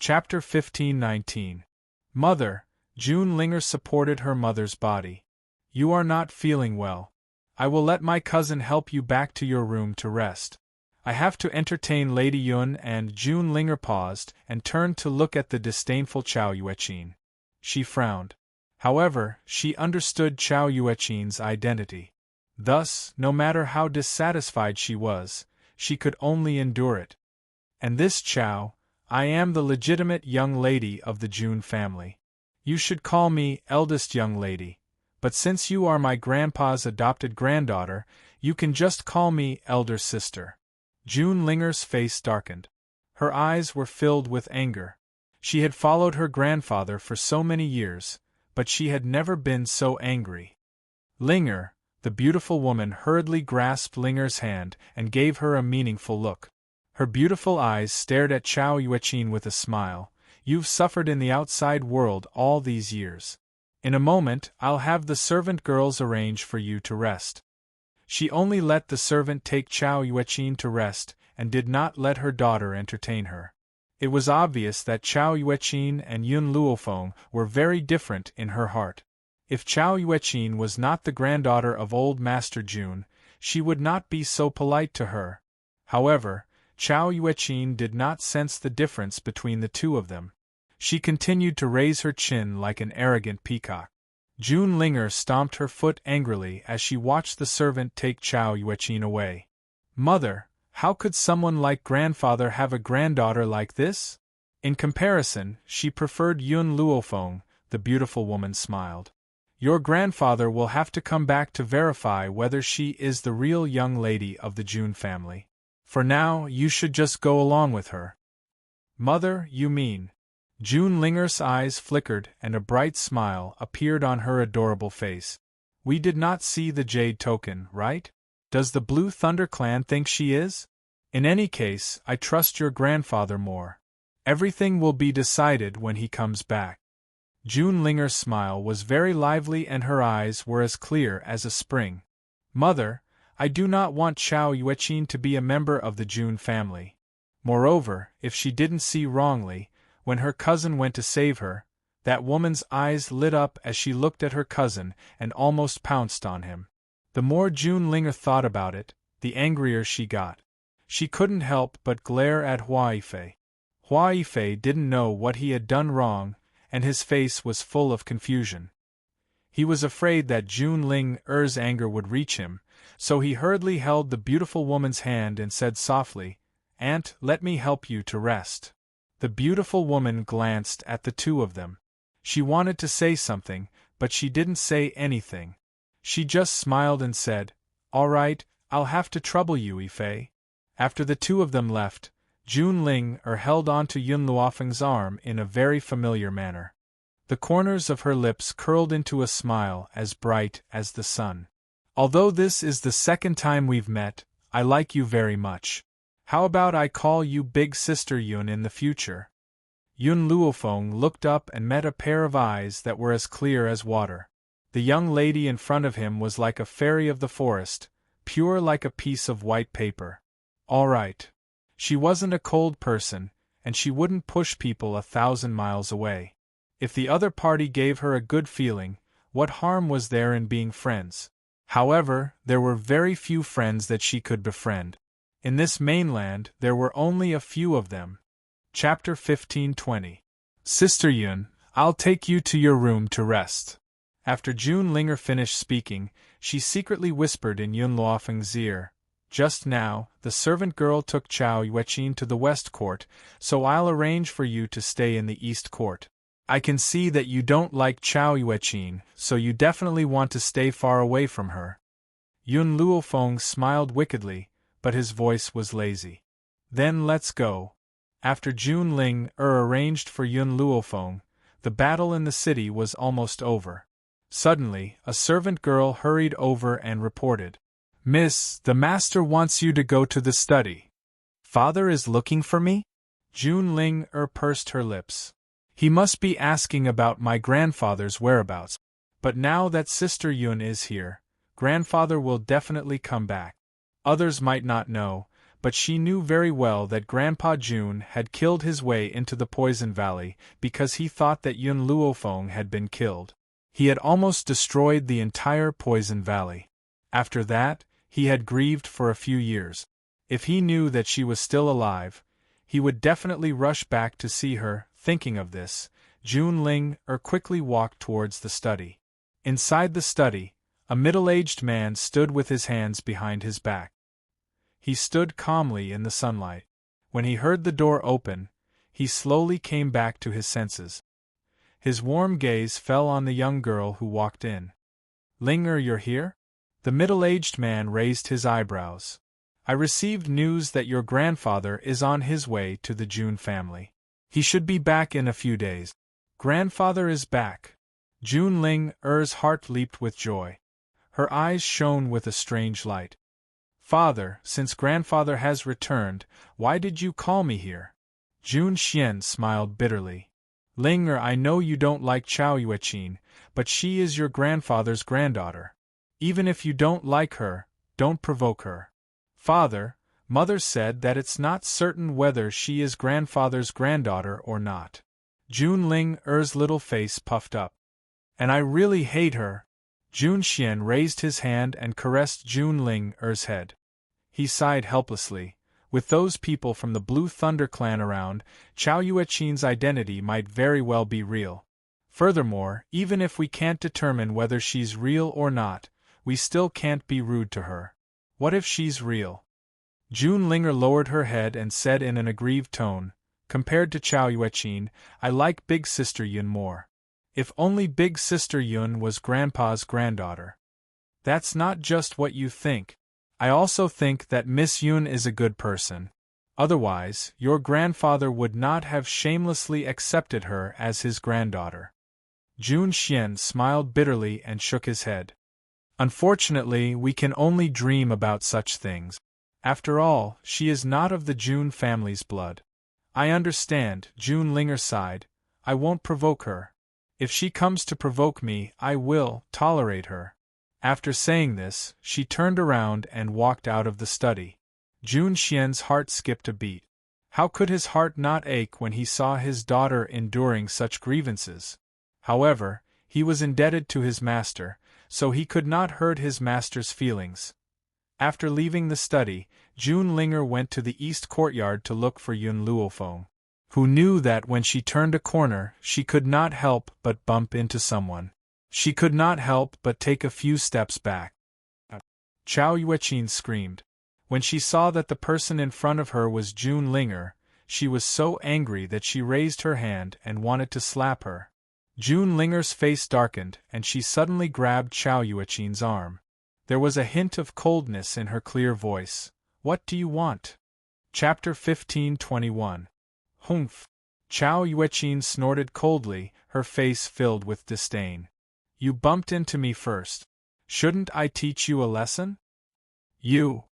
Chapter 15:19. Mother, June Linger supported her mother's body. You are not feeling well. I will let my cousin help you back to your room to rest. I have to entertain Lady Yun. And June Linger paused and turned to look at the disdainful Chao Yueqin. She frowned. However, she understood Chao Yueqin's identity. Thus, no matter how dissatisfied she was, she could only endure it. And this Chao, I am the legitimate young lady of the June family. You should call me eldest young lady, but since you are my grandpa's adopted granddaughter, you can just call me elder sister. June Linger's face darkened. Her eyes were filled with anger. She had followed her grandfather for so many years, but she had never been so angry. Linger, the beautiful woman, hurriedly grasped Linger's hand and gave her a meaningful look. Her beautiful eyes stared at Chao Yueqin with a smile. You've suffered in the outside world all these years. In a moment, I'll have the servant girls arrange for you to rest. She only let the servant take Chao Yueqin to rest, and did not let her daughter entertain her. It was obvious that Chao Yueqin and Yun Luofeng were very different in her heart. If Chao Yueqin was not the granddaughter of old Master June, she would not be so polite to her. However, Chao Yueqin did not sense the difference between the two of them. She continued to raise her chin like an arrogant peacock. June Linger stomped her foot angrily as she watched the servant take Chao Yueqin away. Mother, how could someone like grandfather have a granddaughter like this? In comparison, she preferred Yun Luofeng. The beautiful woman smiled. Your grandfather will have to come back to verify whether she is the real young lady of the June family. For now, you should just go along with her. Mother, you mean? June Linger's eyes flickered and a bright smile appeared on her adorable face. We did not see the jade token, right? Does the Blue Thunder clan think she is? In any case, I trust your grandfather more. Everything will be decided when he comes back. June Linger's smile was very lively and her eyes were as clear as a spring. Mother, I do not want Chao Yueqin to be a member of the June family. Moreover, if she didn't see wrongly, when her cousin went to save her, that woman's eyes lit up as she looked at her cousin and almost pounced on him. The more June Linger thought about it, the angrier she got. She couldn't help but glare at Hua Yifei. Hua Yifei didn't know what he had done wrong, and his face was full of confusion. He was afraid that June Linger's anger would reach him, so he hurriedly held the beautiful woman's hand and said softly, Aunt, let me help you to rest. The beautiful woman glanced at the two of them. She wanted to say something, but she didn't say anything. She just smiled and said, All right, I'll have to trouble you, Yifei. After the two of them left, June Linger held on to Yun Luofeng's arm in a very familiar manner. The corners of her lips curled into a smile as bright as the sun. Although this is the second time we've met, I like you very much. How about I call you Big Sister Yun in the future? Yun Luofeng looked up and met a pair of eyes that were as clear as water. The young lady in front of him was like a fairy of the forest, pure like a piece of white paper. All right. She wasn't a cold person, and she wouldn't push people 1,000 miles away. If the other party gave her a good feeling, what harm was there in being friends? However, there were very few friends that she could befriend. In this mainland, there were only a few of them. Chapter 15:20. Sister Yun, I'll take you to your room to rest. After June Linger finished speaking, she secretly whispered in Yun Luofeng's ear, Just now, the servant girl took Chao Yueqin to the West Court, so I'll arrange for you to stay in the East Court. I can see that you don't like Chao Yueqin, so you definitely want to stay far away from her. Yun Luofeng smiled wickedly, but his voice was lazy. Then let's go. After June Linger arranged for Yun Luofeng, the battle in the city was almost over. Suddenly, a servant girl hurried over and reported, Miss, the master wants you to go to the study. Father is looking for me? June Linger pursed her lips. He must be asking about my grandfather's whereabouts. But now that Sister Yun is here, grandfather will definitely come back. Others might not know, but she knew very well that Grandpa June had killed his way into the Poison Valley because he thought that Yun Luofeng had been killed. He had almost destroyed the entire Poison Valley. After that, he had grieved for a few years. If he knew that she was still alive, he would definitely rush back to see her. Thinking of this, June Ling-er quickly walked towards the study. Inside the study, a middle-aged man stood with his hands behind his back. He stood calmly in the sunlight. When he heard the door open, he slowly came back to his senses. His warm gaze fell on the young girl who walked in. "Ling-er, you're here?" The middle-aged man raised his eyebrows. "I received news that your grandfather is on his way to the June family. He should be back in a few days." "Grandfather is back." June Ling-er's heart leaped with joy. Her eyes shone with a strange light. "Father, since grandfather has returned, why did you call me here?" Jun Xian smiled bitterly. "Ling-er, I know you don't like Chao Yueqin, but she is your grandfather's granddaughter. Even if you don't like her, don't provoke her." "Father, Mother said that it's not certain whether she is grandfather's granddaughter or not." Jun Ling-er's little face puffed up. "And I really hate her." Jun Xian raised his hand and caressed Jun Ling-er's head. He sighed helplessly. With those people from the Blue Thunder clan around, Chao Yueqin's identity might very well be real. Furthermore, even if we can't determine whether she's real or not, we still can't be rude to her. What if she's real? June Ling-er lowered her head and said in an aggrieved tone, "Compared to Chao Yueqin, I like Big Sister Yun more. If only Big Sister Yun was Grandpa's granddaughter." "That's not just what you think. I also think that Miss Yun is a good person. Otherwise, your grandfather would not have shamelessly accepted her as his granddaughter." Jun Xian smiled bitterly and shook his head. "Unfortunately, we can only dream about such things. After all, she is not of the Jun family's blood." "I understand," June Ling-er sighed. "I won't provoke her. If she comes to provoke me, I will tolerate her." After saying this, she turned around and walked out of the study. Jun Xian's heart skipped a beat. How could his heart not ache when he saw his daughter enduring such grievances? However, he was indebted to his master, so he could not hurt his master's feelings. After leaving the study, June Ling-er went to the east courtyard to look for Yun Luofeng, who knew that when she turned a corner, she could not help but bump into someone. She could not help but take a few steps back. Chao Yueqin screamed. When she saw that the person in front of her was June Ling-er, she was so angry that she raised her hand and wanted to slap her. June Ling-er's face darkened and she suddenly grabbed Chao Yueqin's arm. There was a hint of coldness in her clear voice. "What do you want?" Chapter 15:21. Humph! Chao Yueqin snorted coldly, her face filled with disdain. "You bumped into me first. Shouldn't I teach you a lesson?" "You!"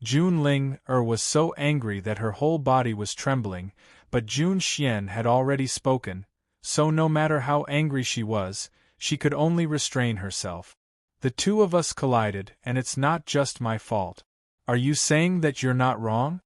June Ling-er was so angry that her whole body was trembling, but Jun Xian had already spoken, so no matter how angry she was, she could only restrain herself. "The two of us collided, and it's not just my fault. Are you saying that you're not wrong?"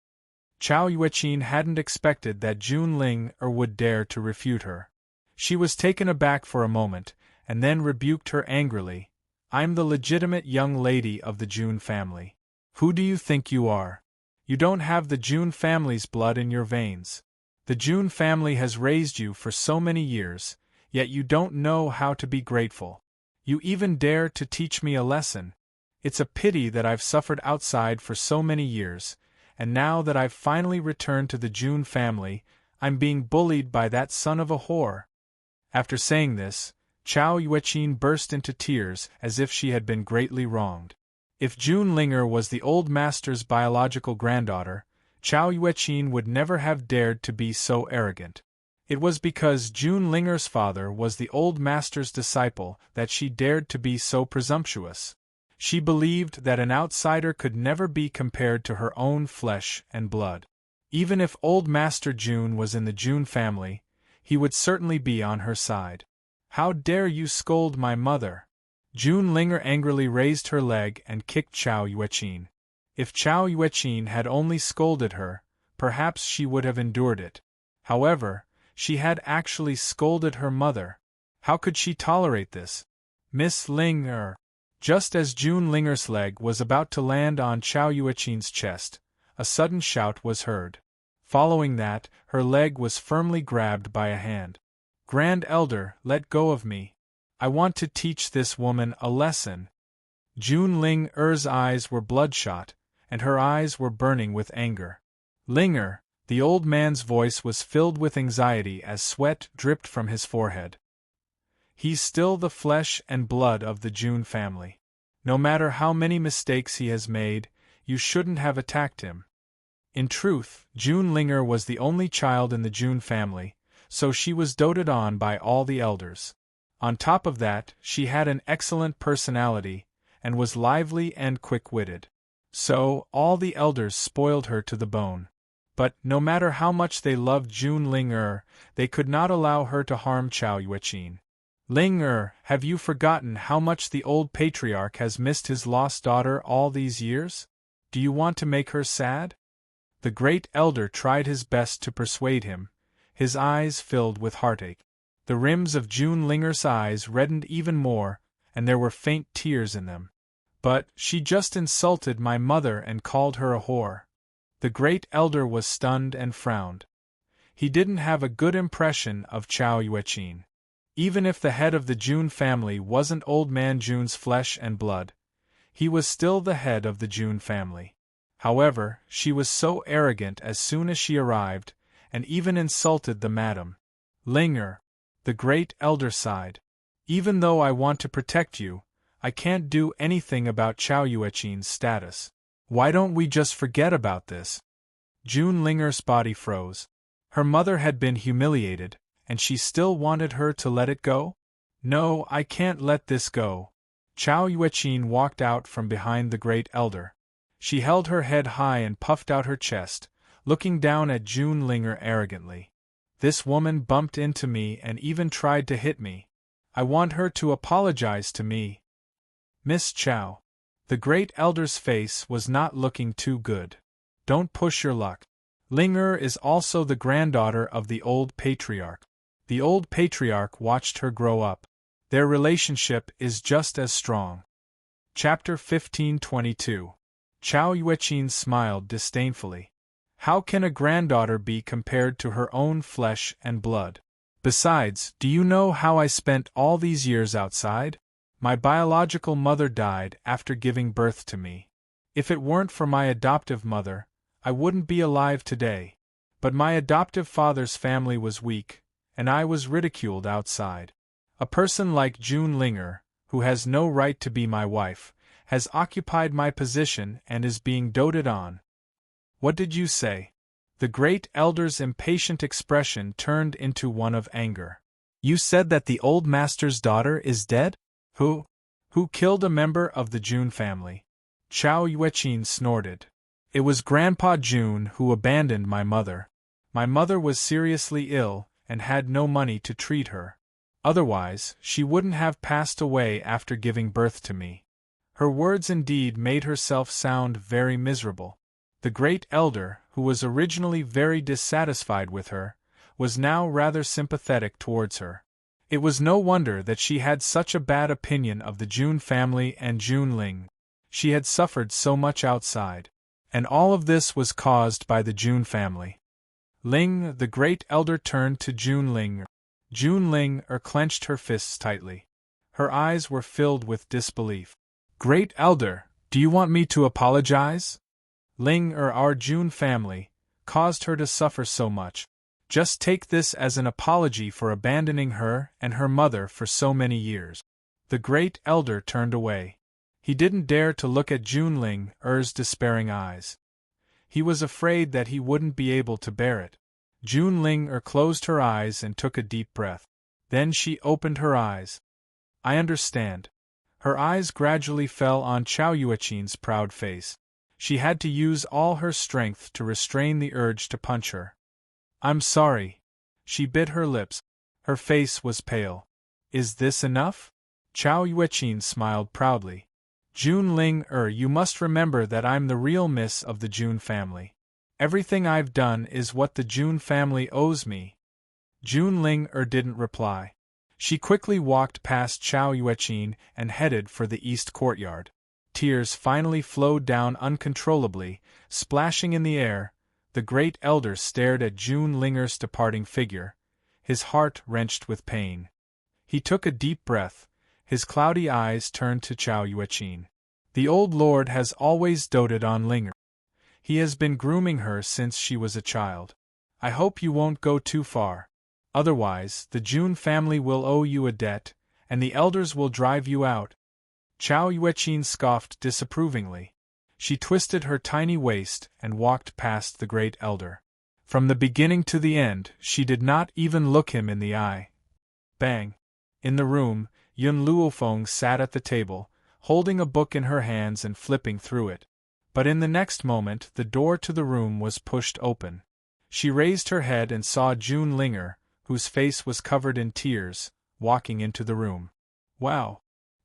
Chao Yueqin hadn't expected that June Ling-er would dare to refute her. She was taken aback for a moment, and then rebuked her angrily. "I'm the legitimate young lady of the June family. Who do you think you are? You don't have the June family's blood in your veins. The June family has raised you for so many years, yet you don't know how to be grateful. You even dare to teach me a lesson. It's a pity that I've suffered outside for so many years, and now that I've finally returned to the June family, I'm being bullied by that son of a whore." After saying this, Chao Yueqin burst into tears as if she had been greatly wronged. If June Ling-er was the old master's biological granddaughter, Chao Yueqin would never have dared to be so arrogant. It was because June Ling-er's father was the old master's disciple that she dared to be so presumptuous. She believed that an outsider could never be compared to her own flesh and blood. Even if old Master June was in the June family, he would certainly be on her side. "How dare you scold my mother?" June Ling-er angrily raised her leg and kicked Chao Yueqin. If Chao Yueqin had only scolded her, perhaps she would have endured it. However, she had actually scolded her mother. How could she tolerate this? Miss Ling Er. Just as June Linger's leg was about to land on Chao Yueqin's chest, a sudden shout was heard. Following that, her leg was firmly grabbed by a hand. Grand Elder, let go of me. I want to teach this woman a lesson. June Ling Er's eyes were bloodshot, and her eyes were burning with anger. Linger, the old man's voice was filled with anxiety as sweat dripped from his forehead. He's still the flesh and blood of the June family. No matter how many mistakes he has made, you shouldn't have attacked him. In truth, June Linger was the only child in the June family, so she was doted on by all the elders. On top of that, she had an excellent personality, and was lively and quick-witted. So, all the elders spoiled her to the bone. But, no matter how much they loved June Ling Er, they could not allow her to harm Chao Yueqin. Ling Er, have you forgotten how much the old patriarch has missed his lost daughter all these years? Do you want to make her sad? The great elder tried his best to persuade him, his eyes filled with heartache. The rims of June Linger's eyes reddened even more, and there were faint tears in them. But, she just insulted my mother and called her a whore. The great elder was stunned and frowned. He didn't have a good impression of Chao Yueqin. Even if the head of the June family wasn't old man June's flesh and blood, he was still the head of the June family. However, she was so arrogant as soon as she arrived, and even insulted the madam. Linger, the great elder sighed. Even though I want to protect you, I can't do anything about Chao Yueqin's status. Why don't we just forget about this? June Linger's body froze. Her mother had been humiliated, and she still wanted her to let it go? No, I can't let this go. Chao Yueqin walked out from behind the great elder. She held her head high and puffed out her chest, looking down at June Linger arrogantly. This woman bumped into me and even tried to hit me. I want her to apologize to me. Miss Chao. The great elder's face was not looking too good. Don't push your luck. Linger is also the granddaughter of the old patriarch. The old patriarch watched her grow up. Their relationship is just as strong. Chapter 1522. Chao Yueqin smiled disdainfully. How can a granddaughter be compared to her own flesh and blood? Besides, do you know how I spent all these years outside? My biological mother died after giving birth to me. If it weren't for my adoptive mother, I wouldn't be alive today. But my adoptive father's family was weak, and I was ridiculed outside. A person like June Linger, who has no right to be my wife, has occupied my position and is being doted on. What did you say? The great elder's impatient expression turned into one of anger. You said that the old master's daughter is dead? Who killed a member of the June family? Chao Yueqin snorted. It was Grandpa June who abandoned my mother. My mother was seriously ill and had no money to treat her. Otherwise, she wouldn't have passed away after giving birth to me. Her words indeed made herself sound very miserable. The great elder, who was originally very dissatisfied with her, was now rather sympathetic towards her. It was no wonder that she had such a bad opinion of the June family and June Ling. She had suffered so much outside. And all of this was caused by the June family. Ling, the great elder, turned to June Ling. June Ling clenched her fists tightly. Her eyes were filled with disbelief. Great elder, do you want me to apologize? Ling our June family caused her to suffer so much. Just take this as an apology for abandoning her and her mother for so many years. The great elder turned away. He didn't dare to look at June Ling er's despairing eyes. He was afraid that he wouldn't be able to bear it. June Ling closed her eyes and took a deep breath. Then she opened her eyes. I understand. Her eyes gradually fell on Chao Yueqin's proud face. She had to use all her strength to restrain the urge to punch her. I'm sorry. She bit her lips. Her face was pale. Is this enough? Chao Yueqin smiled proudly. June Ling you must remember that I'm the real miss of the June family. Everything I've done is what the June family owes me. June Ling didn't reply. She quickly walked past Chao Yueqin and headed for the east courtyard. Tears finally flowed down uncontrollably, splashing in the air. The great elder stared at June Linger's departing figure, his heart wrenched with pain. He took a deep breath, his cloudy eyes turned to Chao Yueqin. The old lord has always doted on Linger. He has been grooming her since she was a child. I hope you won't go too far. Otherwise, the June family will owe you a debt, and the elders will drive you out. Chao Yueqin scoffed disapprovingly. She twisted her tiny waist and walked past the great elder. From the beginning to the end, she did not even look him in the eye. Bang! In the room, Yun Luofeng sat at the table, holding a book in her hands and flipping through it. But in the next moment the door to the room was pushed open. She raised her head and saw June Linger, whose face was covered in tears, walking into the room. Wow!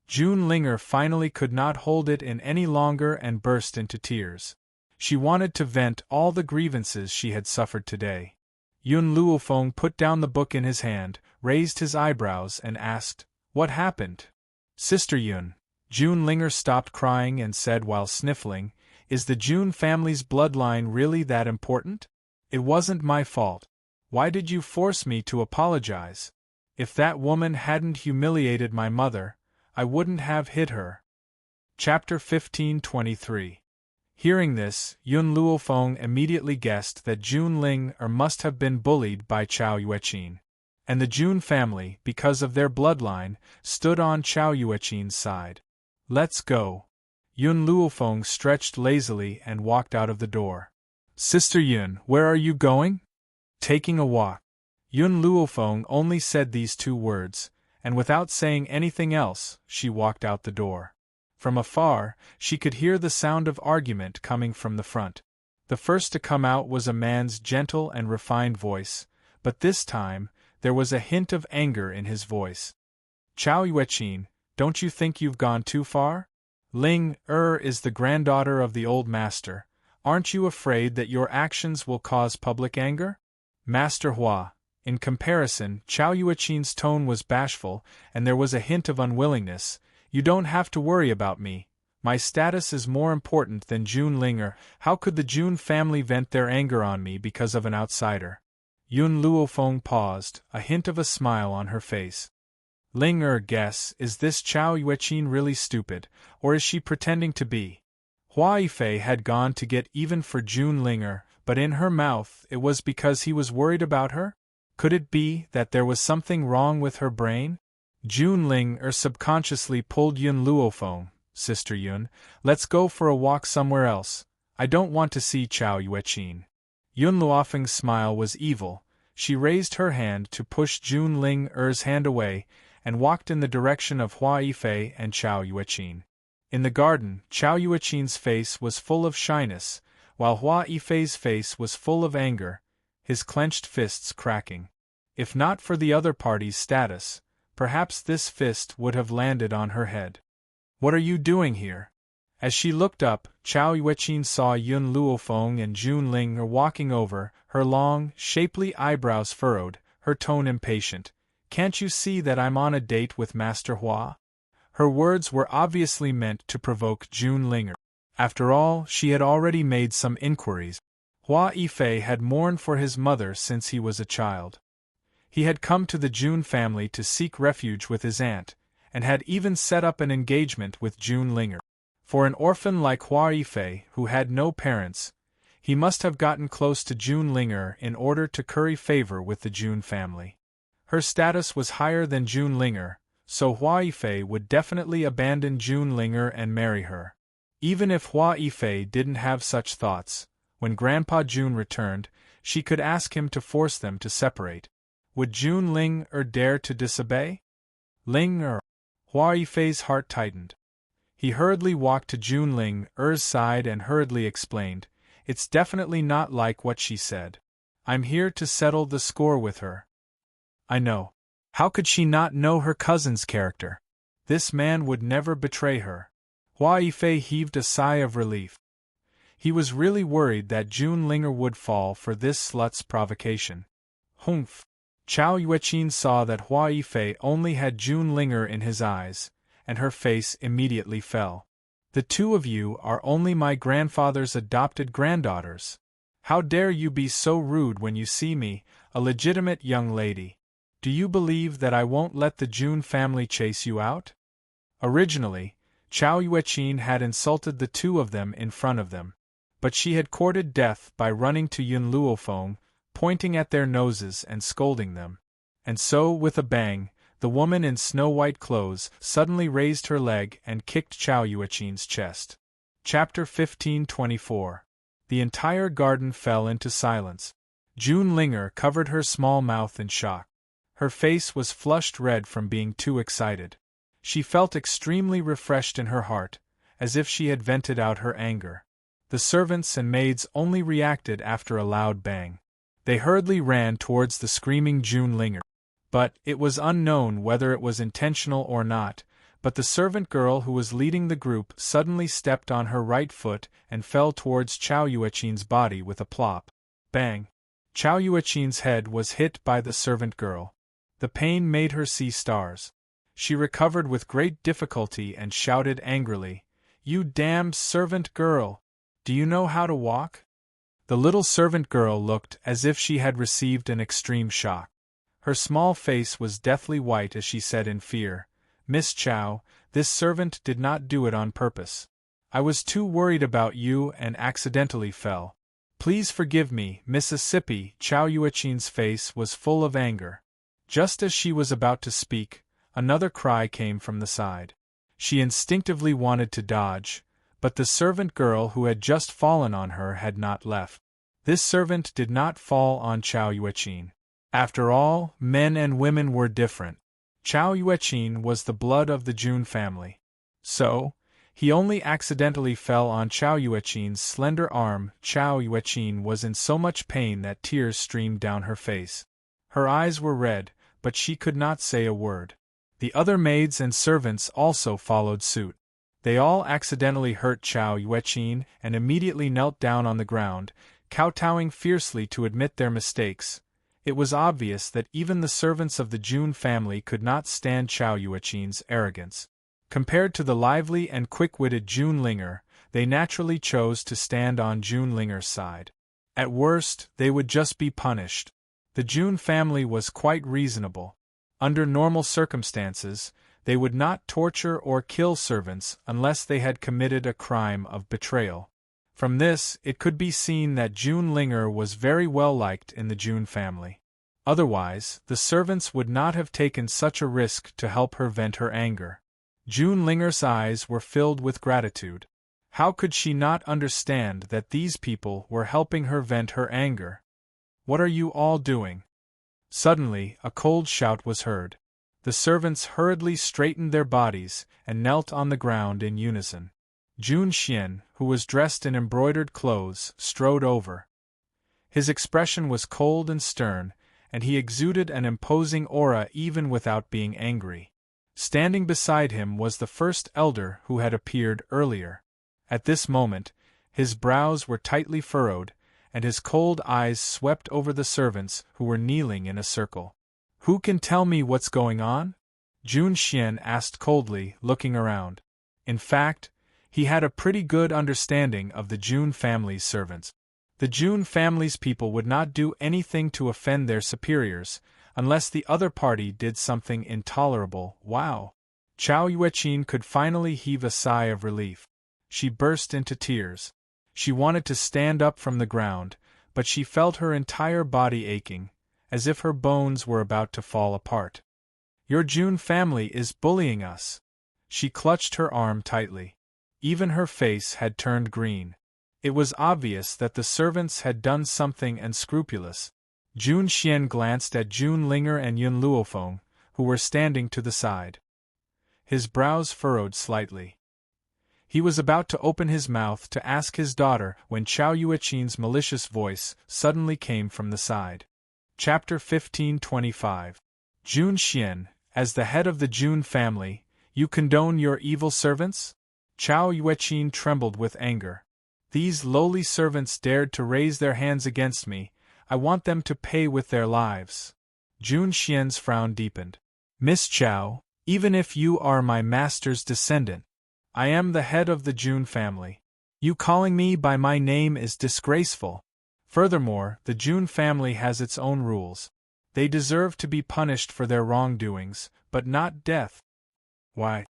June Linger finally could not hold it in any longer and burst into tears. She wanted to vent all the grievances she had suffered today. Yun Luofeng put down the book in his hand, raised his eyebrows and asked, "What happened?" "Sister Yun." June Linger stopped crying and said while sniffling, "Is the June family's bloodline really that important? It wasn't my fault. Why did you force me to apologize? If that woman hadn't humiliated my mother, I wouldn't have hit her." Chapter 15:23. Hearing this, Yun Luofeng immediately guessed that June Ling must have been bullied by Chao Yueqin. And the June family, because of their bloodline, stood on Chao Yueqin's side. "Let's go." Yun Luofeng stretched lazily and walked out of the door. "Sister Yun, where are you going?" "Taking a walk." Yun Luofeng only said these 2 words, and without saying anything else, she walked out the door. From afar, she could hear the sound of argument coming from the front. The first to come out was a man's gentle and refined voice, but this time, there was a hint of anger in his voice. "Chao Yueqin, don't you think you've gone too far? Ling is the granddaughter of the old master. Aren't you afraid that your actions will cause public anger?" "Master Hua." In comparison, Chao Yueqin's tone was bashful, and there was a hint of unwillingness. "You don't have to worry about me. My status is more important than June Linger. How could the June family vent their anger on me because of an outsider?" Yun Luofeng paused, a hint of a smile on her face. "Ling guess, is this Chao Yueqin really stupid, or is she pretending to be?" Hua Yifei had gone to get even for June Linger, but in her mouth it was because he was worried about her? Could it be that there was something wrong with her brain? June Linger subconsciously pulled Yun Luofeng. "Sister Yun, let's go for a walk somewhere else. I don't want to see Chao Yueqin." Yun Luofeng's smile was evil. She raised her hand to push June Linger's hand away, and walked in the direction of Hua Yifei and Chao Yueqin. In the garden, Chao Yueqin's face was full of shyness, while Hua Yifei's face was full of anger, his clenched fists cracking. If not for the other party's status, perhaps this fist would have landed on her head. "What are you doing here?" As she looked up, Chao Yueqin saw Yun Luofeng and June Linger walking over, her long, shapely eyebrows furrowed, her tone impatient. "Can't you see that I'm on a date with Master Hua?" Her words were obviously meant to provoke June Linger. After all, she had already made some inquiries. Hua Yifei had mourned for his mother since he was a child. He had come to the June family to seek refuge with his aunt, and had even set up an engagement with June Linger. For an orphan like Hua Yifei, who had no parents, he must have gotten close to June Linger in order to curry favor with the June family. Her status was higher than June Linger, so Hua Yifei would definitely abandon June Linger and marry her. Even if Hua Yifei didn't have such thoughts, when Grandpa June returned, she could ask him to force them to separate. Would June Linger dare to disobey? Linger. Hua Yifei's heart tightened. He hurriedly walked to June Linger's side and hurriedly explained, "It's definitely not like what she said. I'm here to settle the score with her." "I know. How could she not know her cousin's character? This man would never betray her." Hua Yifei heaved a sigh of relief. He was really worried that June Linger would fall for this slut's provocation. Humph! Chao Yueqin saw that Hua Yifei only had June Linger in his eyes, and her face immediately fell. The two of you are only my grandfather's adopted granddaughters. How dare you be so rude when you see me, a legitimate young lady? Do you believe that I won't let the June family chase you out? Originally, Chao Yueqin had insulted the two of them in front of them, but she had courted death by running to Yun Luofeng, pointing at their noses and scolding them. And so, with a bang, the woman in snow-white clothes suddenly raised her leg and kicked Chao Yueqin's chest. Chapter 1524. The entire garden fell into silence. June Linger covered her small mouth in shock. Her face was flushed red from being too excited. She felt extremely refreshed in her heart, as if she had vented out her anger. The servants and maids only reacted after a loud bang. They hurriedly ran towards the screaming June Linger. But it was unknown whether it was intentional or not, but the servant girl who was leading the group suddenly stepped on her right foot and fell towards Chao Yueqin's body with a plop. Bang! Chao Yueqin's head was hit by the servant girl. The pain made her see stars. She recovered with great difficulty and shouted angrily, "You damned servant girl! Do you know how to walk?" The little servant girl looked as if she had received an extreme shock. Her small face was deathly white as she said in fear, "Miss Chao, this servant did not do it on purpose. I was too worried about you and accidentally fell. Please forgive me, Mississippi." Chao Yueqin's face was full of anger. Just as she was about to speak, another cry came from the side. She instinctively wanted to dodge, but the servant girl who had just fallen on her had not left. This servant did not fall on Chao Yueqin. After all, men and women were different. Chao Yueqin was the blood of the June family. So, he only accidentally fell on Chao Yueqin's slender arm. Chao Yueqin was in so much pain that tears streamed down her face. Her eyes were red, but she could not say a word. The other maids and servants also followed suit. They all accidentally hurt Chao Yueqin and immediately knelt down on the ground, kowtowing fiercely to admit their mistakes. It was obvious that even the servants of the June family could not stand Chao Yueqin's arrogance. Compared to the lively and quick-witted June Linger, they naturally chose to stand on June Linger's side. At worst, they would just be punished. The June family was quite reasonable. Under normal circumstances, they would not torture or kill servants unless they had committed a crime of betrayal. From this, it could be seen that June Linger was very well liked in the June family. Otherwise, the servants would not have taken such a risk to help her vent her anger. June Linger's eyes were filled with gratitude. How could she not understand that these people were helping her vent her anger? "What are you all doing?" Suddenly, a cold shout was heard. The servants hurriedly straightened their bodies and knelt on the ground in unison. Jun Xian, who was dressed in embroidered clothes, strode over. His expression was cold and stern, and he exuded an imposing aura even without being angry. Standing beside him was the first elder who had appeared earlier. At this moment, his brows were tightly furrowed, and his cold eyes swept over the servants who were kneeling in a circle. "Who can tell me what's going on?" Jun Xian asked coldly, looking around. In fact, he had a pretty good understanding of the June family's servants. The June family's people would not do anything to offend their superiors, unless the other party did something intolerable. Wow! Chao Yueqin could finally heave a sigh of relief. She burst into tears. She wanted to stand up from the ground, but she felt her entire body aching, as if her bones were about to fall apart. "Your June family is bullying us." She clutched her arm tightly. Even her face had turned green. It was obvious that the servants had done something unscrupulous. Jun Xian glanced at June Linger and Yun Luofeng, who were standing to the side. His brows furrowed slightly. He was about to open his mouth to ask his daughter when Chao Yueqin's malicious voice suddenly came from the side. Chapter 1525. Jun Xian, as the head of the June family, you condone your evil servants? Chao Yueqin trembled with anger. These lowly servants dared to raise their hands against me. I want them to pay with their lives. Jun Xian's frown deepened. Miss Chao, even if you are my master's descendant, I am the head of the Jun family. You calling me by my name is disgraceful. Furthermore, the Jun family has its own rules. They deserve to be punished for their wrongdoings, but not death. Why?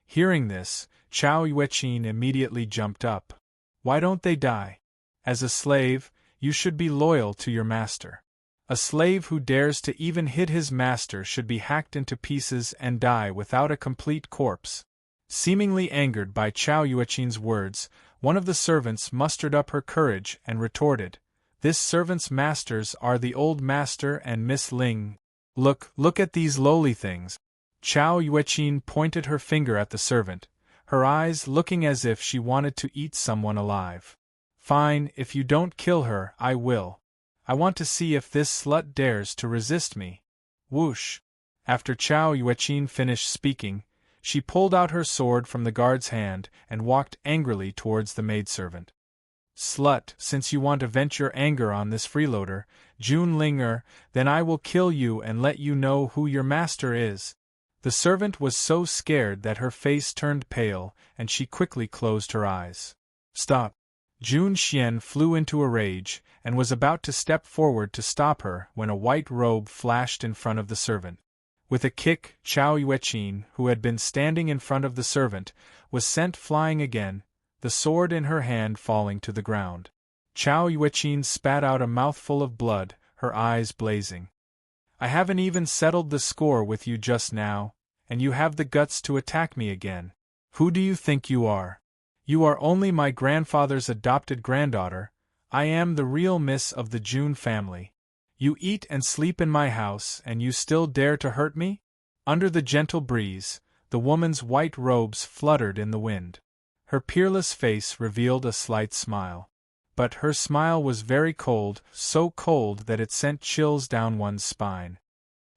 Hearing this, Chao Yueqin immediately jumped up. Why don't they die? As a slave, you should be loyal to your master. A slave who dares to even hit his master should be hacked into pieces and die without a complete corpse. Seemingly angered by Chao Yueqin's words, one of the servants mustered up her courage and retorted, "This servant's masters are the old master and Miss Ling. Look at these lowly things." Chao Yueqin pointed her finger at the servant, her eyes looking as if she wanted to eat someone alive. Fine, if you don't kill her, I will. I want to see if this slut dares to resist me. Whoosh! After Chao Yueqin finished speaking, she pulled out her sword from the guard's hand and walked angrily towards the maidservant. Slut, since you want to vent your anger on this freeloader, Jun Linger, then I will kill you and let you know who your master is. The servant was so scared that her face turned pale, and she quickly closed her eyes. Stop! Jun Xian flew into a rage, and was about to step forward to stop her when a white robe flashed in front of the servant. With a kick, Chao Yueqin, who had been standing in front of the servant, was sent flying again, the sword in her hand falling to the ground. Chao Yueqin spat out a mouthful of blood, her eyes blazing. I haven't even settled the score with you just now, and you have the guts to attack me again. Who do you think you are? You are only my grandfather's adopted granddaughter. I am the real miss of the Jun family. You eat and sleep in my house, and you still dare to hurt me? Under the gentle breeze, the woman's white robes fluttered in the wind. Her peerless face revealed a slight smile. But her smile was very cold, so cold that it sent chills down one's spine.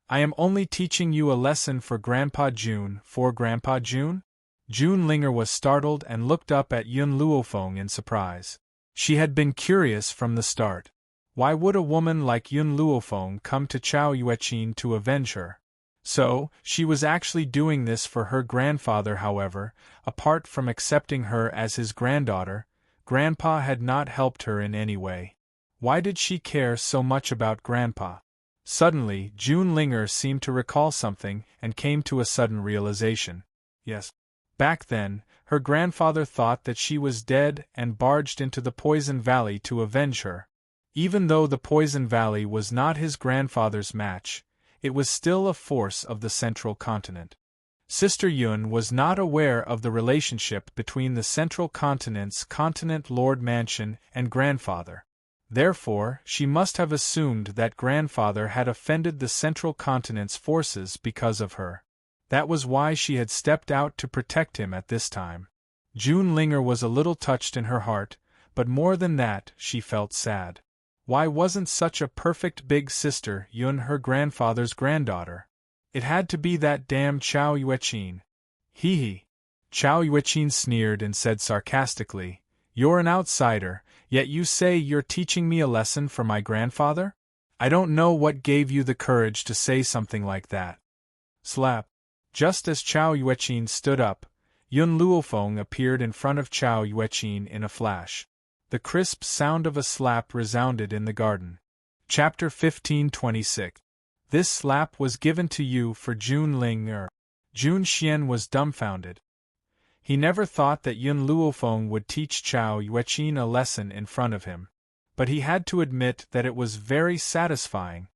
I am only teaching you a lesson for Grandpa Jun. For Grandpa Jun? Jun Linger was startled and looked up at Yun Luofeng in surprise. She had been curious from the start. Why would a woman like Yun Luofeng come to Chao Yueqin to avenge her? So, she was actually doing this for her grandfather. However, apart from accepting her as his granddaughter, Grandpa had not helped her in any way. Why did she care so much about Grandpa? Suddenly, Jun Linger seemed to recall something and came to a sudden realization. Yes. Back then, her grandfather thought that she was dead and barged into the Poison Valley to avenge her. Even though the Poison Valley was not his grandfather's match, it was still a force of the Central Continent. Sister Yun was not aware of the relationship between the Central Continent's Continent Lord Mansion and grandfather. Therefore, she must have assumed that grandfather had offended the Central Continent's forces because of her. That was why she had stepped out to protect him at this time. Jun Linger was a little touched in her heart, but more than that, she felt sad. Why wasn't such a perfect big sister Yun her grandfather's granddaughter? It had to be that damn Chao Yueqin. Hee. Chao Yueqin sneered and said sarcastically, "You're an outsider, yet you say you're teaching me a lesson for my grandfather? I don't know what gave you the courage to say something like that." Slap. Just as Chao Yueqin stood up, Yun Luofeng appeared in front of Chao Yueqin in a flash. The crisp sound of a slap resounded in the garden. Chapter 1526. This slap was given to you for Jun Linger. Jun Xian was dumbfounded. He never thought that Yun Luofeng would teach Chao Yueqin a lesson in front of him. But he had to admit that it was very satisfying.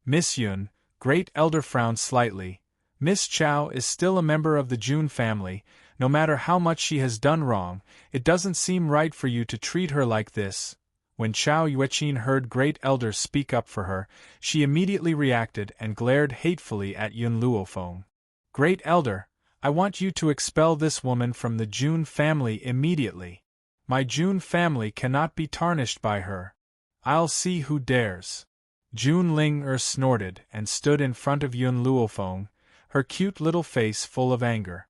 Miss Yun, Great Elder frowned slightly. Miss Chao is still a member of the Jun family. No matter how much she has done wrong, it doesn't seem right for you to treat her like this. When Chao Yueqin heard Great Elder speak up for her, she immediately reacted and glared hatefully at Yun Luofeng. Great Elder, I want you to expel this woman from the Jun family immediately. My Jun family cannot be tarnished by her. I'll see who dares. Jun Linger snorted and stood in front of Yun Luofeng, her cute little face full of anger.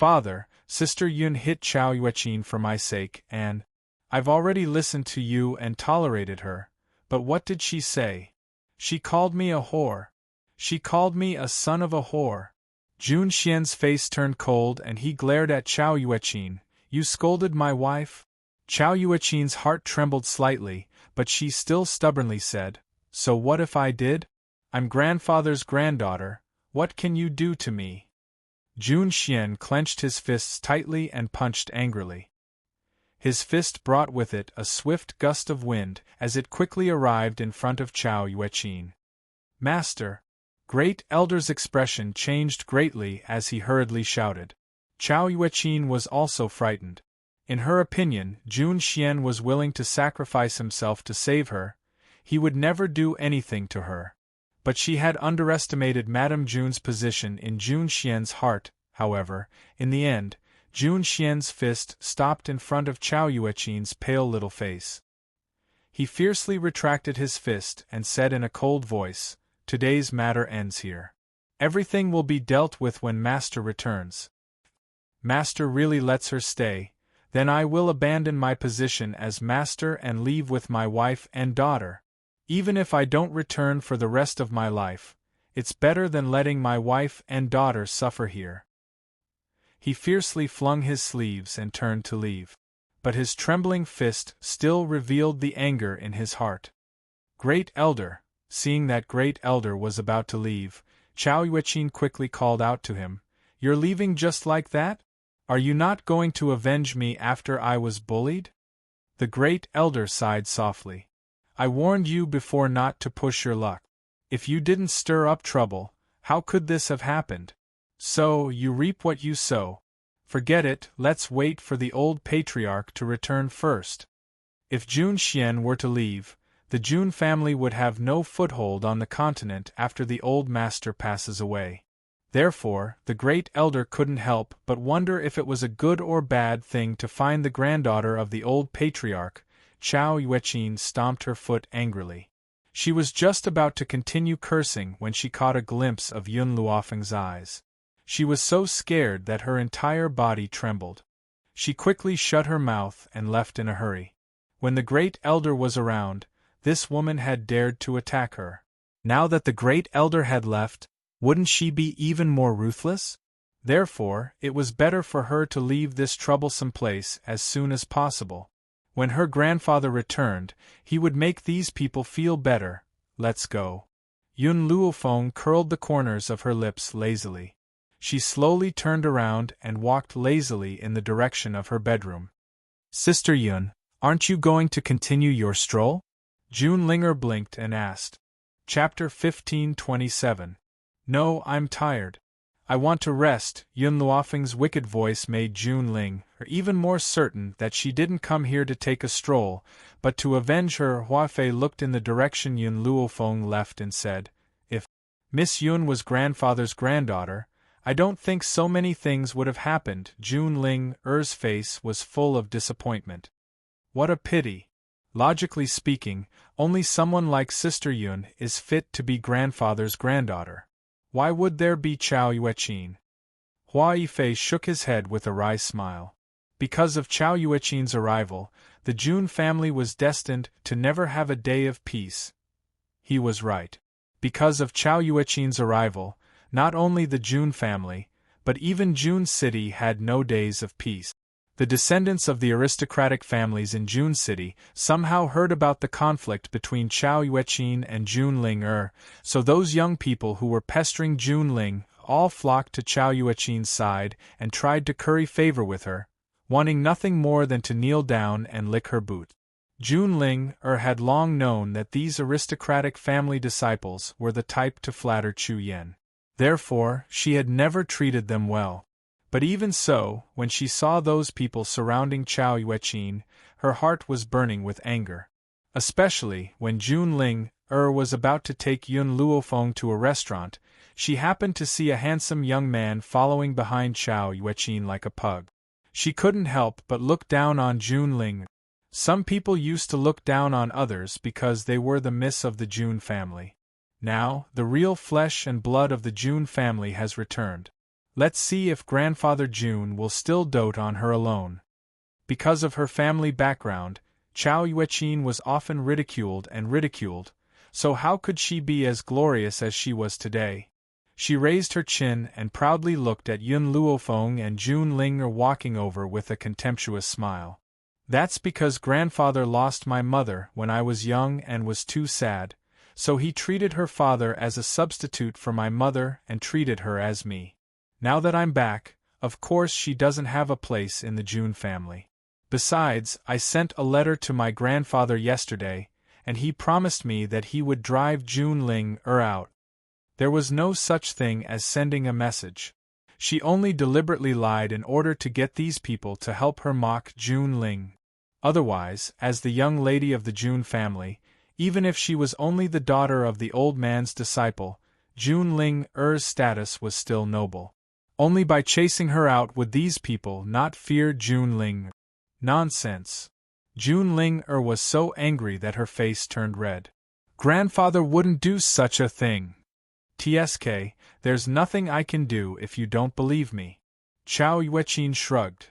Father, Sister Yun hit Chao Yueqin for my sake, and I've already listened to you and tolerated her, but what did she say? She called me a whore. She called me a son of a whore. Jun Xian's face turned cold and he glared at Chao Yueqin. You scolded my wife? Chao Yueqin's heart trembled slightly, but she still stubbornly said, So what if I did? I'm grandfather's granddaughter, what can you do to me? Jun Xian clenched his fists tightly and punched angrily. His fist brought with it a swift gust of wind as it quickly arrived in front of Chao Yueqin. Master! Great Elder's expression changed greatly as he hurriedly shouted. Chao Yueqin was also frightened. In her opinion, Jun Xian was willing to sacrifice himself to save her. He would never do anything to her. But she had underestimated Madame Jun's position in Jun Xian's heart. However, in the end, Jun Xian's fist stopped in front of Chao Yueqin's pale little face. He fiercely retracted his fist and said in a cold voice, Today's matter ends here. Everything will be dealt with when Master returns. Master really lets her stay, then I will abandon my position as Master and leave with my wife and daughter. Even if I don't return for the rest of my life, it's better than letting my wife and daughter suffer here. He fiercely flung his sleeves and turned to leave. But his trembling fist still revealed the anger in his heart. Great Elder! Seeing that Great Elder was about to leave, Chao Yueqin quickly called out to him, You're leaving just like that? Are you not going to avenge me after I was bullied? The Great Elder sighed softly. I warned you before not to push your luck. If you didn't stir up trouble, how could this have happened? So, you reap what you sow. Forget it, let's wait for the old patriarch to return first. If Jun Xian were to leave, the Jun family would have no foothold on the continent after the old master passes away. Therefore, the Great Elder couldn't help but wonder if it was a good or bad thing to find the granddaughter of the old patriarch. Chao Yueqin stomped her foot angrily. She was just about to continue cursing when she caught a glimpse of Yun Luofeng's eyes. She was so scared that her entire body trembled. She quickly shut her mouth and left in a hurry. When the Great Elder was around, this woman had dared to attack her. Now that the Great Elder had left, wouldn't she be even more ruthless? Therefore, it was better for her to leave this troublesome place as soon as possible. When her grandfather returned, he would make these people feel better. Let's go. Yun Luofeng curled the corners of her lips lazily. She slowly turned around and walked lazily in the direction of her bedroom. Sister Yun, aren't you going to continue your stroll? Jun Linger blinked and asked. Chapter 1527. No, I'm tired. I want to rest. Yun Luofeng's wicked voice made Jun Ling even more certain that she didn't come here to take a stroll, but to avenge her. Huafei looked in the direction Yun Luofeng left and said, If Miss Yun was grandfather's granddaughter, I don't think so many things would have happened. Jun Ling's face was full of disappointment. What a pity. Logically speaking, only someone like Sister Yun is fit to be grandfather's granddaughter. Why would there be Chao Yueqin? Hua Yifei shook his head with a wry smile. Because of Chao Yueqin's arrival, the Jun family was destined to never have a day of peace. He was right. Because of Chao Yueqin's arrival, not only the Jun family, but even Jun City had no days of peace. The descendants of the aristocratic families in Jun City somehow heard about the conflict between Chao Yueqin and Jun Ling, so those young people who were pestering Jun Ling all flocked to Chao Yueqin's side and tried to curry favor with her, wanting nothing more than to kneel down and lick her boot. Jun Ling had long known that these aristocratic family disciples were the type to flatter Chu Yen. Therefore, she had never treated them well. But even so, when she saw those people surrounding Chao Yueqin, her heart was burning with anger. Especially when Jun Ling was about to take Yun Luofeng to a restaurant, she happened to see a handsome young man following behind Chao Yueqin like a pug. She couldn't help but look down on Jun Ling. Some people used to look down on others because they were the miss of the Jun family. Now, the real flesh and blood of the Jun family has returned. Let's see if Grandfather June will still dote on her alone. Because of her family background, Chao Yueqin was often ridiculed, so how could she be as glorious as she was today? She raised her chin and proudly looked at Yun Luofeng and Jun Ling walking over with a contemptuous smile. That's because grandfather lost my mother when I was young and was too sad, so he treated her father as a substitute for my mother and treated her as me. Now that I'm back, of course she doesn't have a place in the June family. Besides, I sent a letter to my grandfather yesterday, and he promised me that he would drive Jun Ling out. There was no such thing as sending a message. She only deliberately lied in order to get these people to help her mock Jun Ling. Otherwise, as the young lady of the Jun family, even if she was only the daughter of the old man's disciple, Jun Ling's status was still noble. Only by chasing her out would these people not fear Jun Ling. Nonsense. Jun Ling was so angry that her face turned red. Grandfather wouldn't do such a thing. TSK, there's nothing I can do if you don't believe me. Chao Yueqin shrugged.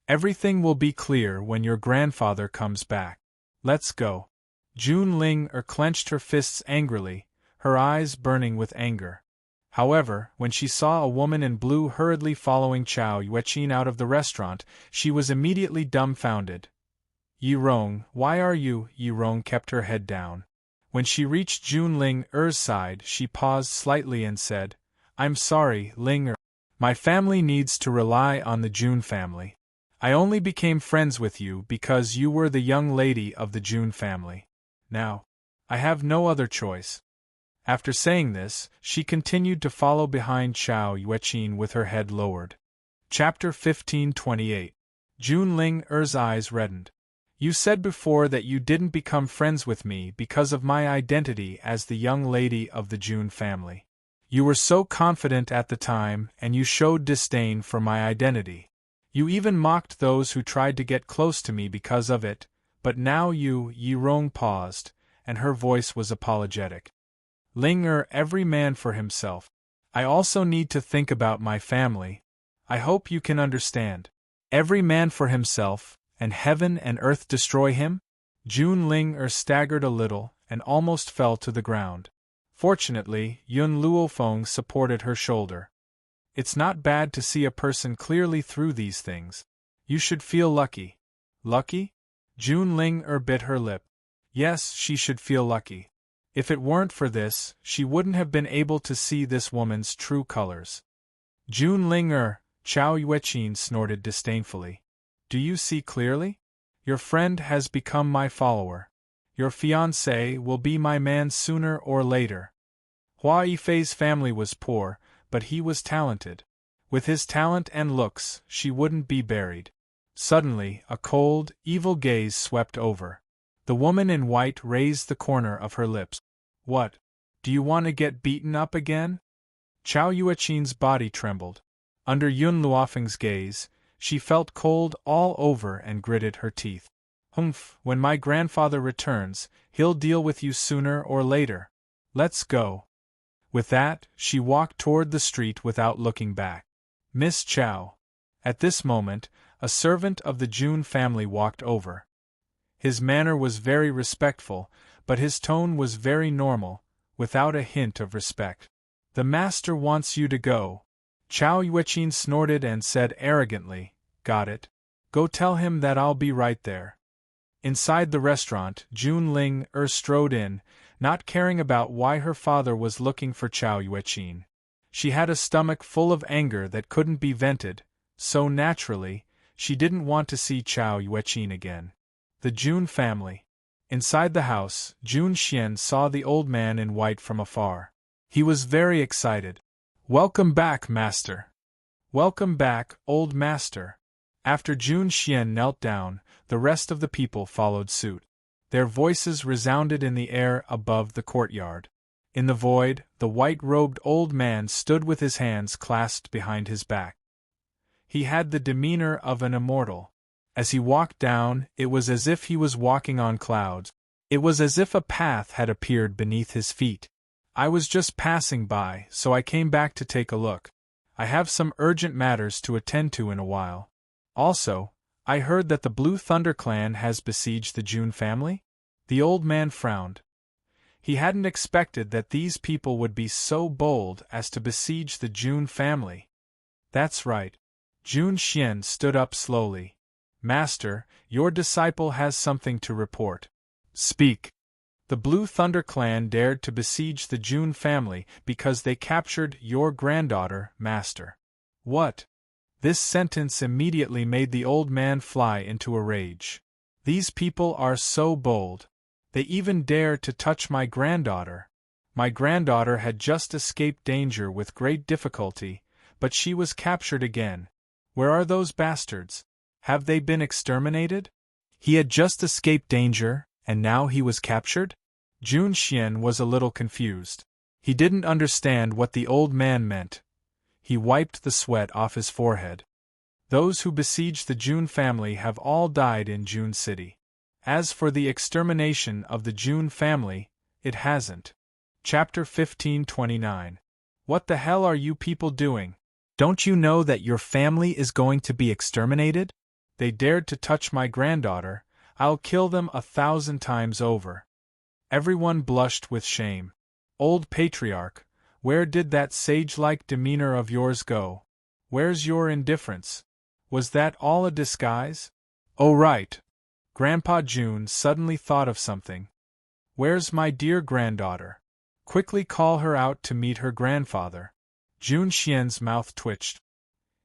Everything will be clear when your grandfather comes back. Let's go. Jun Ling clenched her fists angrily, her eyes burning with anger. However, when she saw a woman in blue hurriedly following Chao Yueqin out of the restaurant, she was immediately dumbfounded. Yi Rong, why are you? Yi Rong kept her head down. When she reached Jun Ling's side, she paused slightly and said, I'm sorry, Ling. My family needs to rely on the Jun family. I only became friends with you because you were the young lady of the Jun family. Now, I have no other choice. After saying this, she continued to follow behind Chao Yueqin with her head lowered. Chapter 1528. Jun Ling's eyes reddened. You said before that you didn't become friends with me because of my identity as the young lady of the Jun family. You were so confident at the time, and you showed disdain for my identity. You even mocked those who tried to get close to me because of it, but now Yi Rong paused, and her voice was apologetic. Ling every man for himself. I also need to think about my family. I hope you can understand. Every man for himself, and heaven and earth destroy him? Jun Ling staggered a little and almost fell to the ground. Fortunately, Yun Luofeng supported her shoulder. It's not bad to see a person clearly through these things. You should feel lucky. Lucky? Jun Ling bit her lip. Yes, she should feel lucky. If it weren't for this, she wouldn't have been able to see this woman's true colors. Jun Ling Chao Yueqin snorted disdainfully. Do you see clearly? Your friend has become my follower. Your fiancé will be my man sooner or later. Hua Yifei's family was poor, but he was talented. With his talent and looks, she wouldn't be buried. Suddenly, a cold, evil gaze swept over. The woman in white raised the corner of her lips. What? Do you want to get beaten up again? Chao Yueqin's body trembled. Under Yun Luofeng's gaze, she felt cold all over and gritted her teeth. Humph, when my grandfather returns, he'll deal with you sooner or later. Let's go. With that, she walked toward the street without looking back. Miss Chao. At this moment, a servant of the Jun family walked over. His manner was very respectful, but his tone was very normal, without a hint of respect. The master wants you to go. Chao Yueqin snorted and said arrogantly, Got it. Go tell him that I'll be right there. Inside the restaurant, Jun Ling strode in, not caring about why her father was looking for Chao Yueqin. She had a stomach full of anger that couldn't be vented, so naturally, she didn't want to see Chao Yueqin again. The Jun family. Inside the house, Jun Xian saw the old man in white from afar. He was very excited. Welcome back, master. Welcome back, old master. After Jun Xian knelt down, the rest of the people followed suit. Their voices resounded in the air above the courtyard. In the void, the white-robed old man stood with his hands clasped behind his back. He had the demeanor of an immortal. As he walked down, it was as if he was walking on clouds. It was as if a path had appeared beneath his feet. I was just passing by, so I came back to take a look. I have some urgent matters to attend to in a while. Also, I heard that the Blue Thunder clan has besieged the June family? The old man frowned. He hadn't expected that these people would be so bold as to besiege the June family. That's right. Jun Xian stood up slowly. Master, your disciple has something to report. Speak. The Blue Thunder clan dared to besiege the June family because they captured your granddaughter, Master. What? This sentence immediately made the old man fly into a rage. These people are so bold. They even dare to touch my granddaughter. My granddaughter had just escaped danger with great difficulty, but she was captured again. Where are those bastards? Have they been exterminated? He had just escaped danger, and now he was captured? Jun Xian was a little confused. He didn't understand what the old man meant. He wiped the sweat off his forehead. Those who besieged the Jun family have all died in Jun City. As for the extermination of the Jun family, it hasn't. Chapter 1529. What the hell are you people doing? Don't you know that your family is going to be exterminated? They dared to touch my granddaughter. I'll kill them 1,000 times over. Everyone blushed with shame. Old patriarch, where did that sage-like demeanor of yours go? Where's your indifference? Was that all a disguise? Oh right. Grandpa Jun suddenly thought of something. Where's my dear granddaughter? Quickly call her out to meet her grandfather. Jun Xian's mouth twitched.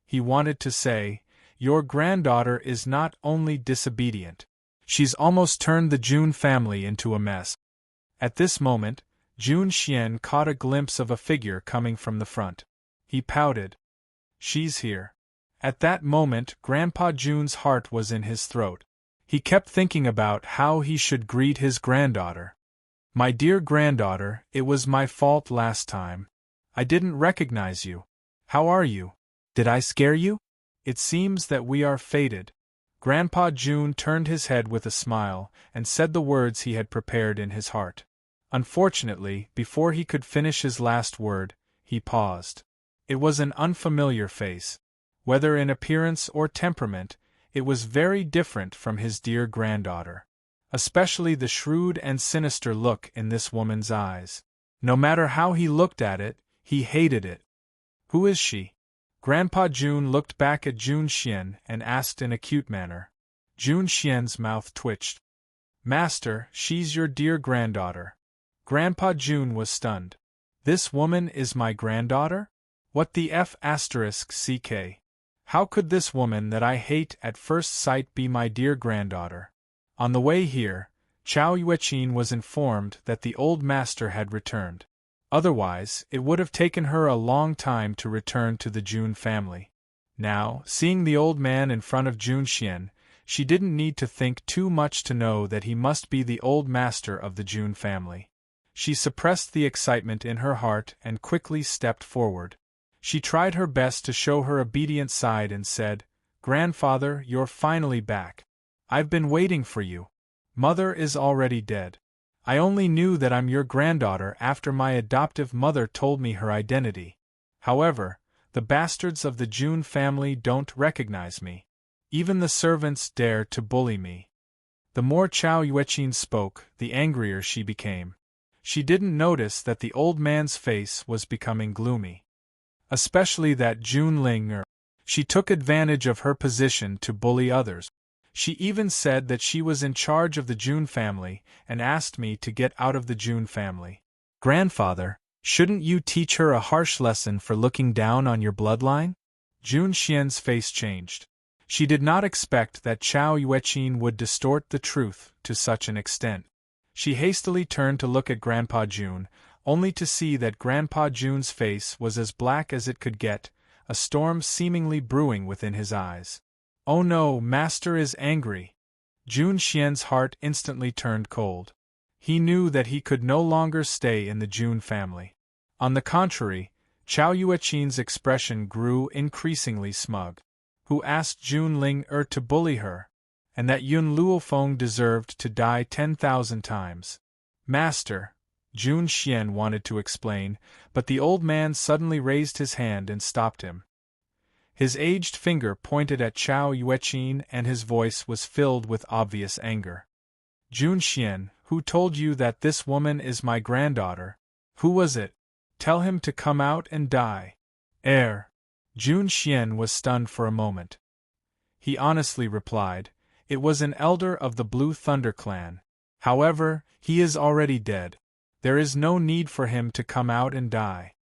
He wanted to say, your granddaughter is not only disobedient, she's almost turned the Jun family into a mess. At this moment, Jun Xian caught a glimpse of a figure coming from the front. He pouted. She's here. At that moment, Grandpa Jun's heart was in his throat. He kept thinking about how he should greet his granddaughter. My dear granddaughter, it was my fault last time. I didn't recognize you. How are you? Did I scare you? It seems that we are fated. Grandpa Jun turned his head with a smile and said the words he had prepared in his heart. Unfortunately, before he could finish his last word, he paused. It was an unfamiliar face. Whether in appearance or temperament, it was very different from his dear granddaughter. Especially the shrewd and sinister look in this woman's eyes. No matter how he looked at it, he hated it. Who is she? Grandpa Jun looked back at Jun Xian and asked in a cute manner. Jun Xian's mouth twitched. Master, she's your dear granddaughter. Grandpa Jun was stunned. This woman is my granddaughter? What the f***ck? How could this woman that I hate at first sight be my dear granddaughter? On the way here, Chao Yueqin was informed that the old master had returned. Otherwise, it would have taken her a long time to return to the Jun family. Now, seeing the old man in front of Jun Xian, she didn't need to think too much to know that he must be the old master of the Jun family. She suppressed the excitement in her heart and quickly stepped forward. She tried her best to show her obedient side and said, Grandfather, you're finally back. I've been waiting for you. Mother is already dead. I only knew that I'm your granddaughter after my adoptive mother told me her identity. However, the bastards of the Jun family don't recognize me. Even the servants dare to bully me. The more Chao Yueqin spoke, the angrier she became. She didn't notice that the old man's face was becoming gloomy. Especially that Jun Ling. She took advantage of her position to bully others. She even said that she was in charge of the Jun family and asked me to get out of the Jun family. Grandfather, shouldn't you teach her a harsh lesson for looking down on your bloodline? Jun Xian's face changed. She did not expect that Chao Yueqin would distort the truth to such an extent. She hastily turned to look at Grandpa Jun, only to see that Grandpa Jun's face was as black as it could get, a storm seemingly brewing within his eyes. Oh no, Master is angry. Jun Xian's heart instantly turned cold. He knew that he could no longer stay in the Jun family. On the contrary, Chao Yueqin's expression grew increasingly smug. Who asked Jun Ling to bully her? And that Yun Luofeng deserved to die 10,000 times. Master, Jun Xian wanted to explain, but the old man suddenly raised his hand and stopped him. His aged finger pointed at Chao Yueqin and his voice was filled with obvious anger. Jun Xian, who told you that this woman is my granddaughter? Who was it? Tell him to come out and die. Jun Xian was stunned for a moment. He honestly replied, it was an elder of the Blue Thunder clan. However, he is already dead. There is no need for him to come out and die.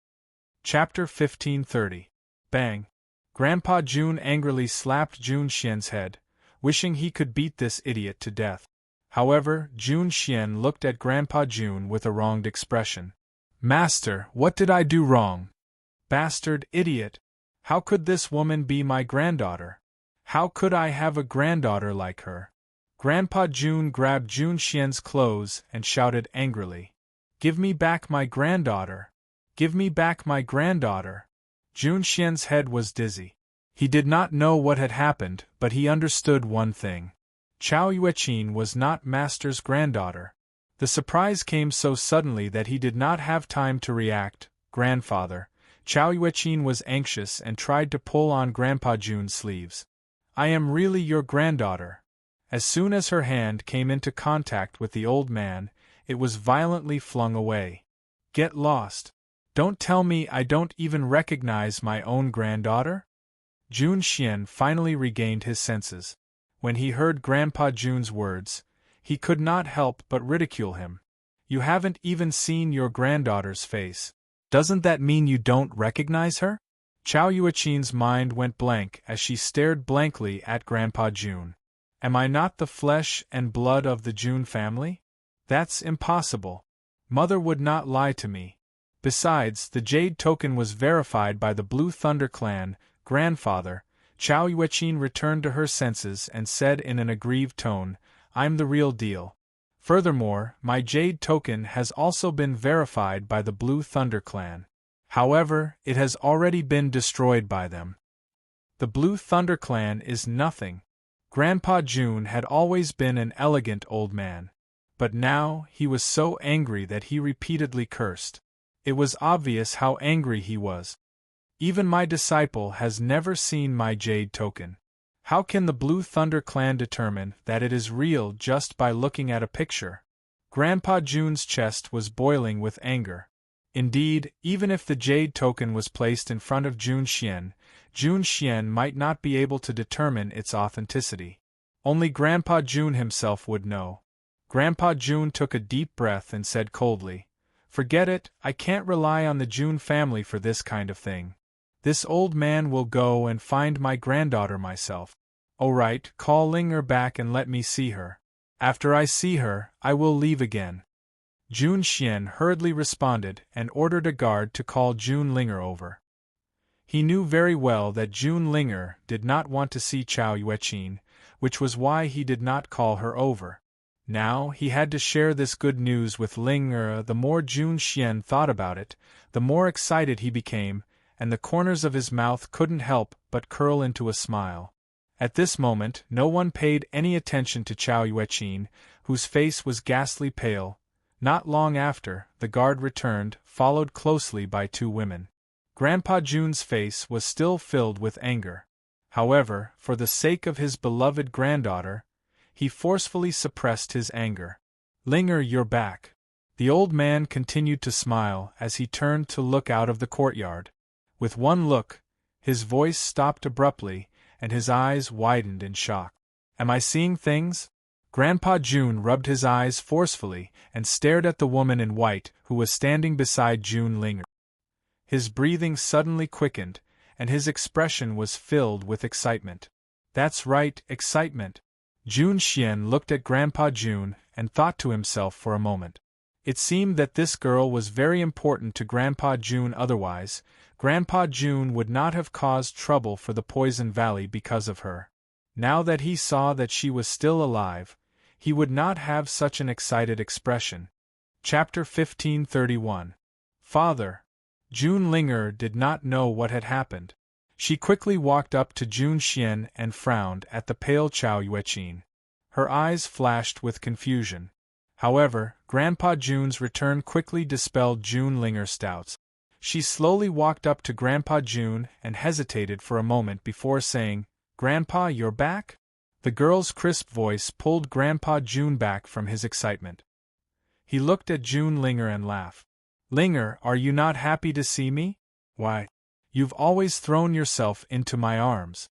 Chapter 1530. Bang! Grandpa Jun angrily slapped Jun Xian's head, wishing he could beat this idiot to death. However, Jun Xian looked at Grandpa Jun with a wronged expression. Master, what did I do wrong? Bastard idiot! How could this woman be my granddaughter? How could I have a granddaughter like her? Grandpa Jun grabbed Jun Xian's clothes and shouted angrily. Give me back my granddaughter! Give me back my granddaughter! Jun Xian's head was dizzy. He did not know what had happened, but he understood one thing. Chao Yueqin was not Master's granddaughter. The surprise came so suddenly that he did not have time to react. Grandfather, Chao Yueqin was anxious and tried to pull on Grandpa Jun's sleeves. I am really your granddaughter. As soon as her hand came into contact with the old man, it was violently flung away. Get lost. Don't tell me I don't even recognize my own granddaughter? Jun Xian finally regained his senses. When he heard Grandpa Jun's words, he could not help but ridicule him. You haven't even seen your granddaughter's face. Doesn't that mean you don't recognize her? Chao Yueqin's mind went blank as she stared blankly at Grandpa Jun. Am I not the flesh and blood of the Jun family? That's impossible. Mother would not lie to me. Besides, the jade token was verified by the Blue Thunder clan. Grandfather, Chao Yueqin returned to her senses and said in an aggrieved tone, I'm the real deal. Furthermore, my jade token has also been verified by the Blue Thunder clan. However, it has already been destroyed by them. The Blue Thunder clan is nothing. Grandpa Jun had always been an elegant old man. But now, he was so angry that he repeatedly cursed. It was obvious how angry he was. Even my disciple has never seen my jade token. How can the Blue Thunder clan determine that it is real just by looking at a picture? Grandpa Jun's chest was boiling with anger. Indeed, even if the jade token was placed in front of Jun Xian might not be able to determine its authenticity. Only Grandpa Jun himself would know. Grandpa Jun took a deep breath and said coldly, Forget it, I can't rely on the Jun family for this kind of thing. This old man will go and find my granddaughter myself. Alright, call Linger back and let me see her. After I see her, I will leave again. Jun Xian hurriedly responded and ordered a guard to call Jun Linger over. He knew very well that Jun Linger did not want to see Chao Yueqin, which was why he did not call her over. Now he had to share this good news with Linger. The more Jun Xian thought about it, the more excited he became, and the corners of his mouth couldn't help but curl into a smile. At this moment, no one paid any attention to Chao Yueqin, whose face was ghastly pale. Not long after, the guard returned, followed closely by two women. Grandpa Jun's face was still filled with anger. However, for the sake of his beloved granddaughter, he forcefully suppressed his anger. Linger, you're back. The old man continued to smile as he turned to look out of the courtyard. With one look, his voice stopped abruptly, and his eyes widened in shock. Am I seeing things? Grandpa Jun rubbed his eyes forcefully and stared at the woman in white who was standing beside Jun Linger. His breathing suddenly quickened, and his expression was filled with excitement. That's right, excitement. Jun Xian looked at Grandpa Jun and thought to himself for a moment. It seemed that this girl was very important to Grandpa Jun, otherwise, Grandpa Jun would not have caused trouble for the Poison Valley because of her. Now that he saw that she was still alive, he would not have such an excited expression. Chapter 1531. Father. Jun Linger did not know what had happened. She quickly walked up to Jun Xian and frowned at the pale Chao Yueqin. Her eyes flashed with confusion. However, Grandpa Jun's return quickly dispelled Jun Linger's doubts. She slowly walked up to Grandpa June and hesitated for a moment before saying, "Grandpa, you're back?" The girl's crisp voice pulled Grandpa June back from his excitement. He looked at June Linger and laughed. "Linger, are you not happy to see me? Why, you've always thrown yourself into my arms."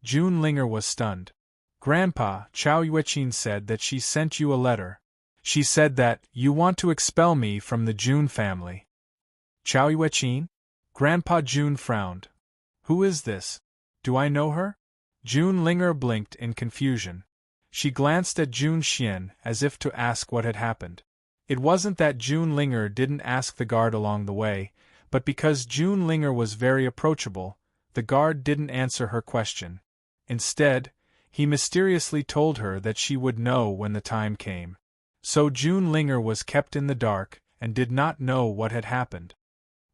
June Linger was stunned. "Grandpa, Chao Yueqin said that she sent you a letter. She said that you want to expel me from the June family." "Chao Yueqin?" Grandpa June frowned. "Who is this? Do I know her?" June Linger blinked in confusion. She glanced at June Xian as if to ask what had happened. It wasn't that June Linger didn't ask the guard along the way, but because June Linger was very approachable, the guard didn't answer her question. Instead, he mysteriously told her that she would know when the time came. So June Linger was kept in the dark and did not know what had happened.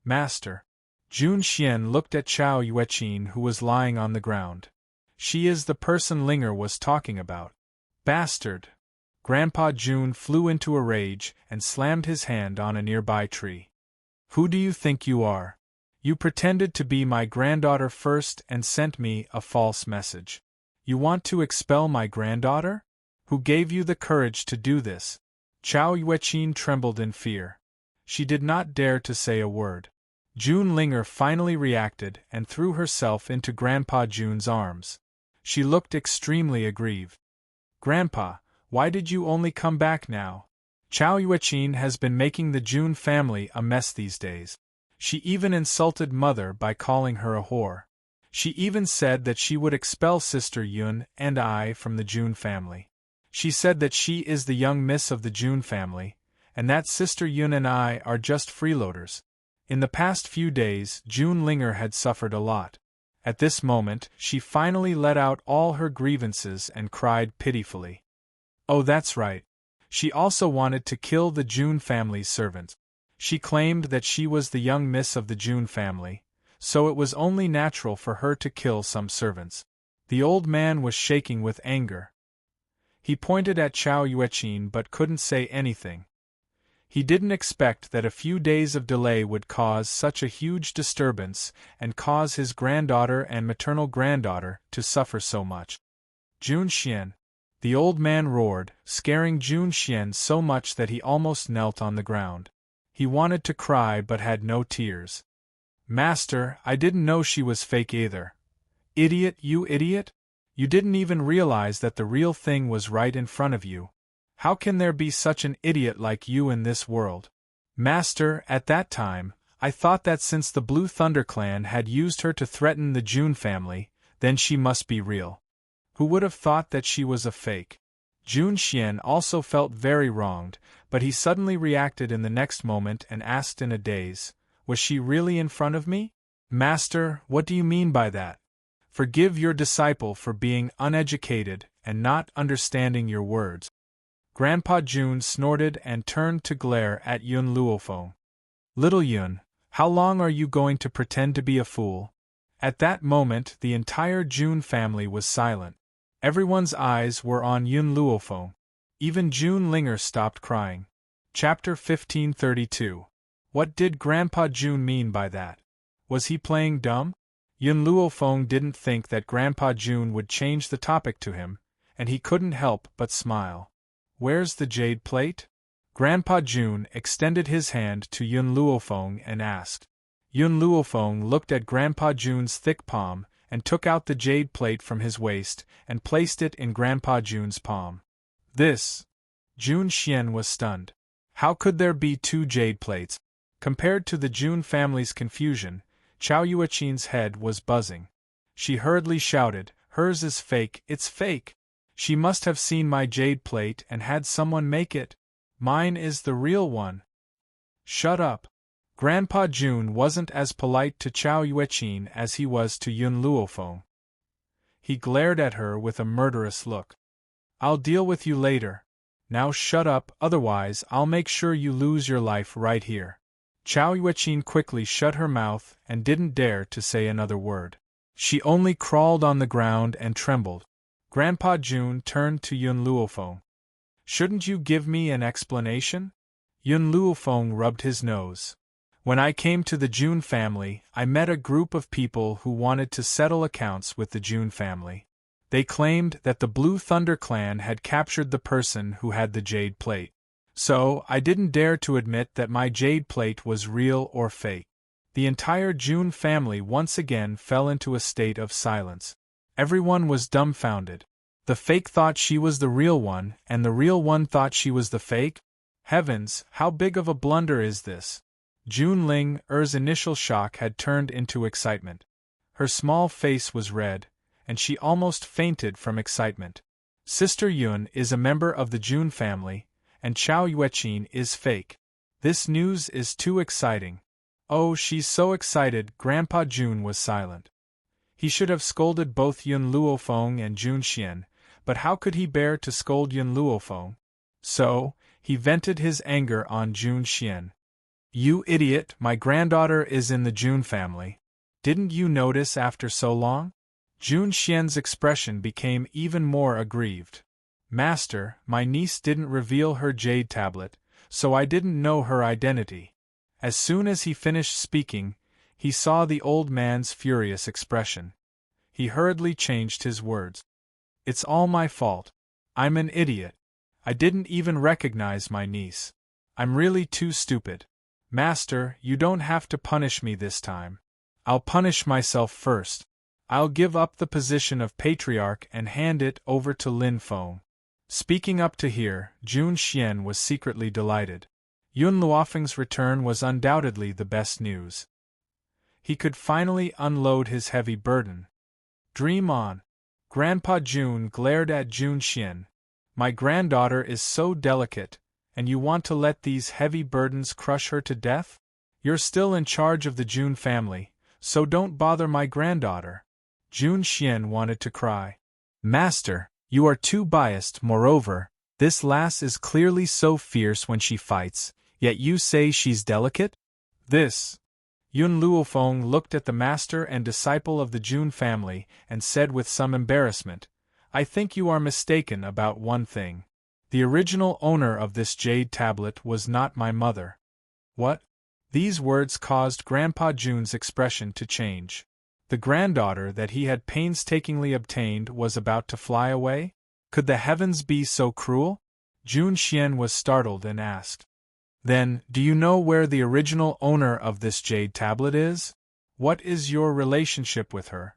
"Master." June Xian looked at Chao Yueqin, who was lying on the ground. "She is the person Linger was talking about." "Bastard!" Grandpa June flew into a rage and slammed his hand on a nearby tree. "Who do you think you are? You pretended to be my granddaughter first and sent me a false message. You want to expel my granddaughter? Who gave you the courage to do this?" Chao Yueqin trembled in fear. She did not dare to say a word. June Linger finally reacted and threw herself into Grandpa June's arms. She looked extremely aggrieved. "Grandpa, why did you only come back now? Chao Yueqin has been making the June family a mess these days. She even insulted Mother by calling her a whore. She even said that she would expel Sister Yun and I from the June family. She said that she is the young miss of the June family, and that Sister Yun and I are just freeloaders." In the past few days, June Linger had suffered a lot. At this moment, she finally let out all her grievances and cried pitifully. Oh, that's right. She also wanted to kill the June family's servants. She claimed that she was the young miss of the June family, so it was only natural for her to kill some servants. The old man was shaking with anger. He pointed at Chao Yueqin but couldn't say anything. He didn't expect that a few days of delay would cause such a huge disturbance and cause his granddaughter and maternal granddaughter to suffer so much. "June Xian!" The old man roared, scaring June Xian so much that he almost knelt on the ground. He wanted to cry but had no tears. "Master, I didn't know she was fake either." "Idiot, you idiot! You didn't even realize that the real thing was right in front of you. How can there be such an idiot like you in this world?" "Master, at that time, I thought that since the Blue Thunder Clan had used her to threaten the June family, then she must be real. Who would have thought that she was a fake?" June Xian also felt very wronged, but he suddenly reacted in the next moment and asked in a daze, "Was she really in front of me?" "Master, what do you mean by that? Forgive your disciple for being uneducated and not understanding your words." Grandpa June snorted and turned to glare at Yun Luofeng. "Little Yun, how long are you going to pretend to be a fool?" At that moment the entire June family was silent. Everyone's eyes were on Yun Luofeng. Even June Linger stopped crying. Chapter 1532. What did Grandpa June mean by that? Was he playing dumb? Yun Luofeng didn't think that Grandpa June would change the topic to him, and he couldn't help but smile. "Where's the jade plate?" Grandpa June extended his hand to Yun Luofeng and asked. Yun Luofeng looked at Grandpa June's thick palm and took out the jade plate from his waist and placed it in Grandpa June's palm. "This..." June Xian was stunned. How could there be two jade plates? Compared to the June family's confusion, Chao Yueqin's head was buzzing. She hurriedly shouted, "Hers is fake, it's fake! She must have seen my jade plate and had someone make it. Mine is the real one." "Shut up." Grandpa June wasn't as polite to Chao Yueqin as he was to Yun Luofeng. He glared at her with a murderous look. "I'll deal with you later. Now shut up, otherwise I'll make sure you lose your life right here." Chao Yueqin quickly shut her mouth and didn't dare to say another word. She only crawled on the ground and trembled. Grandpa June turned to Yun Luofeng. "Shouldn't you give me an explanation?" Yun Luofeng rubbed his nose. When I came to the June family, I met a group of people who wanted to settle accounts with the June family. They claimed that the Blue Thunder clan had captured the person who had the jade plate. So, I didn't dare to admit that my jade plate was real or fake. The entire June family once again fell into a state of silence. Everyone was dumbfounded. The fake thought she was the real one, and the real one thought she was the fake? Heavens, how big of a blunder is this? June Ling's initial shock had turned into excitement. Her small face was red, and she almost fainted from excitement. Sister Yun is a member of the June family, and Chao Yueqin is fake. This news is too exciting. Oh, she's so excited. Grandpa June was silent. He should have scolded both Yun Luofeng and Jun Xian, but how could he bear to scold Yun Luofeng? So, he vented his anger on Jun Xian. You idiot, my granddaughter is in the June family. Didn't you notice after so long? Jun Xian's expression became even more aggrieved. Master, my niece didn't reveal her jade tablet, so I didn't know her identity. As soon as he finished speaking, he saw the old man's furious expression. He hurriedly changed his words. It's all my fault. I'm an idiot. I didn't even recognize my niece. I'm really too stupid. Master, you don't have to punish me this time. I'll punish myself first. I'll give up the position of patriarch and hand it over to Lin Feng. Speaking up to here, Jun Xian was secretly delighted. Yun Luofeng's return was undoubtedly the best news. He could finally unload his heavy burden. Dream on. Grandpa Jun glared at Jun Xian. My granddaughter is so delicate, and you want to let these heavy burdens crush her to death? You're still in charge of the Jun family, so don't bother my granddaughter. Jun Xian wanted to cry. Master, you are too biased. Moreover, this lass is clearly so fierce when she fights, yet you say she's delicate? This. Yun Luofeng looked at the master and disciple of the Jun family and said with some embarrassment, I think you are mistaken about one thing. The original owner of this jade tablet was not my mother. What? These words caused Grandpa Jun's expression to change. The granddaughter that he had painstakingly obtained was about to fly away? Could the heavens be so cruel? Jun Xian was startled and asked. Then, do you know where the original owner of this jade tablet is? What is your relationship with her?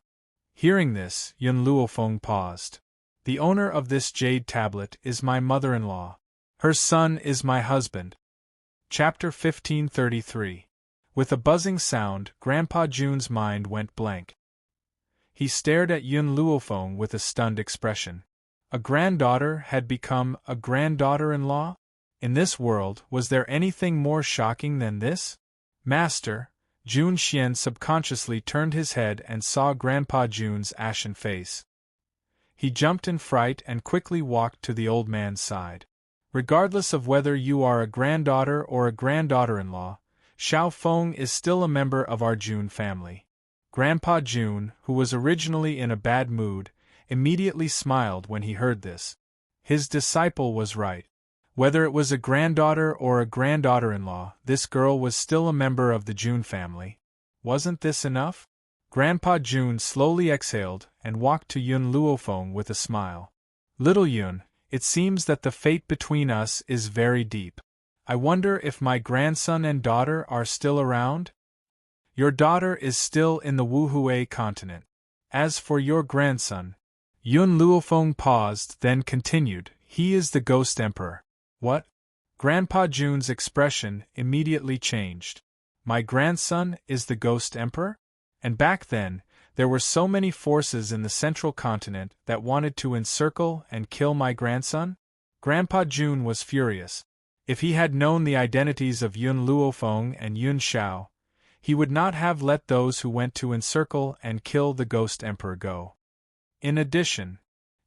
Hearing this, Yun Luofeng paused. The owner of this jade tablet is my mother-in-law. Her son is my husband. Chapter 1533. With a buzzing sound, Grandpa Jun's mind went blank. He stared at Yun Luofeng with a stunned expression. A granddaughter had become a granddaughter-in-law? In this world, was there anything more shocking than this? Master, Jun Xian subconsciously turned his head and saw Grandpa Jun's ashen face. He jumped in fright and quickly walked to the old man's side. Regardless of whether you are a granddaughter or a granddaughter-in-law, Xiao Feng is still a member of our Jun family. Grandpa Jun, who was originally in a bad mood, immediately smiled when he heard this. His disciple was right. Whether it was a granddaughter or a granddaughter-in-law, this girl was still a member of the Jun family. Wasn't this enough? Grandpa Jun slowly exhaled and walked to Yun Luofeng with a smile. Little Yun, it seems that the fate between us is very deep. I wonder if my grandson and daughter are still around? Your daughter is still in the Wuhui continent. As for your grandson, Yun Luofeng paused, then continued, he is the Ghost Emperor. What? Grandpa Jun's expression immediately changed. My grandson is the Ghost Emperor? And back then, there were so many forces in the central continent that wanted to encircle and kill my grandson? Grandpa Jun was furious. If he had known the identities of Yun Luofeng and Yun Xiao, he would not have let those who went to encircle and kill the Ghost Emperor go. In addition,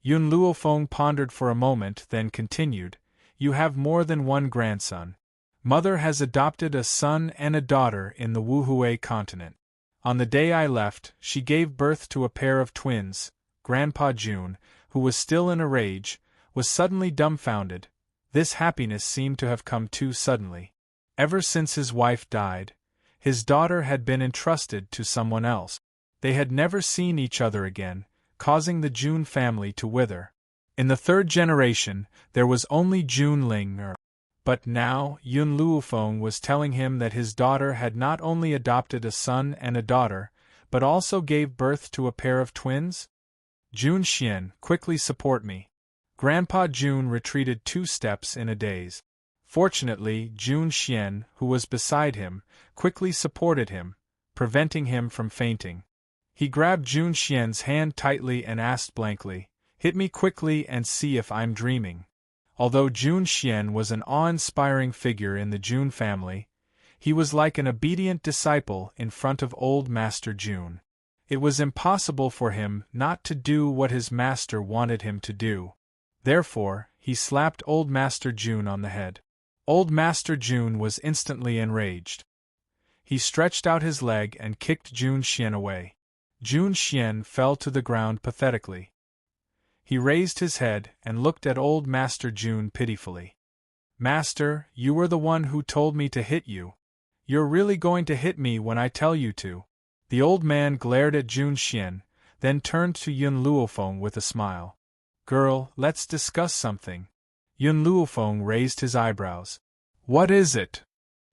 Yun Luofeng pondered for a moment, then continued, you have more than one grandson. Mother has adopted a son and a daughter in the Wuhui continent. On the day I left, she gave birth to a pair of twins. Grandpa Jun, who was still in a rage, was suddenly dumbfounded. This happiness seemed to have come too suddenly. Ever since his wife died, His daughter had been entrusted to someone else. They had never seen each other again, causing the Jun family to wither. In the third generation, there was only Jun Ling. But now, Yun Luofeng was telling him that his daughter had not only adopted a son and a daughter, but also gave birth to a pair of twins? Jun Xian, quickly support me. Grandpa Jun retreated 2 steps in a daze. Fortunately, Jun Xian, who was beside him, quickly supported him, preventing him from fainting. He grabbed Jun Xian's hand tightly and asked blankly, "Hit me quickly and see if I'm dreaming." Although Jun Xian was an awe-inspiring figure in the Jun family, he was like an obedient disciple in front of old Master Jun. It was impossible for him not to do what his master wanted him to do. Therefore, he slapped old Master Jun on the head. Old Master Jun was instantly enraged. He stretched out his leg and kicked Jun Xian away. Jun Xian fell to the ground pathetically. He raised his head and looked at old Master Jun pitifully. "Master, you were the one who told me to hit you. You're really going to hit me when I tell you to?" The old man glared at Jun Xian, then turned to Yun Luofeng with a smile. "Girl, let's discuss something." Yun Luofeng raised his eyebrows. "What is it?"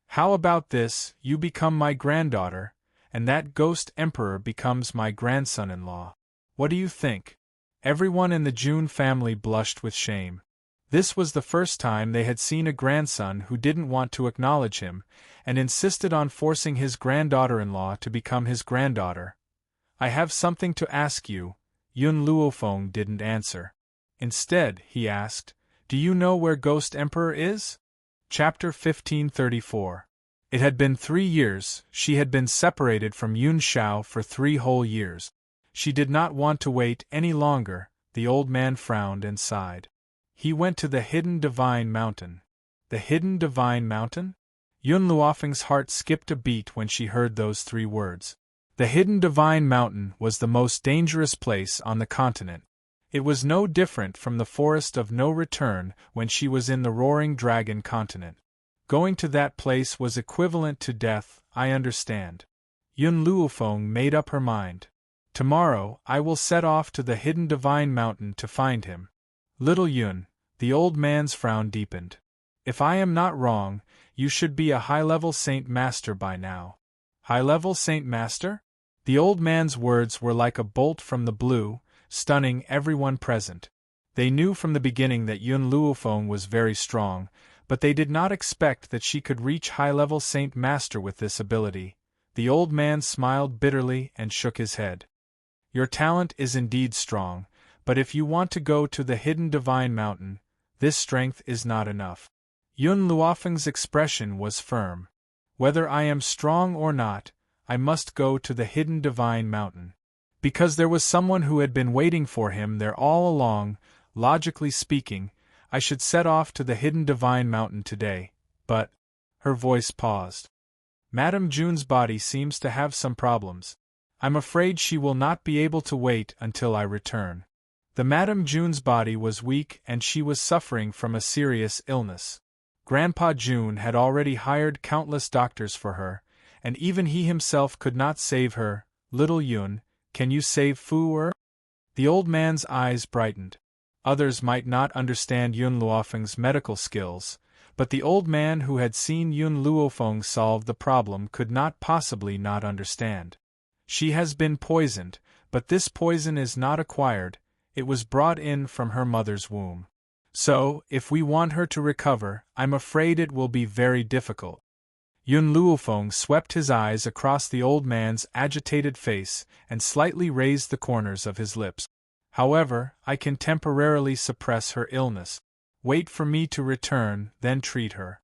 "How about this, you become my granddaughter, and that ghost emperor becomes my grandson-in-law. What do you think?" Everyone in the Jun family blushed with shame. This was the first time they had seen a grandson who didn't want to acknowledge him, and insisted on forcing his granddaughter-in-law to become his granddaughter. "I have something to ask you." Yun Luofeng didn't answer. Instead, he asked, "Do you know where Ghost Emperor is?" Chapter 1534. It had been 3 years. She had been separated from Yun Shao for 3 whole years. She did not want to wait any longer. The old man frowned and sighed. He went to the Hidden Divine Mountain. The Hidden Divine Mountain? Yun Luofeng's heart skipped a beat when she heard those 3 words. The Hidden Divine Mountain was the most dangerous place on the continent. It was no different from the Forest of No Return when she was in the Roaring Dragon continent. Going to that place was equivalent to death, I understand. Yun Luofeng made up her mind. Tomorrow, I will set off to the Hidden Divine Mountain to find him. Little Yun, the old man's frown deepened. If I am not wrong, you should be a high-level Saint Master by now. High-level Saint Master? The old man's words were like a bolt from the blue, stunning everyone present. They knew from the beginning that Yun Luofeng was very strong, but they did not expect that she could reach high-level Saint Master with this ability. The old man smiled bitterly and shook his head. Your talent is indeed strong, but if you want to go to the Hidden Divine Mountain, this strength is not enough. Yun Luofeng's expression was firm. Whether I am strong or not, I must go to the Hidden Divine Mountain. Because there was someone who had been waiting for him there all along, logically speaking, I should set off to the Hidden Divine Mountain today, but... Her voice paused. Madame Jun's body seems to have some problems. I'm afraid she will not be able to wait until I return. The Madame Jun's body was weak and she was suffering from a serious illness. Grandpa Jun had already hired countless doctors for her, and even he himself could not save her. Little Yun, can you save Fu-er? The old man's eyes brightened. Others might not understand Yun Luofeng's medical skills, but the old man who had seen Yun Luofeng solve the problem could not possibly not understand. She has been poisoned, but this poison is not acquired, it was brought in from her mother's womb. So, if we want her to recover, I'm afraid it will be very difficult. Yun Luofeng swept his eyes across the old man's agitated face and slightly raised the corners of his lips. However, I can temporarily suppress her illness. Wait for me to return, then treat her.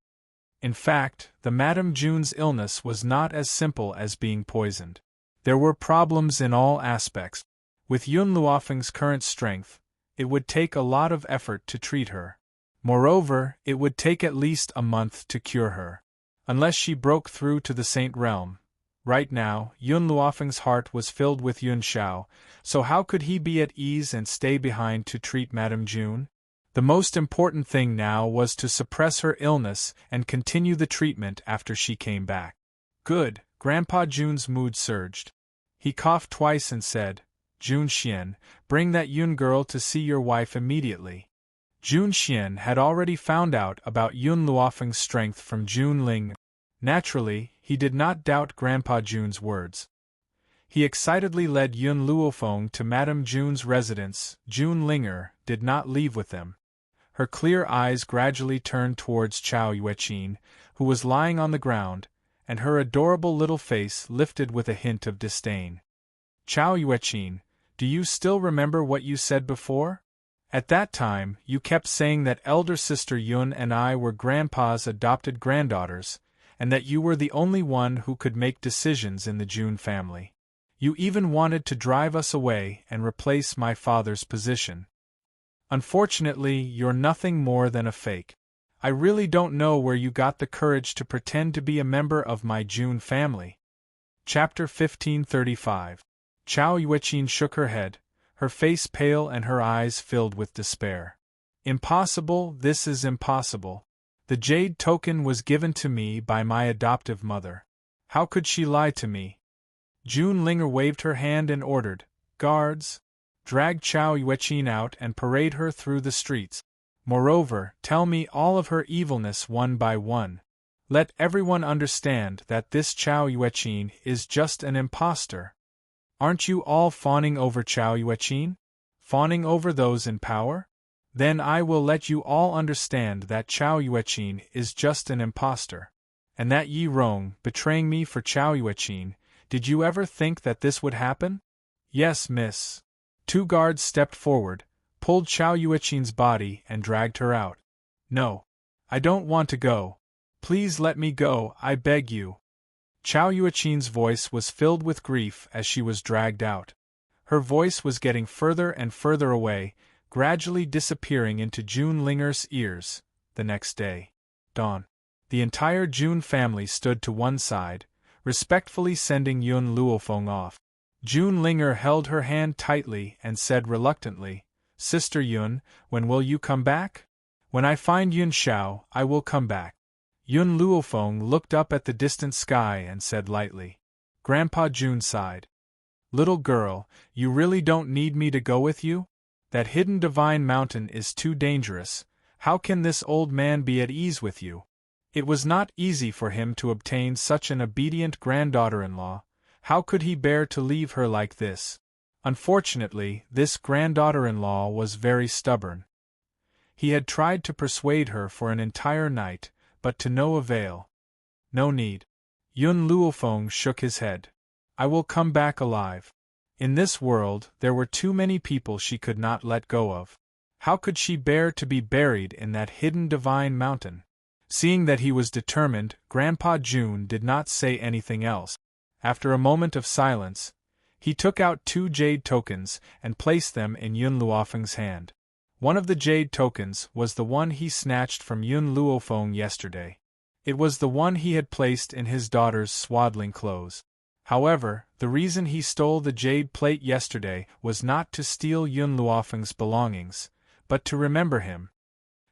In fact, the Madame Jun's illness was not as simple as being poisoned. There were problems in all aspects. With Yun Luofeng's current strength, it would take a lot of effort to treat her. Moreover, it would take at least a month to cure her. Unless she broke through to the Saint Realm. Right now, Yun Luofeng's heart was filled with Yun Shao, so how could he be at ease and stay behind to treat Madame Jun? The most important thing now was to suppress her illness and continue the treatment after she came back. Good, Grandpa Jun's mood surged. He coughed twice and said, Jun Xian, bring that Yun girl to see your wife immediately. Jun Xian had already found out about Yun Luofeng's strength from Jun Ling. Naturally, he did not doubt Grandpa Jun's words. He excitedly led Yun Luofeng to Madame Jun's residence. Jun Linger did not leave with them. Her clear eyes gradually turned towards Chao Yueqin, who was lying on the ground, and her adorable little face lifted with a hint of disdain. Chao Yueqin, do you still remember what you said before? At that time, you kept saying that elder sister Yun and I were Grandpa's adopted granddaughters, and that you were the only one who could make decisions in the Jun family. You even wanted to drive us away and replace my father's position. Unfortunately, you're nothing more than a fake. I really don't know where you got the courage to pretend to be a member of my Jun family. Chapter 1535. Chao Yueqin shook her head, her face pale and her eyes filled with despair. Impossible, this is impossible. The jade token was given to me by my adoptive mother. How could she lie to me? Jun Linger waved her hand and ordered, Guards, drag Chao Yueqin out and parade her through the streets. Moreover, tell me all of her evilness one by one. Let everyone understand that this Chao Yueqin is just an impostor. Aren't you all fawning over Chao Yueqin? Fawning over those in power? Then I will let you all understand that Chao Yueqin is just an impostor. And that Yi Rong betraying me for Chao Yueqin, did you ever think that this would happen? Yes, miss. Two guards stepped forward, pulled Chao Yueqin's body and dragged her out. No. I don't want to go. Please let me go, I beg you. Chao Yueqin's voice was filled with grief as she was dragged out. Her voice was getting further and further away, gradually disappearing into Jun Linger's ears. The next day, dawn. The entire Jun family stood to one side, respectfully sending Yun Luofeng off. Jun Linger held her hand tightly and said reluctantly, Sister Yun, when will you come back? When I find Yun Xiao, I will come back. Yun Luofeng looked up at the distant sky and said lightly. Grandpa Jun sighed. Little girl, you really don't need me to go with you? That hidden divine mountain is too dangerous. How can this old man be at ease with you? It was not easy for him to obtain such an obedient granddaughter-in-law. How could he bear to leave her like this? Unfortunately, this granddaughter-in-law was very stubborn. He had tried to persuade her for an entire night, but to no avail. No need. Yun Luofeng shook his head. I will come back alive. In this world, there were too many people she could not let go of. How could she bear to be buried in that hidden divine mountain? Seeing that he was determined, Grandpa Jun did not say anything else. After a moment of silence, he took out 2 jade tokens and placed them in Yun Luofeng's hand. One of the jade tokens was the one he snatched from Yun Luofeng yesterday. It was the one he had placed in his daughter's swaddling clothes. However, the reason he stole the jade plate yesterday was not to steal Yun Luofeng's belongings, but to remember him.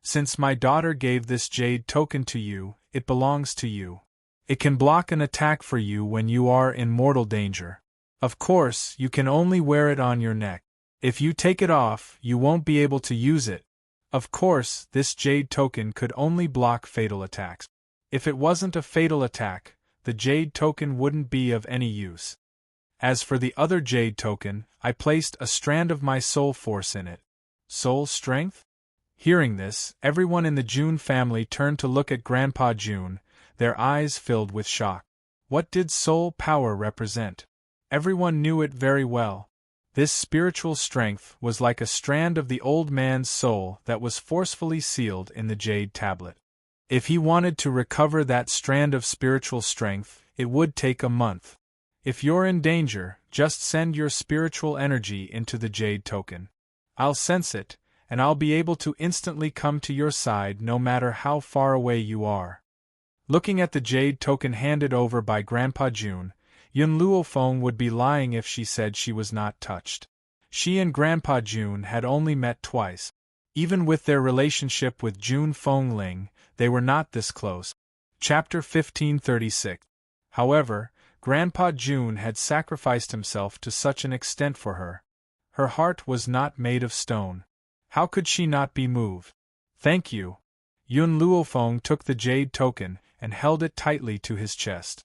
Since my daughter gave this jade token to you, it belongs to you. It can block an attack for you when you are in mortal danger. Of course, you can only wear it on your neck. If you take it off, you won't be able to use it. Of course, this jade token could only block fatal attacks. If it wasn't a fatal attack, the jade token wouldn't be of any use. As for the other jade token, I placed a strand of my soul force in it. Soul strength? Hearing this, everyone in the Jun family turned to look at Grandpa Jun, their eyes filled with shock. What did soul power represent? Everyone knew it very well. This spiritual strength was like a strand of the old man's soul that was forcefully sealed in the jade tablet. If he wanted to recover that strand of spiritual strength, it would take a month. If you're in danger, just send your spiritual energy into the jade token. I'll sense it, and I'll be able to instantly come to your side no matter how far away you are. Looking at the jade token handed over by Grandpa Jun, Yun Luofeng would be lying if she said she was not touched. She and Grandpa Jun had only met twice. Even with their relationship with Jun Fengling, they were not this close. Chapter 1536. However, Grandpa June had sacrificed himself to such an extent for her. Her heart was not made of stone. How could she not be moved? Thank you. Yun Luofeng took the jade token and held it tightly to his chest.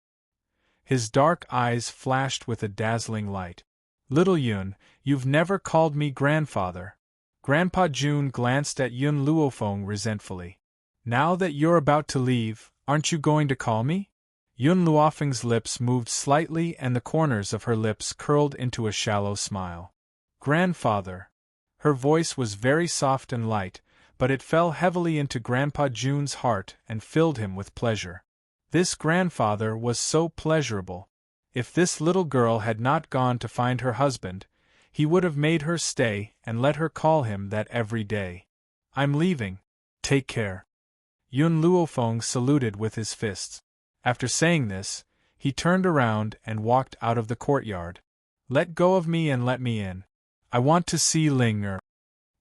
His dark eyes flashed with a dazzling light. Little Yun, you've never called me grandfather. Grandpa June glanced at Yun Luofeng resentfully. Now that you're about to leave, aren't you going to call me? Yun Luofeng's lips moved slightly and the corners of her lips curled into a shallow smile. Grandfather. Her voice was very soft and light, but it fell heavily into Grandpa June's heart and filled him with pleasure. This grandfather was so pleasurable. If this little girl had not gone to find her husband, he would have made her stay and let her call him that every day. I'm leaving. Take care. Yun Luofeng saluted with his fists. After saying this, he turned around and walked out of the courtyard. Let go of me and let me in. I want to see Ling Er.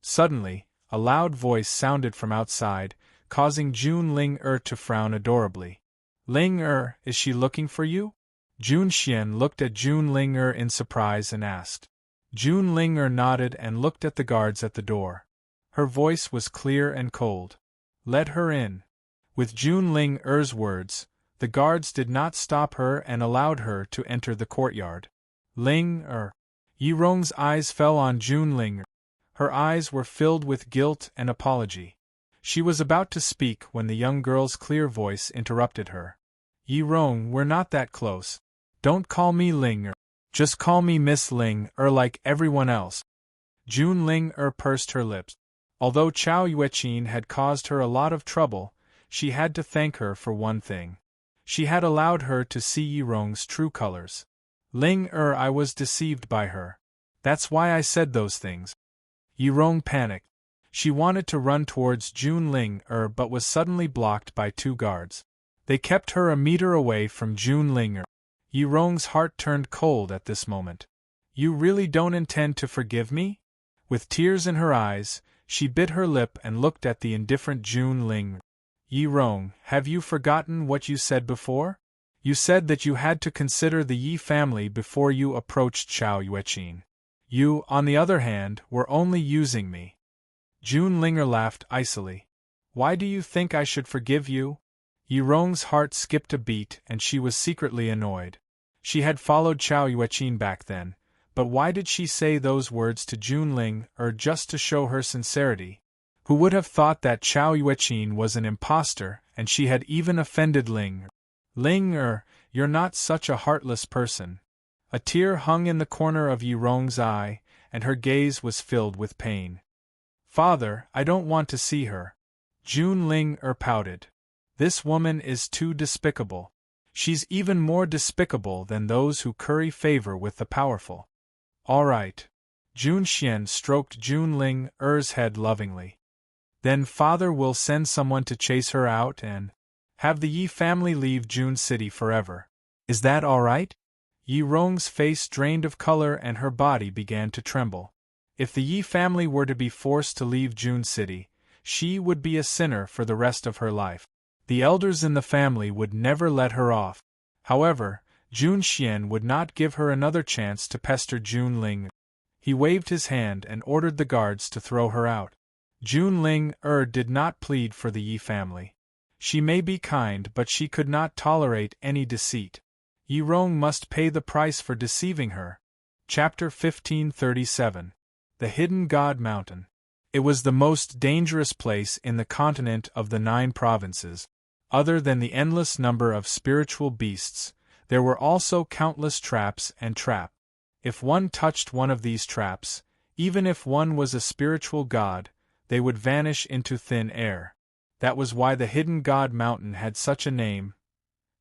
Suddenly, a loud voice sounded from outside, causing Jun Ling Er to frown adorably. Ling Er, is she looking for you? Jun Xian looked at Jun Ling Er in surprise and asked. Jun Ling Er nodded and looked at the guards at the door. Her voice was clear and cold. Let her in. With Jun Ling Er's words, the guards did not stop her and allowed her to enter the courtyard. Ling Er. Yi Rong's eyes fell on Jun Ling Er. Her eyes were filled with guilt and apology. She was about to speak when the young girl's clear voice interrupted her. Yi Rong, we're not that close. Don't call me Ling Er. Just call me Miss Ling Er like everyone else. Jun Ling Er pursed her lips. Although Chao Yueqin had caused her a lot of trouble, she had to thank her for one thing. She had allowed her to see Yi Rong's true colors. Ling Er, I was deceived by her. That's why I said those things. Yi Rong panicked. She wanted to run towards Jun Ling Er but was suddenly blocked by two guards. They kept her a meter away from Jun Ling Er. Yi Rong's heart turned cold at this moment. You really don't intend to forgive me? With tears in her eyes, she bit her lip and looked at the indifferent Jun Ling Er. Yi Rong, have you forgotten what you said before? You said that you had to consider the Yi family before you approached Chao Yueqin. You, on the other hand, were only using me. Jun Ling Er laughed icily. Why do you think I should forgive you? Yi Rong's heart skipped a beat and she was secretly annoyed. She had followed Chao Yueqin back then, but why did she say those words to Jun Ling Er just to show her sincerity? Who would have thought that Chao Yueqin was an impostor and she had even offended Ling Er? Ling Er, you're not such a heartless person. A tear hung in the corner of Yi Rong's eye, and her gaze was filled with pain. Father, I don't want to see her. Jun Ling Er pouted. This woman is too despicable. She's even more despicable than those who curry favor with the powerful. All right. Jun Xian stroked Jun Ling Er's head lovingly. Then father will send someone to chase her out and have the Yi family leave Jun City forever. Is that all right? Yi Rong's face drained of color and her body began to tremble. If the Yi family were to be forced to leave Jun City, she would be a sinner for the rest of her life. The elders in the family would never let her off. However, Jun Xian would not give her another chance to pester Jun Ling. He waved his hand and ordered the guards to throw her out. Jun Ling did not plead for the Yi family. She may be kind, but she could not tolerate any deceit. Yi Rong must pay the price for deceiving her. Chapter 1537. The Hidden God Mountain. It was the most dangerous place in the continent of the 9 provinces. Other than the endless number of spiritual beasts, there were also countless traps and traps. If one touched one of these traps, even if one was a spiritual god, they would vanish into thin air. That was why the Hidden God Mountain had such a name.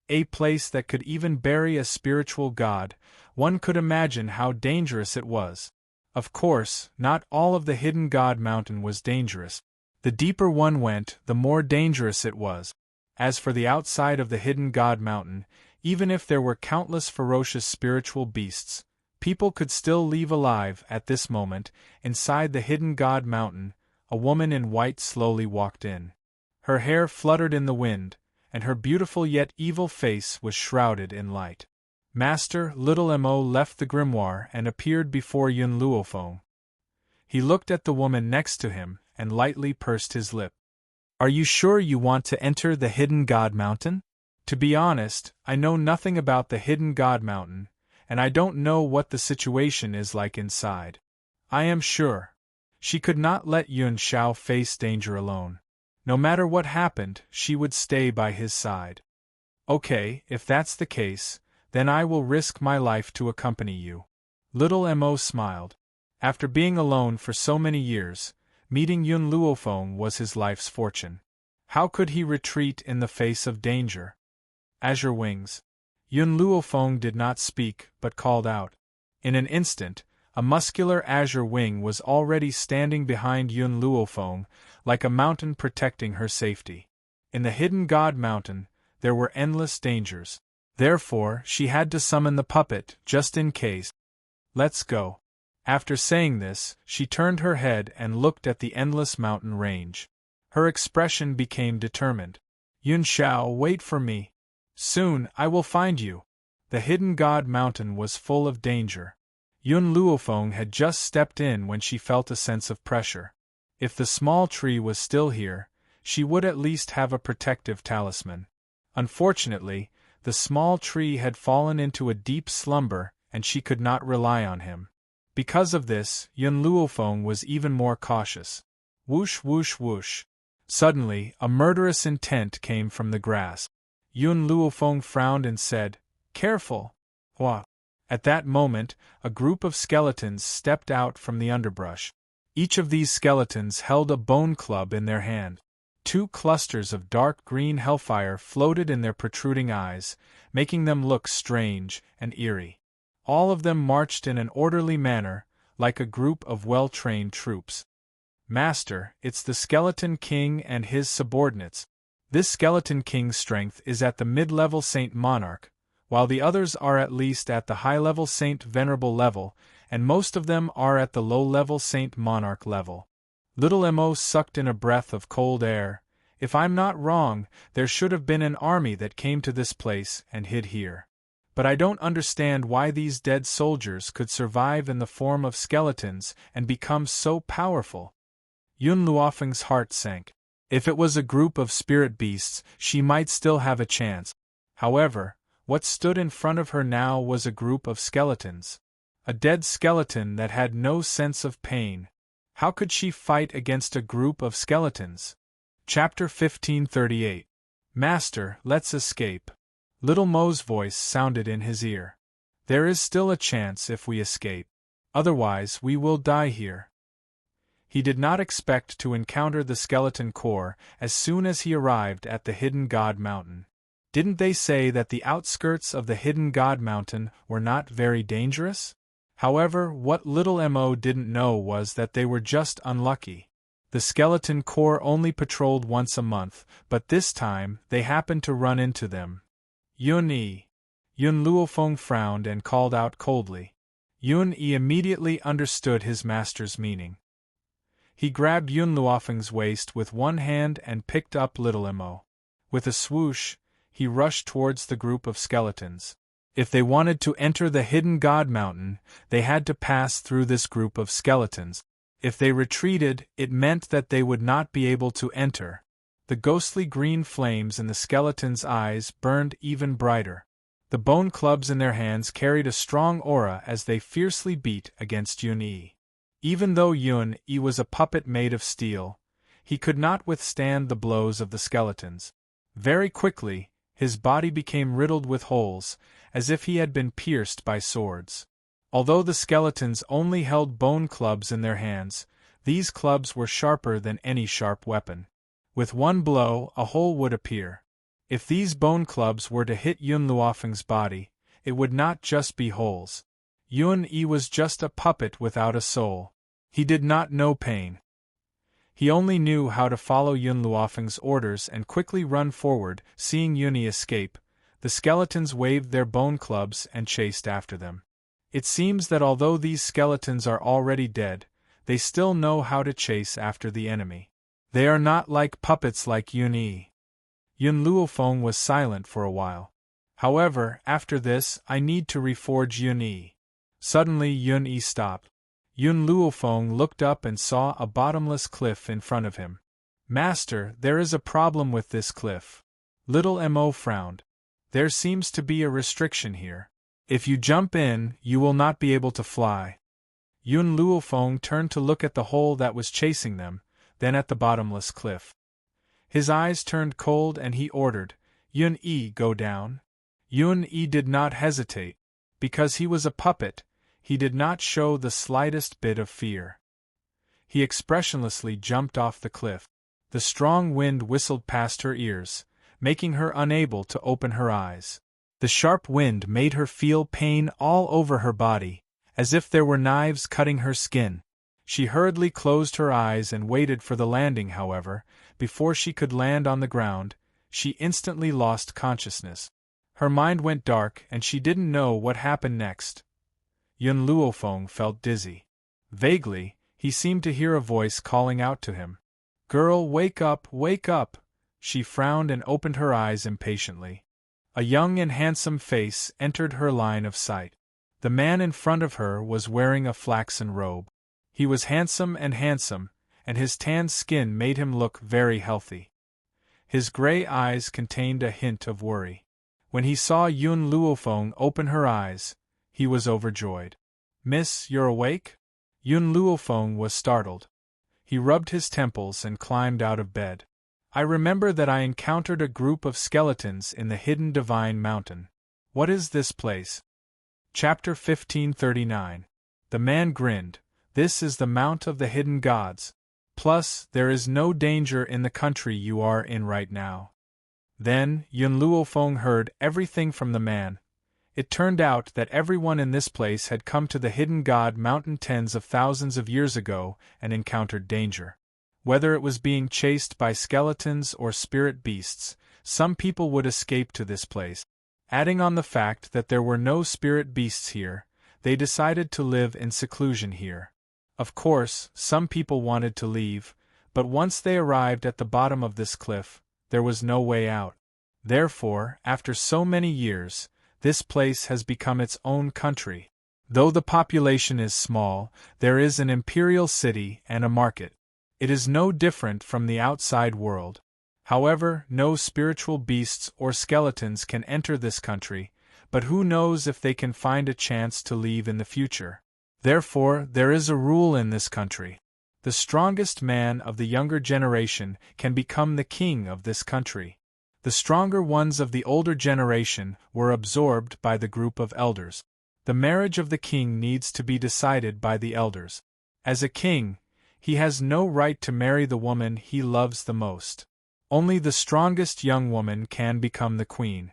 A place that could even bury a spiritual god. One could imagine how dangerous it was. Of course, not all of the Hidden God Mountain was dangerous. The deeper one went, the more dangerous it was. As for the outside of the Hidden God Mountain, even if there were countless ferocious spiritual beasts, people could still leave alive. At this moment, inside the Hidden God Mountain, a woman in white slowly walked in. Her hair fluttered in the wind, and her beautiful yet evil face was shrouded in light. Master, little Mo left the grimoire and appeared before Yun Luofeng. He looked at the woman next to him and lightly pursed his lip. Are you sure you want to enter the Hidden God Mountain? To be honest, I know nothing about the Hidden God Mountain, and I don't know what the situation is like inside. I am sure. She could not let Yun Xiao face danger alone. No matter what happened, she would stay by his side. Okay, if that's the case, then I will risk my life to accompany you. Little Mo smiled. After being alone for so many years, meeting Yun Luofeng was his life's fortune. How could he retreat in the face of danger? Azure wings. Yun Luofeng did not speak, but called out. In an instant, a muscular azure wing was already standing behind Yun Luofeng, like a mountain protecting her safety. In the Hidden God Mountain, there were endless dangers. Therefore, she had to summon the puppet, just in case. Let's go. After saying this, she turned her head and looked at the endless mountain range. Her expression became determined. Yun Xiao, wait for me. Soon, I will find you. The Hidden God Mountain was full of danger. Yun Luofeng had just stepped in when she felt a sense of pressure. If the small tree was still here, she would at least have a protective talisman. Unfortunately, the small tree had fallen into a deep slumber and she could not rely on him. Because of this, Yun Luofeng was even more cautious. Whoosh whoosh whoosh. Suddenly, a murderous intent came from the grass. Yun Luofeng frowned and said, Careful! What? At that moment, a group of skeletons stepped out from the underbrush. Each of these skeletons held a bone club in their hand. 2 clusters of dark green hellfire floated in their protruding eyes, making them look strange and eerie. All of them marched in an orderly manner, like a group of well-trained troops. Master, it's the Skeleton King and his subordinates. This Skeleton King's strength is at the mid-level Saint Monarch, while the others are at least at the high-level Saint Venerable level, and most of them are at the low-level Saint Monarch level. Little Mo sucked in a breath of cold air. If I'm not wrong, there should have been an army that came to this place and hid here. But I don't understand why these dead soldiers could survive in the form of skeletons and become so powerful. Yun Luofeng's heart sank. If it was a group of spirit beasts, she might still have a chance. However, what stood in front of her now was a group of skeletons. A dead skeleton that had no sense of pain. How could she fight against a group of skeletons? Chapter 1538. Master, let's escape. Little Mo's voice sounded in his ear. There is still a chance if we escape. Otherwise, we will die here. He did not expect to encounter the skeleton core as soon as he arrived at the Hidden God Mountain. Didn't they say that the outskirts of the Hidden God Mountain were not very dangerous? However, what little Mo didn't know was that they were just unlucky. The skeleton core only patrolled once a month, but this time they happened to run into them. Yun-Yi. Yun Luofeng frowned and called out coldly. Yun-Yi immediately understood his master's meaning. He grabbed Yun Luofeng's waist with one hand and picked up little Mo. With a swoosh, he rushed towards the group of skeletons. If they wanted to enter the Hidden God Mountain, they had to pass through this group of skeletons. If they retreated, it meant that they would not be able to enter. The ghostly green flames in the skeletons' eyes burned even brighter. The bone clubs in their hands carried a strong aura as they fiercely beat against Yun-Yi. Even though Yun-Yi was a puppet made of steel, he could not withstand the blows of the skeletons. Very quickly, his body became riddled with holes, as if he had been pierced by swords. Although the skeletons only held bone clubs in their hands, these clubs were sharper than any sharp weapon. With one blow, a hole would appear. If these bone clubs were to hit Yun Luofeng's body, it would not just be holes. Yun-Yi was just a puppet without a soul. He did not know pain. He only knew how to follow Yun Luofeng's orders and quickly run forward. Seeing Yun-Yi escape, the skeletons waved their bone clubs and chased after them. It seems that although these skeletons are already dead, they still know how to chase after the enemy. They are not like puppets like Yun-Yi. Yun Luofeng was silent for a while. However, after this, I need to reforge Yun-yi. Suddenly Yun-yi stopped. Yun Luofeng looked up and saw a bottomless cliff in front of him. Master, there is a problem with this cliff. Little Mo frowned. There seems to be a restriction here. If you jump in, you will not be able to fly. Yun Luofeng turned to look at the hole that was chasing them, then at the bottomless cliff. His eyes turned cold and he ordered, Yun-yi, go down. Yun-yi did not hesitate. Because he was a puppet, he did not show the slightest bit of fear. He expressionlessly jumped off the cliff. The strong wind whistled past her ears, making her unable to open her eyes. The sharp wind made her feel pain all over her body, as if there were knives cutting her skin. She hurriedly closed her eyes and waited for the landing. However, before she could land on the ground, she instantly lost consciousness. Her mind went dark and she didn't know what happened next. Yun Luofeng felt dizzy. Vaguely, he seemed to hear a voice calling out to him. Girl, wake up, wake up! She frowned and opened her eyes impatiently. A young and handsome face entered her line of sight. The man in front of her was wearing a flaxen robe. He was handsome, and his tanned skin made him look very healthy. His gray eyes contained a hint of worry. When he saw Yun Luofeng open her eyes, he was overjoyed. Miss, you're awake? Yun Luofeng was startled. He rubbed his temples and climbed out of bed. I remember that I encountered a group of skeletons in the hidden Divine Mountain. What is this place? Chapter 1539. The man grinned. This is the Mount of the Hidden Gods. Plus, there is no danger in the country you are in right now. Then, Yun Luofeng heard everything from the man. It turned out that everyone in this place had come to the Hidden God Mountain tens of thousands of years ago and encountered danger. Whether it was being chased by skeletons or spirit beasts, some people would escape to this place. Adding on the fact that there were no spirit beasts here, they decided to live in seclusion here. Of course, some people wanted to leave, but once they arrived at the bottom of this cliff, there was no way out. Therefore, after so many years, this place has become its own country. Though the population is small, there is an imperial city and a market. It is no different from the outside world. However, no spiritual beasts or skeletons can enter this country, but who knows if they can find a chance to leave in the future. Therefore, there is a rule in this country. The strongest man of the younger generation can become the king of this country. The stronger ones of the older generation were absorbed by the group of elders. The marriage of the king needs to be decided by the elders. As a king, he has no right to marry the woman he loves the most. Only the strongest young woman can become the queen.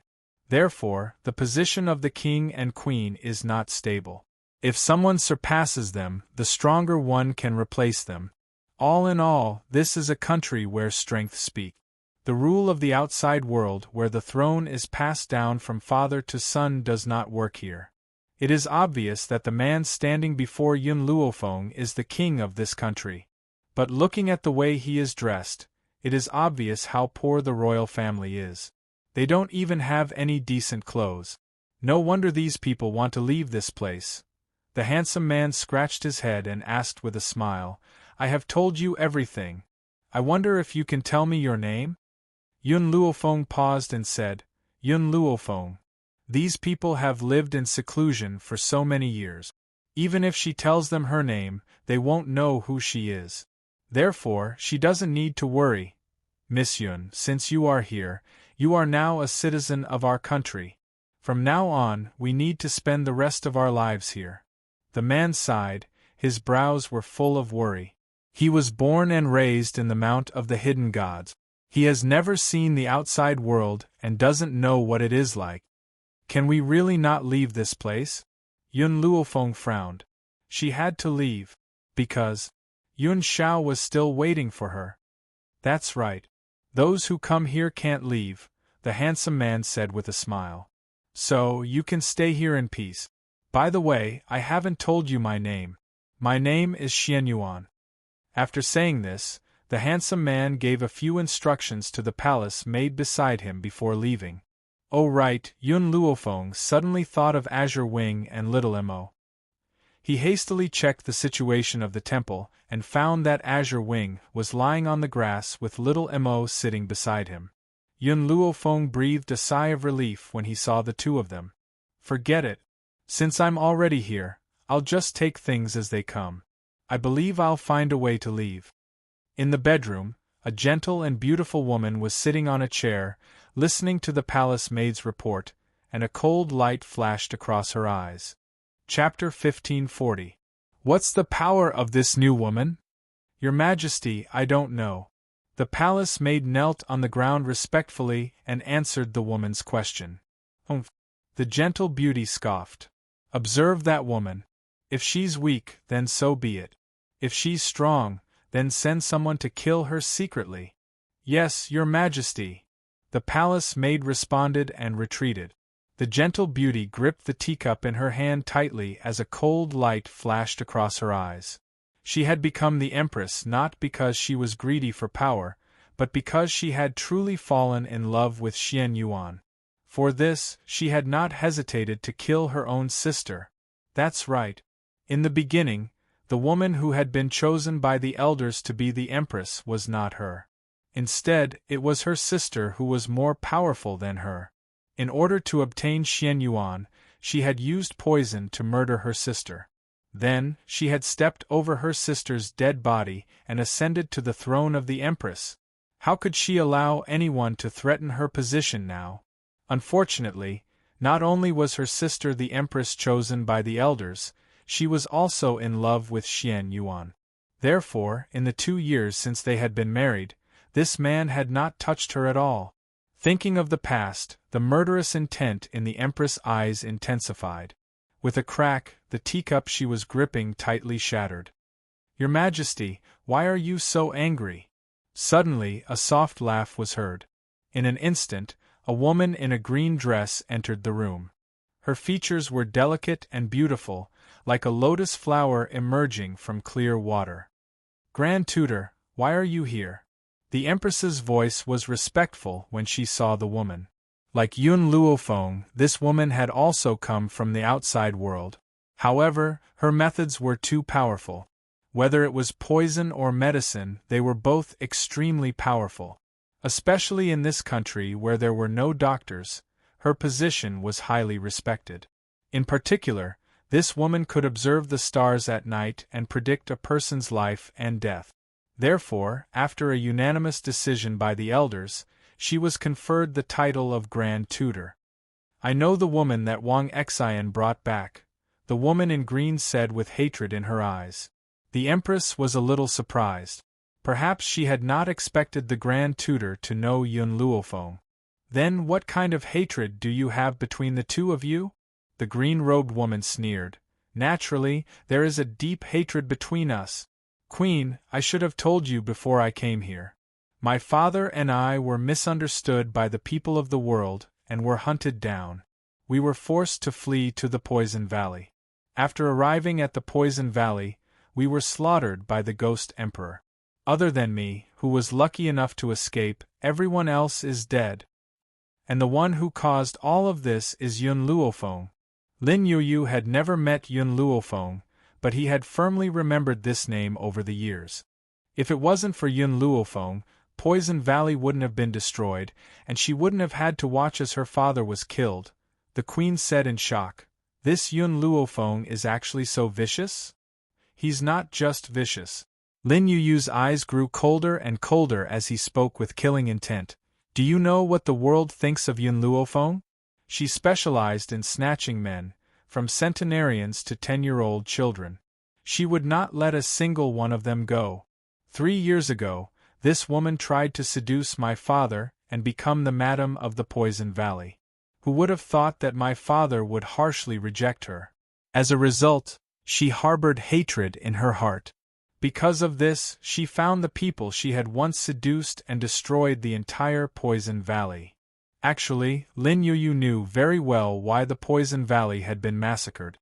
Therefore, the position of the king and queen is not stable. If someone surpasses them, the stronger one can replace them. All in all, this is a country where strength speaks. The rule of the outside world where the throne is passed down from father to son does not work here. It is obvious that the man standing before Yun Luofeng is the king of this country. But looking at the way he is dressed, it is obvious how poor the royal family is. They don't even have any decent clothes. No wonder these people want to leave this place. The handsome man scratched his head and asked with a smile, I have told you everything. I wonder if you can tell me your name? Yun Luofeng paused and said, Yun Luofeng. These people have lived in seclusion for so many years. Even if she tells them her name, they won't know who she is. Therefore, she doesn't need to worry. Miss Yun, since you are here, you are now a citizen of our country. From now on, we need to spend the rest of our lives here. The man sighed, his brows were full of worry. He was born and raised in the Mount of the Hidden Gods. He has never seen the outside world and doesn't know what it is like. Can we really not leave this place? Yun Luofeng frowned. She had to leave. Because Yun Xiao was still waiting for her. That's right. Those who come here can't leave, the handsome man said with a smile. So, you can stay here in peace. By the way, I haven't told you my name. My name is Xianyuan. After saying this, the handsome man gave a few instructions to the palace maid beside him before leaving. Oh right, Yun Luofeng suddenly thought of Azure Wing and Little Mo. He hastily checked the situation of the temple, and found that Azure Wing was lying on the grass with Little Mo sitting beside him. Yun Luofeng breathed a sigh of relief when he saw the two of them. Forget it. Since I'm already here, I'll just take things as they come. I believe I'll find a way to leave. In the bedroom, a gentle and beautiful woman was sitting on a chair, listening to the palace maid's report, and a cold light flashed across her eyes. Chapter 1540. What's the power of this new woman? Your Majesty, I don't know. The palace maid knelt on the ground respectfully and answered the woman's question. Humph. The gentle beauty scoffed. Observe that woman. If she's weak, then so be it. If she's strong, then send someone to kill her secretly. Yes, Your Majesty. The palace maid responded and retreated. The gentle beauty gripped the teacup in her hand tightly as a cold light flashed across her eyes. She had become the Empress not because she was greedy for power, but because she had truly fallen in love with Xian Yuan. For this, she had not hesitated to kill her own sister. That's right. In the beginning, the woman who had been chosen by the elders to be the Empress was not her. Instead, it was her sister who was more powerful than her. In order to obtain Xian Yuan, she had used poison to murder her sister. Then, she had stepped over her sister's dead body and ascended to the throne of the Empress. How could she allow anyone to threaten her position now? Unfortunately, not only was her sister the Empress chosen by the elders, she was also in love with Xian Yuan. Therefore, in the 2 years since they had been married, this man had not touched her at all. Thinking of the past, the murderous intent in the Empress' eyes intensified. With a crack, the teacup she was gripping tightly shattered. Your Majesty, why are you so angry? Suddenly, a soft laugh was heard. In an instant, a woman in a green dress entered the room. Her features were delicate and beautiful, like a lotus flower emerging from clear water. Grand Tutor, why are you here? The Empress's voice was respectful when she saw the woman. Like Yun Luofeng, this woman had also come from the outside world. However, her methods were too powerful. Whether it was poison or medicine, they were both extremely powerful. Especially in this country where there were no doctors, her position was highly respected. In particular, this woman could observe the stars at night and predict a person's life and death. Therefore, after a unanimous decision by the elders, she was conferred the title of Grand Tutor. I know the woman that Wang Xian brought back, the woman in green said with hatred in her eyes. The Empress was a little surprised. Perhaps she had not expected the Grand Tutor to know Yun Luofeng. Then what kind of hatred do you have between the two of you? The green-robed woman sneered. Naturally, there is a deep hatred between us. Queen, I should have told you before I came here. My father and I were misunderstood by the people of the world, and were hunted down. We were forced to flee to the Poison Valley. After arriving at the Poison Valley, we were slaughtered by the Ghost Emperor. Other than me, who was lucky enough to escape, everyone else is dead. And the one who caused all of this is Yun Luofeng. Lin Yuyu had never met Yun Luofeng, but he had firmly remembered this name over the years. If it wasn't for Yun Luofeng, Poison Valley wouldn't have been destroyed, and she wouldn't have had to watch as her father was killed. The queen said in shock, "This Yun Luofeng is actually so vicious?" "He's not just vicious." Lin Yuyu's eyes grew colder and colder as he spoke with killing intent. "Do you know what the world thinks of Yun Luofeng? She specialized in snatching men, from centenarians to 10-year-old children. She would not let a single one of them go. 3 years ago, this woman tried to seduce my father and become the madam of the Poison Valley. Who would have thought that my father would harshly reject her? As a result, she harbored hatred in her heart. Because of this, she found the people she had once seduced and destroyed the entire Poison Valley. Actually, Lin Yuyu knew very well why the Poison Valley had been massacred.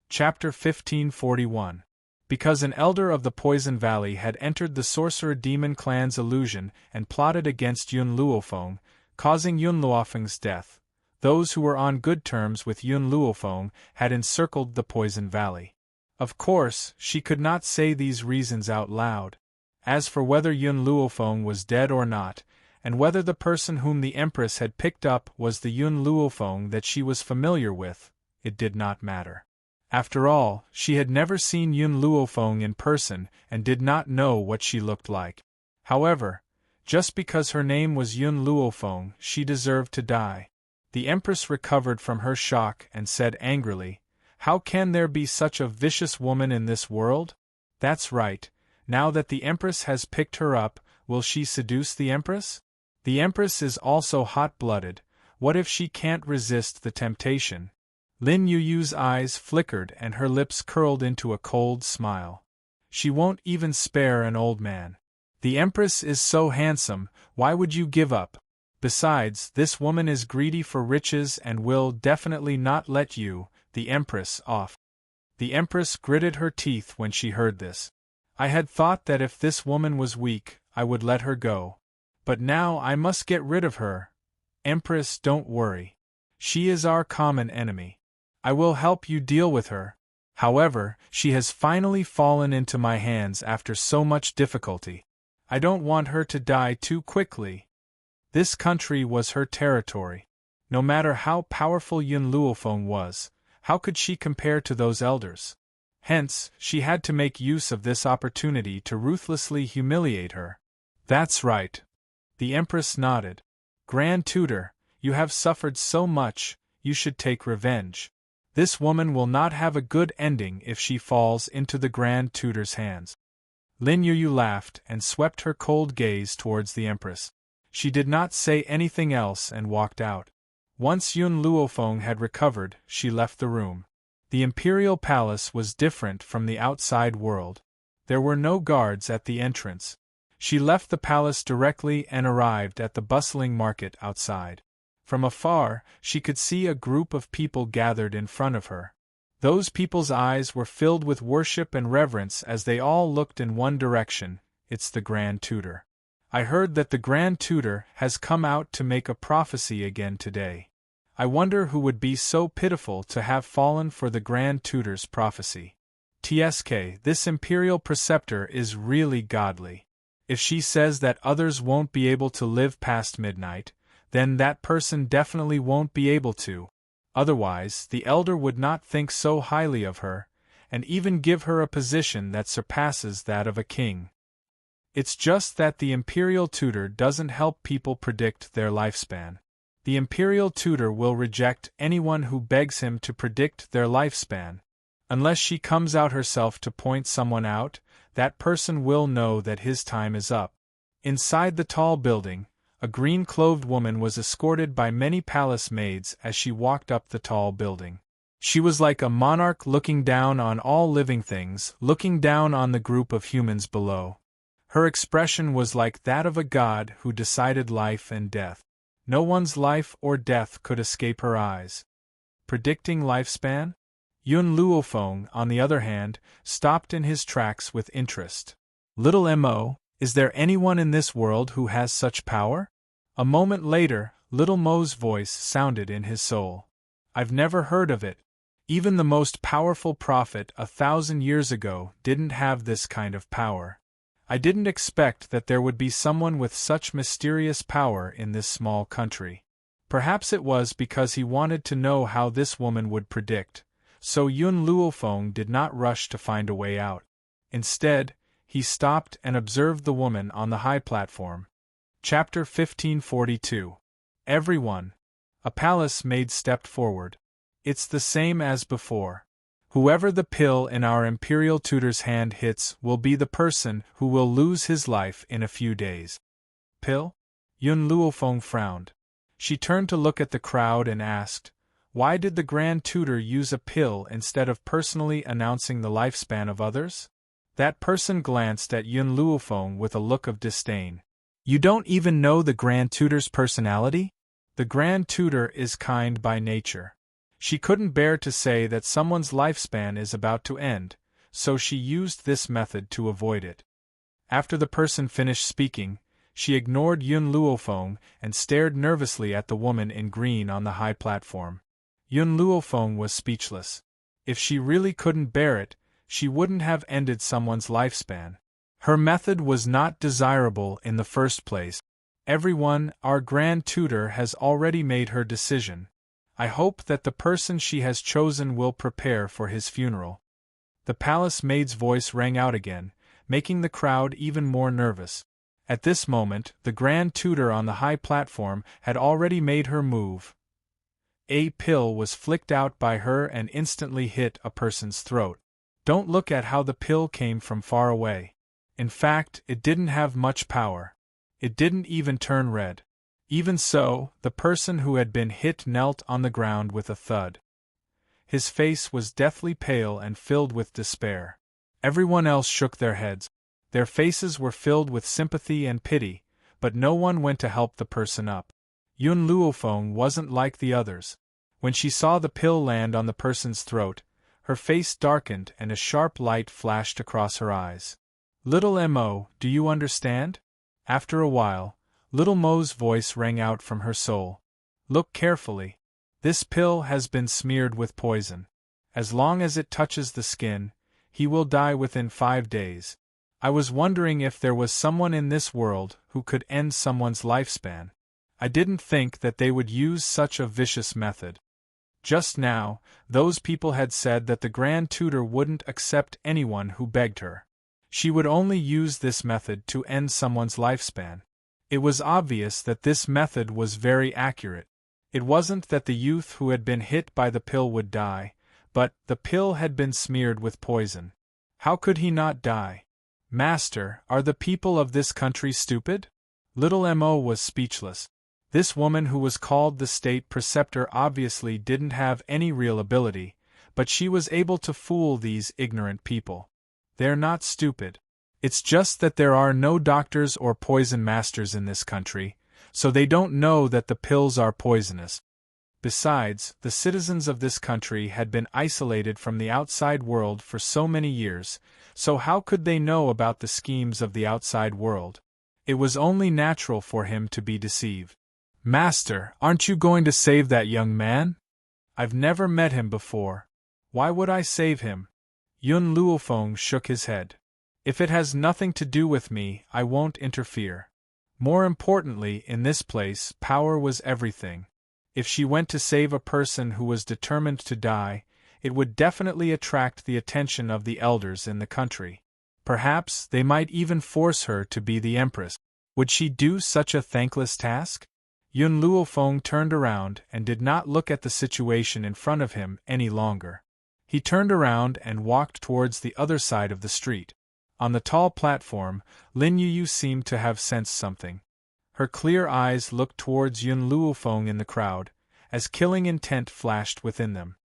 Chapter 1541. Because an elder of the Poison Valley had entered the Sorcerer Demon clan's illusion and plotted against Yun Luofeng, causing Yun Luofeng's death. Those who were on good terms with Yun Luofeng had encircled the Poison Valley. Of course, she could not say these reasons out loud. As for whether Yun Luofeng was dead or not, and whether the person whom the Empress had picked up was the Yun Luofeng that she was familiar with, it did not matter. After all, she had never seen Yun Luofeng in person and did not know what she looked like. However, just because her name was Yun Luofeng, she deserved to die. The Empress recovered from her shock and said angrily, "How can there be such a vicious woman in this world?" "That's right. Now that the Empress has picked her up, will she seduce the Empress? The Empress is also hot-blooded. What if she can't resist the temptation?" Lin Yuyu's eyes flickered and her lips curled into a cold smile. "She won't even spare an old man. The Empress is so handsome, why would you give up? Besides, this woman is greedy for riches and will definitely not let you, the Empress, off." The Empress gritted her teeth when she heard this. "I had thought that if this woman was weak, I would let her go. But now I must get rid of her. Empress, don't worry. She is our common enemy. I will help you deal with her. However, she has finally fallen into my hands after so much difficulty. I don't want her to die too quickly." This country was her territory. No matter how powerful Yun Luofeng was, how could she compare to those elders? Hence, she had to make use of this opportunity to ruthlessly humiliate her. "That's right." The Empress nodded. "Grand Tutor, you have suffered so much, you should take revenge. This woman will not have a good ending if she falls into the Grand Tutor's hands." Lin Yuyu laughed and swept her cold gaze towards the Empress. She did not say anything else and walked out. Once Yun Luofeng had recovered, she left the room. The Imperial Palace was different from the outside world. There were no guards at the entrance. She left the palace directly and arrived at the bustling market outside. From afar, she could see a group of people gathered in front of her. Those people's eyes were filled with worship and reverence as they all looked in one direction. "It's the Grand Tutor. I heard that the Grand Tutor has come out to make a prophecy again today. I wonder who would be so pitiful to have fallen for the Grand Tutor's prophecy. TSK, this Imperial Preceptor is really godly. If she says that others won't be able to live past midnight, then that person definitely won't be able to. Otherwise, the Elder would not think so highly of her, and even give her a position that surpasses that of a king. It's just that the Imperial Tutor doesn't help people predict their lifespan. The Imperial Tutor will reject anyone who begs him to predict their lifespan. Unless she comes out herself to point someone out, that person will know that his time is up." Inside the tall building, a green-clothed woman was escorted by many palace maids as she walked up the tall building. She was like a monarch looking down on all living things, looking down on the group of humans below. Her expression was like that of a god who decided life and death. No one's life or death could escape her eyes. Predicting lifespan? Yun Luofeng, on the other hand, stopped in his tracks with interest. "Little Mo, is there anyone in this world who has such power?" A moment later, Little Mo's voice sounded in his soul. "I've never heard of it. Even the most powerful prophet 1,000 years ago didn't have this kind of power. I didn't expect that there would be someone with such mysterious power in this small country." Perhaps it was because he wanted to know how this woman would predict, so Yun Luofeng did not rush to find a way out. Instead, he stopped and observed the woman on the high platform. Chapter 1542. Everyone. A palace maid stepped forward. "It's the same as before. Whoever the pill in our Imperial Tutor's hand hits will be the person who will lose his life in a few days." "Pill?" Yun Luofeng frowned. She turned to look at the crowd and asked, "Why did the Grand Tutor use a pill instead of personally announcing the lifespan of others?" That person glanced at Yun Luofeng with a look of disdain. "You don't even know the Grand Tutor's personality? The Grand Tutor is kind by nature. She couldn't bear to say that someone's lifespan is about to end, so she used this method to avoid it." After the person finished speaking, She ignored Yun Luofeng and stared nervously at the woman in green on the high platform. Yun Luofeng was speechless. If she really couldn't bear it, she wouldn't have ended someone's lifespan. Her method was not desirable in the first place. Everyone, our grand tutor has already made her decision. I hope that the person she has chosen will prepare for his funeral. The palace maid's voice rang out again, making the crowd even more nervous. At this moment, the grand tutor on the high platform had already made her move. A pill was flicked out by her and instantly hit a person's throat. Don't look at how the pill came from far away. In fact, it didn't have much power. It didn't even turn red. Even so, the person who had been hit knelt on the ground with a thud. His face was deathly pale and filled with despair. Everyone else shook their heads. Their faces were filled with sympathy and pity, but no one went to help the person up. Yun Luofeng wasn't like the others. When she saw the pill land on the person's throat, her face darkened and a sharp light flashed across her eyes. Little Mo, do you understand? After a while, Little Mo's voice rang out from her soul. Look carefully. This pill has been smeared with poison. As long as it touches the skin, he will die within 5 days. I was wondering if there was someone in this world who could end someone's lifespan. I didn't think that they would use such a vicious method. Just now, those people had said that the Grand Tutor wouldn't accept anyone who begged her. She would only use this method to end someone's lifespan. It was obvious that this method was very accurate. It wasn't that the youth who had been hit by the pill would die, but the pill had been smeared with poison. How could he not die? Master, are the people of this country stupid? Little Mo was speechless. This woman who was called the state preceptor obviously didn't have any real ability, but she was able to fool these ignorant people. They're not stupid. It's just that there are no doctors or poison masters in this country, so they don't know that the pills are poisonous. Besides, the citizens of this country had been isolated from the outside world for so many years, so how could they know about the schemes of the outside world? It was only natural for him to be deceived. Master, aren't you going to save that young man? I've never met him before. Why would I save him? Yun Luofeng shook his head. If it has nothing to do with me, I won't interfere. More importantly, in this place, power was everything. If she went to save a person who was determined to die, it would definitely attract the attention of the elders in the country. Perhaps they might even force her to be the empress. Would she do such a thankless task? Yun Luofeng turned around and did not look at the situation in front of him any longer. He turned around and walked towards the other side of the street. On the tall platform, Lin Yu seemed to have sensed something. Her clear eyes looked towards Yun Luofeng in the crowd, as killing intent flashed within them.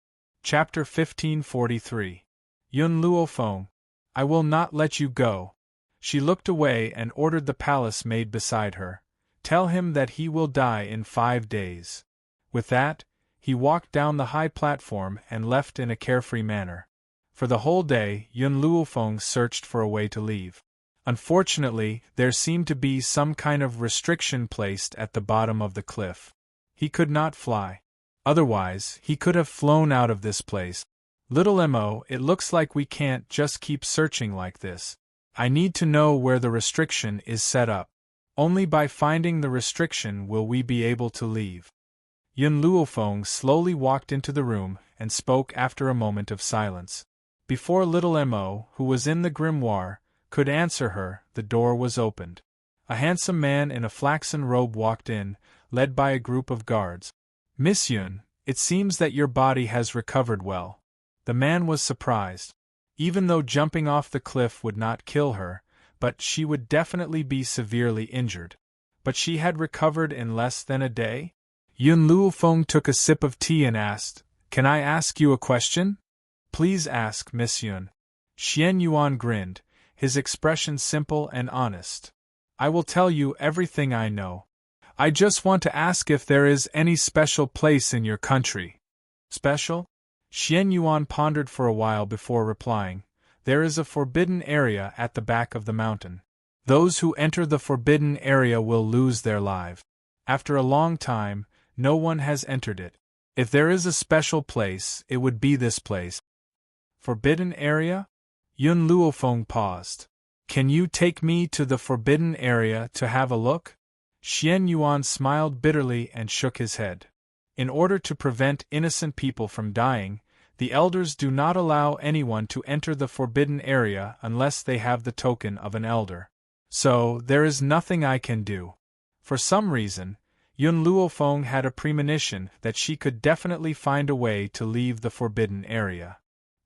Chapter 1543. Yun Luofeng, I will not let you go. She looked away and ordered the palace maid beside her. Tell him that he will die in 5 days. With that, he walked down the high platform and left in a carefree manner. For the whole day, Yun Luofeng searched for a way to leave. Unfortunately, there seemed to be some kind of restriction placed at the bottom of the cliff. He could not fly. Otherwise, he could have flown out of this place. Little Mo, it looks like we can't just keep searching like this. I need to know where the restriction is set up. Only by finding the restriction will we be able to leave. Yun Luofeng slowly walked into the room and spoke after a moment of silence. Before Little Mo, who was in the grimoire, could answer her, the door was opened. A handsome man in a flaxen robe walked in, led by a group of guards. Miss Yun, it seems that your body has recovered well. The man was surprised. Even though jumping off the cliff would not kill her, but she would definitely be severely injured. But she had recovered in less than a day? Yun Luofeng took a sip of tea and asked, Can I ask you a question? Please ask, Miss Yun. Xian Yuan grinned, his expression simple and honest. I will tell you everything I know. I just want to ask if there is any special place in your country. Special? Xian Yuan pondered for a while before replying. There is a forbidden area at the back of the mountain. Those who enter the forbidden area will lose their lives. After a long time, no one has entered it. If there is a special place, it would be this place. Forbidden area? Yun Luofeng paused. Can you take me to the forbidden area to have a look? Xian Yuan smiled bitterly and shook his head. In order to prevent innocent people from dying, the elders do not allow anyone to enter the forbidden area unless they have the token of an elder. So, there is nothing I can do. For some reason, Yun Luofeng had a premonition that she could definitely find a way to leave the forbidden area.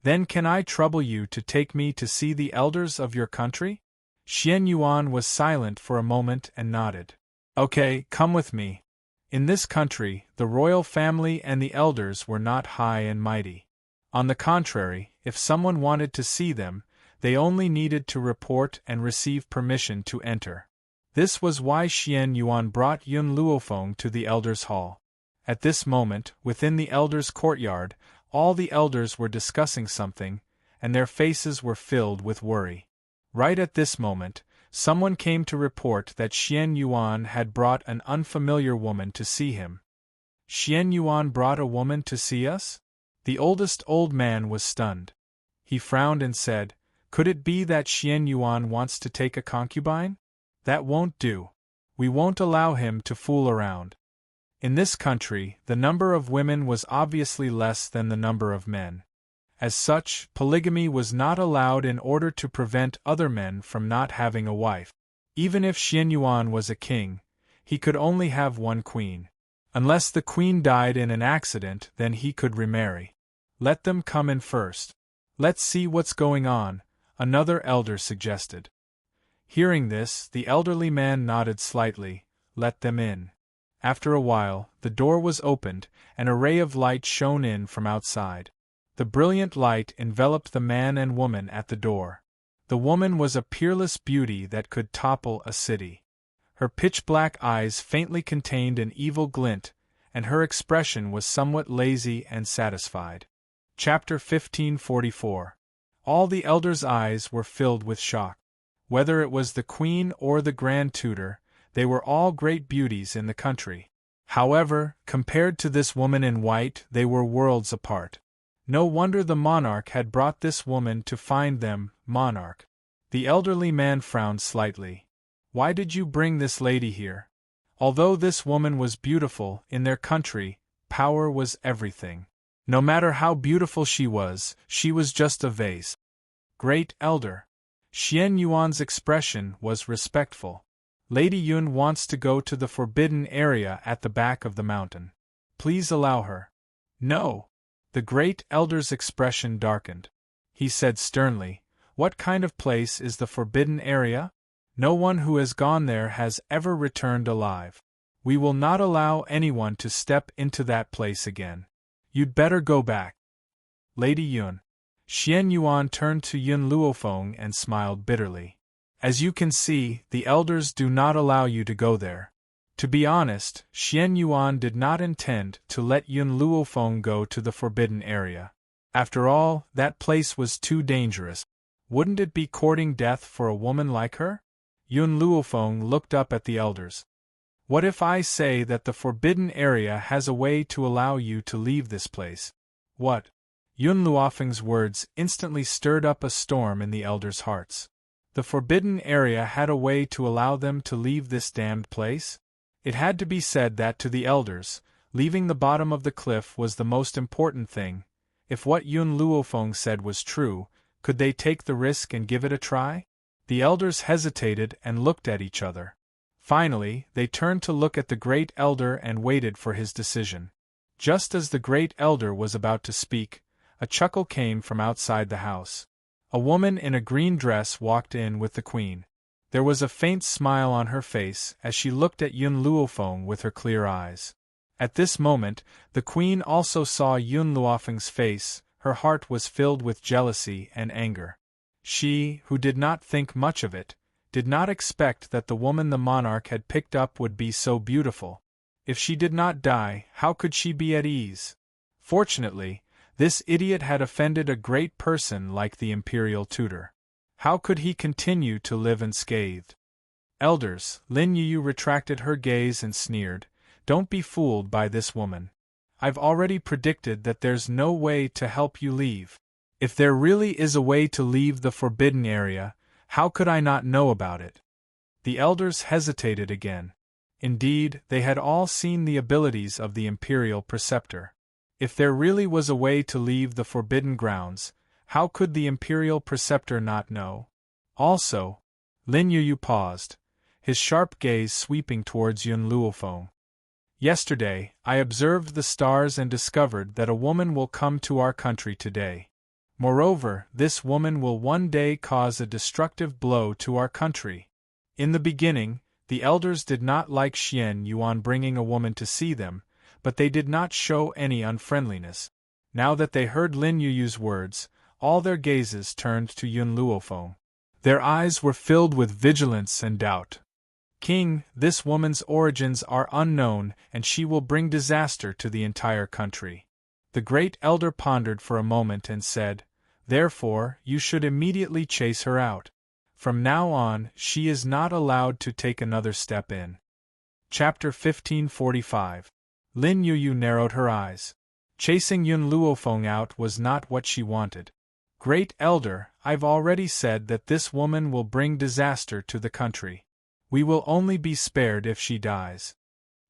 Then can I trouble you to take me to see the elders of your country? Xian Yuan was silent for a moment and nodded. Okay, come with me. In this country, the royal family and the elders were not high and mighty. On the contrary, if someone wanted to see them, they only needed to report and receive permission to enter. This was why Xian Yuan brought Yun Luofeng to the elders' hall. At this moment, within the elders' courtyard, all the elders were discussing something, and their faces were filled with worry. Right at this moment, someone came to report that Xian Yuan had brought an unfamiliar woman to see him. Xian Yuan brought a woman to see us? The oldest old man was stunned. He frowned and said, Could it be that Xian Yuan wants to take a concubine? That won't do. We won't allow him to fool around. In this country, the number of women was obviously less than the number of men. As such, polygamy was not allowed in order to prevent other men from not having a wife. Even if Xian Yuan was a king, he could only have one queen. Unless the queen died in an accident, then he could remarry. Let them come in first. Let's see what's going on, another elder suggested. Hearing this, the elderly man nodded slightly. Let them in. After a while, the door was opened, and a ray of light shone in from outside. The brilliant light enveloped the man and woman at the door. The woman was a peerless beauty that could topple a city. Her pitch-black eyes faintly contained an evil glint, and her expression was somewhat lazy and satisfied. Chapter 1544. All the elders' eyes were filled with shock. Whether it was the queen or the grand tutor, they were all great beauties in the country. However, compared to this woman in white, they were worlds apart. No wonder the monarch had brought this woman to find them, monarch. The elderly man frowned slightly. Why did you bring this lady here? Although this woman was beautiful, in their country, power was everything. No matter how beautiful she was just a vase. Great elder. Xian Yuan's expression was respectful. Lady Yun wants to go to the forbidden area at the back of the mountain. Please allow her. No. The great elder's expression darkened. He said sternly, What kind of place is the forbidden area? No one who has gone there has ever returned alive. We will not allow anyone to step into that place again. You'd better go back. Lady Yun. Xian Yuan turned to Yun Luofeng and smiled bitterly. As you can see, the elders do not allow you to go there. To be honest, Xian Yuan did not intend to let Yun Luofeng go to the forbidden area. After all, that place was too dangerous. Wouldn't it be courting death for a woman like her? Yun Luofeng looked up at the elders. What if I say that the forbidden area has a way to allow you to leave this place? What? Yun Luofeng's words instantly stirred up a storm in the elders' hearts. The forbidden area had a way to allow them to leave this damned place? It had to be said that to the elders, leaving the bottom of the cliff was the most important thing. If what Yun Luofeng said was true, could they take the risk and give it a try? The elders hesitated and looked at each other. Finally, they turned to look at the great elder and waited for his decision. Just as the great elder was about to speak, a chuckle came from outside the house. A woman in a green dress walked in with the queen. There was a faint smile on her face as she looked at Yun Luofeng with her clear eyes. At this moment, the queen also saw Yun Luofeng's face. Her heart was filled with jealousy and anger. She, who did not think much of it, did not expect that the woman the monarch had picked up would be so beautiful. If she did not die, how could she be at ease? Fortunately, this idiot had offended a great person like the imperial tutor. How could he continue to live unscathed? Elders, Lin Yu retracted her gaze and sneered, "Don't be fooled by this woman. I've already predicted that there's no way to help you leave. If there really is a way to leave the forbidden area, how could I not know about it?" The elders hesitated again. Indeed, they had all seen the abilities of the Imperial Preceptor. If there really was a way to leave the forbidden grounds, how could the Imperial Preceptor not know? Also, Lin Yu paused, his sharp gaze sweeping towards Yun Luofeng. "Yesterday, I observed the stars and discovered that a woman will come to our country today. Moreover, this woman will one day cause a destructive blow to our country." In the beginning, the elders did not like Xian Yuan bringing a woman to see them, but they did not show any unfriendliness. Now that they heard Lin Yu's words, all their gazes turned to Yun Luofeng. Their eyes were filled with vigilance and doubt. "King, this woman's origins are unknown and she will bring disaster to the entire country." The great elder pondered for a moment and said, "Therefore, you should immediately chase her out. From now on, she is not allowed to take another step in." Chapter 1545. Lin Yu narrowed her eyes. Chasing Yun Luofeng out was not what she wanted. "Great Elder, I've already said that this woman will bring disaster to the country. We will only be spared if she dies."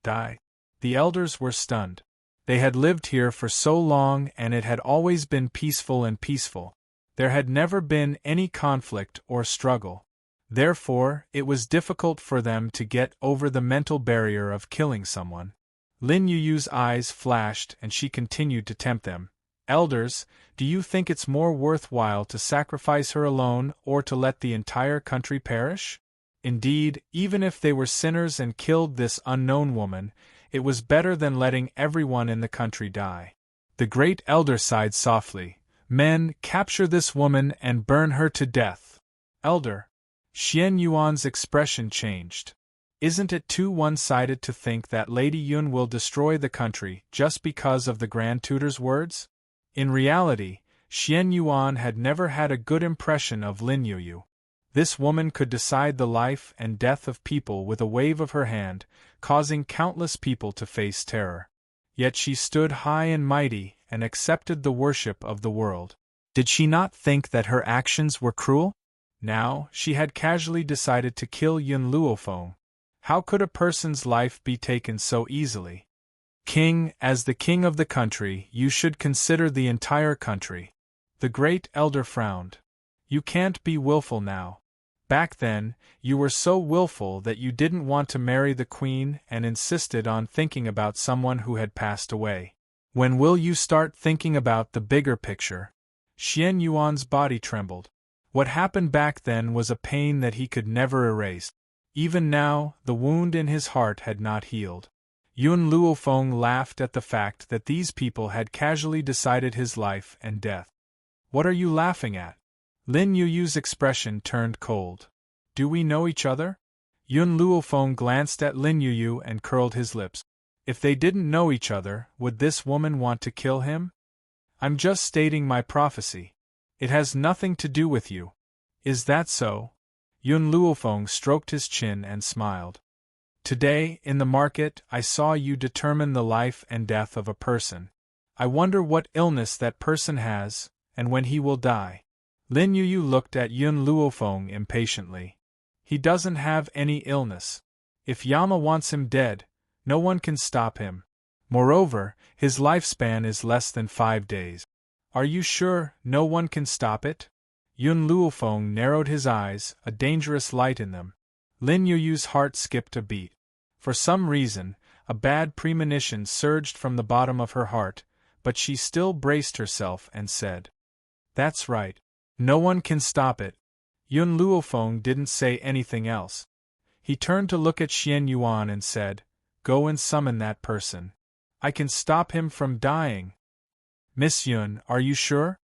Die? The elders were stunned. They had lived here for so long and it had always been peaceful and peaceful. There had never been any conflict or struggle. Therefore, it was difficult for them to get over the mental barrier of killing someone. Lin Yu's eyes flashed and she continued to tempt them. "Elders, do you think it's more worthwhile to sacrifice her alone or to let the entire country perish? Indeed, even if they were sinners and killed this unknown woman, it was better than letting everyone in the country die." The great elder sighed softly. "Men, capture this woman and burn her to death." "Elder." Xian Yuan's expression changed. "Isn't it too one-sided to think that Lady Yun will destroy the country just because of the Grand Tutor's words?" In reality, Xian Yuan had never had a good impression of Lin Yu. This woman could decide the life and death of people with a wave of her hand, causing countless people to face terror. Yet she stood high and mighty and accepted the worship of the world. Did she not think that her actions were cruel? Now, she had casually decided to kill Yun Luofeng. How could a person's life be taken so easily? "King, as the king of the country, you should consider the entire country." The great elder frowned. "You can't be willful now. Back then, you were so willful that you didn't want to marry the queen and insisted on thinking about someone who had passed away. When will you start thinking about the bigger picture?" Xian Yuan's body trembled. What happened back then was a pain that he could never erase. Even now, the wound in his heart had not healed. Yun Luofeng laughed at the fact that these people had casually decided his life and death. "What are you laughing at?" Lin Yu's expression turned cold. "Do we know each other?" Yun Luofeng glanced at Lin Yu and curled his lips. If they didn't know each other, would this woman want to kill him? "I'm just stating my prophecy. It has nothing to do with you." "Is that so?" Yun Luofeng stroked his chin and smiled. "Today, in the market, I saw you determine the life and death of a person. I wonder what illness that person has, and when he will die." Lin Yu looked at Yun Luofeng impatiently. "He doesn't have any illness. If Yama wants him dead, no one can stop him. Moreover, his lifespan is less than 5 days. Are you sure no one can stop it?" Yun Luofeng narrowed his eyes, a dangerous light in them. Lin Yu's heart skipped a beat. For some reason, a bad premonition surged from the bottom of her heart, but she still braced herself and said, "That's right. No one can stop it." Yun Luofeng didn't say anything else. He turned to look at Xian Yuan and said, "Go and summon that person. I can stop him from dying." "Miss Yun, are you sure?"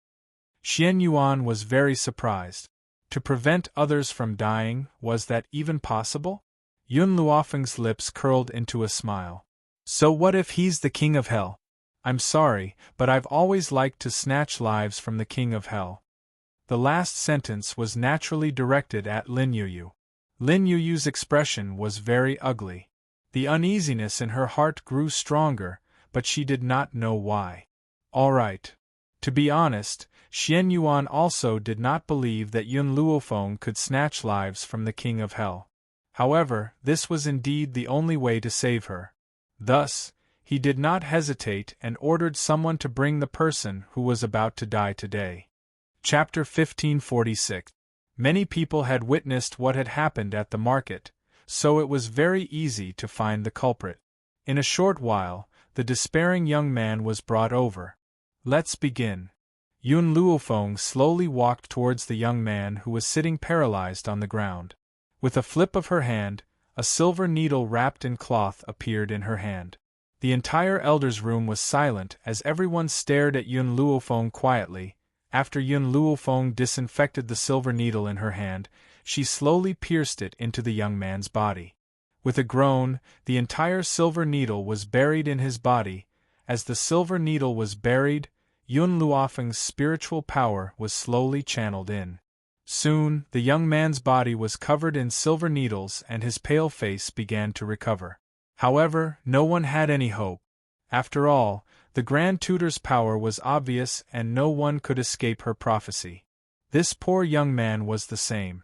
Xian Yuan was very surprised. To prevent others from dying, was that even possible? Yun Luofeng's lips curled into a smile. "So what if he's the king of hell? I'm sorry, but I've always liked to snatch lives from the king of hell." The last sentence was naturally directed at Lin Yu. Lin Yuyu's expression was very ugly. The uneasiness in her heart grew stronger, but she did not know why. All right. To be honest, Xian Yuan also did not believe that Yun Luofeng could snatch lives from the King of Hell. However, this was indeed the only way to save her. Thus, he did not hesitate and ordered someone to bring the person who was about to die today. Chapter 1546. Many people had witnessed what had happened at the market, so it was very easy to find the culprit. In a short while, the despairing young man was brought over. Let's begin. Yun Luofeng slowly walked towards the young man who was sitting paralyzed on the ground. With a flip of her hand, a silver needle wrapped in cloth appeared in her hand. The entire elder's room was silent as everyone stared at Yun Luofeng quietly. After Yun Luofeng disinfected the silver needle in her hand, she slowly pierced it into the young man's body. With a groan, the entire silver needle was buried in his body. As the silver needle was buried, Yun Luofeng's spiritual power was slowly channeled in. Soon, the young man's body was covered in silver needles and his pale face began to recover. However, no one had any hope. After all, the Grand Tutor's power was obvious and no one could escape her prophecy. This poor young man was the same.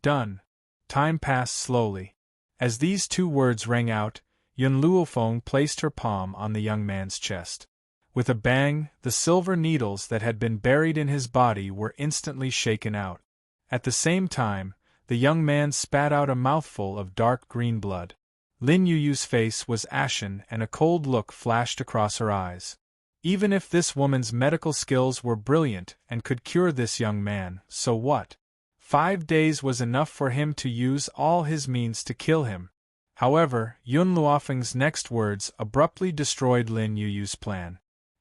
Done. Time passed slowly. As these two words rang out, Yun Luofeng placed her palm on the young man's chest. With a bang, the silver needles that had been buried in his body were instantly shaken out. At the same time, the young man spat out a mouthful of dark green blood. Lin Yuyu's face was ashen and a cold look flashed across her eyes. Even if this woman's medical skills were brilliant and could cure this young man, so what? 5 days was enough for him to use all his means to kill him. However, Yun Luofeng's next words abruptly destroyed Lin Yuyu's plan.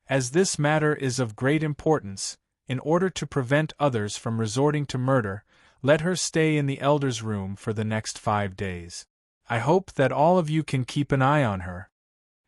As this matter is of great importance, in order to prevent others from resorting to murder, let her stay in the elder's room for the next 5 days. I hope that all of you can keep an eye on her.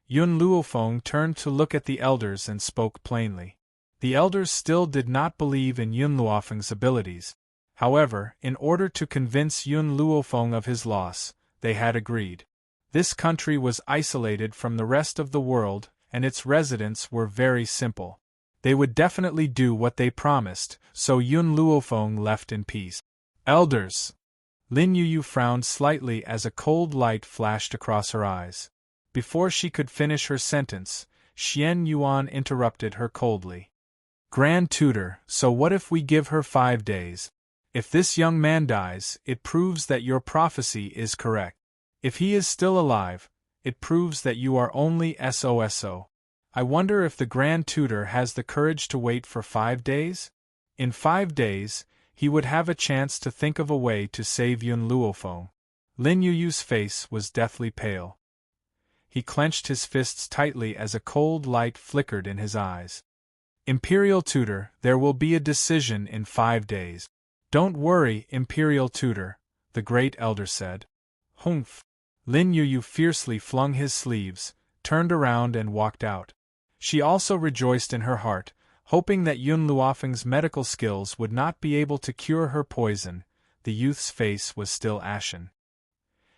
Yun Luofeng turned to look at the elders and spoke plainly. The elders still did not believe in Yun Luofeng's abilities. However, in order to convince Yun Luofeng of his loss, they had agreed. This country was isolated from the rest of the world, and its residents were very simple. They would definitely do what they promised, so Yun Luofeng left in peace. Elders! Lin Yuyu frowned slightly as a cold light flashed across her eyes. Before she could finish her sentence, Xian Yuan interrupted her coldly. Grand Tutor, so what if we give her 5 days? If this young man dies, it proves that your prophecy is correct. If he is still alive, it proves that you are only SOSO. I wonder if the Grand Tutor has the courage to wait for 5 days? In 5 days, he would have a chance to think of a way to save Yun Luofeng. Lin Yuyu's face was deathly pale. He clenched his fists tightly as a cold light flickered in his eyes. Imperial Tutor, there will be a decision in 5 days. Don't worry, Imperial Tutor, the great elder said. Humph! Lin Yuyu fiercely flung his sleeves, turned around and walked out. She also rejoiced in her heart, hoping that Yun Luofeng's medical skills would not be able to cure her poison. The youth's face was still ashen.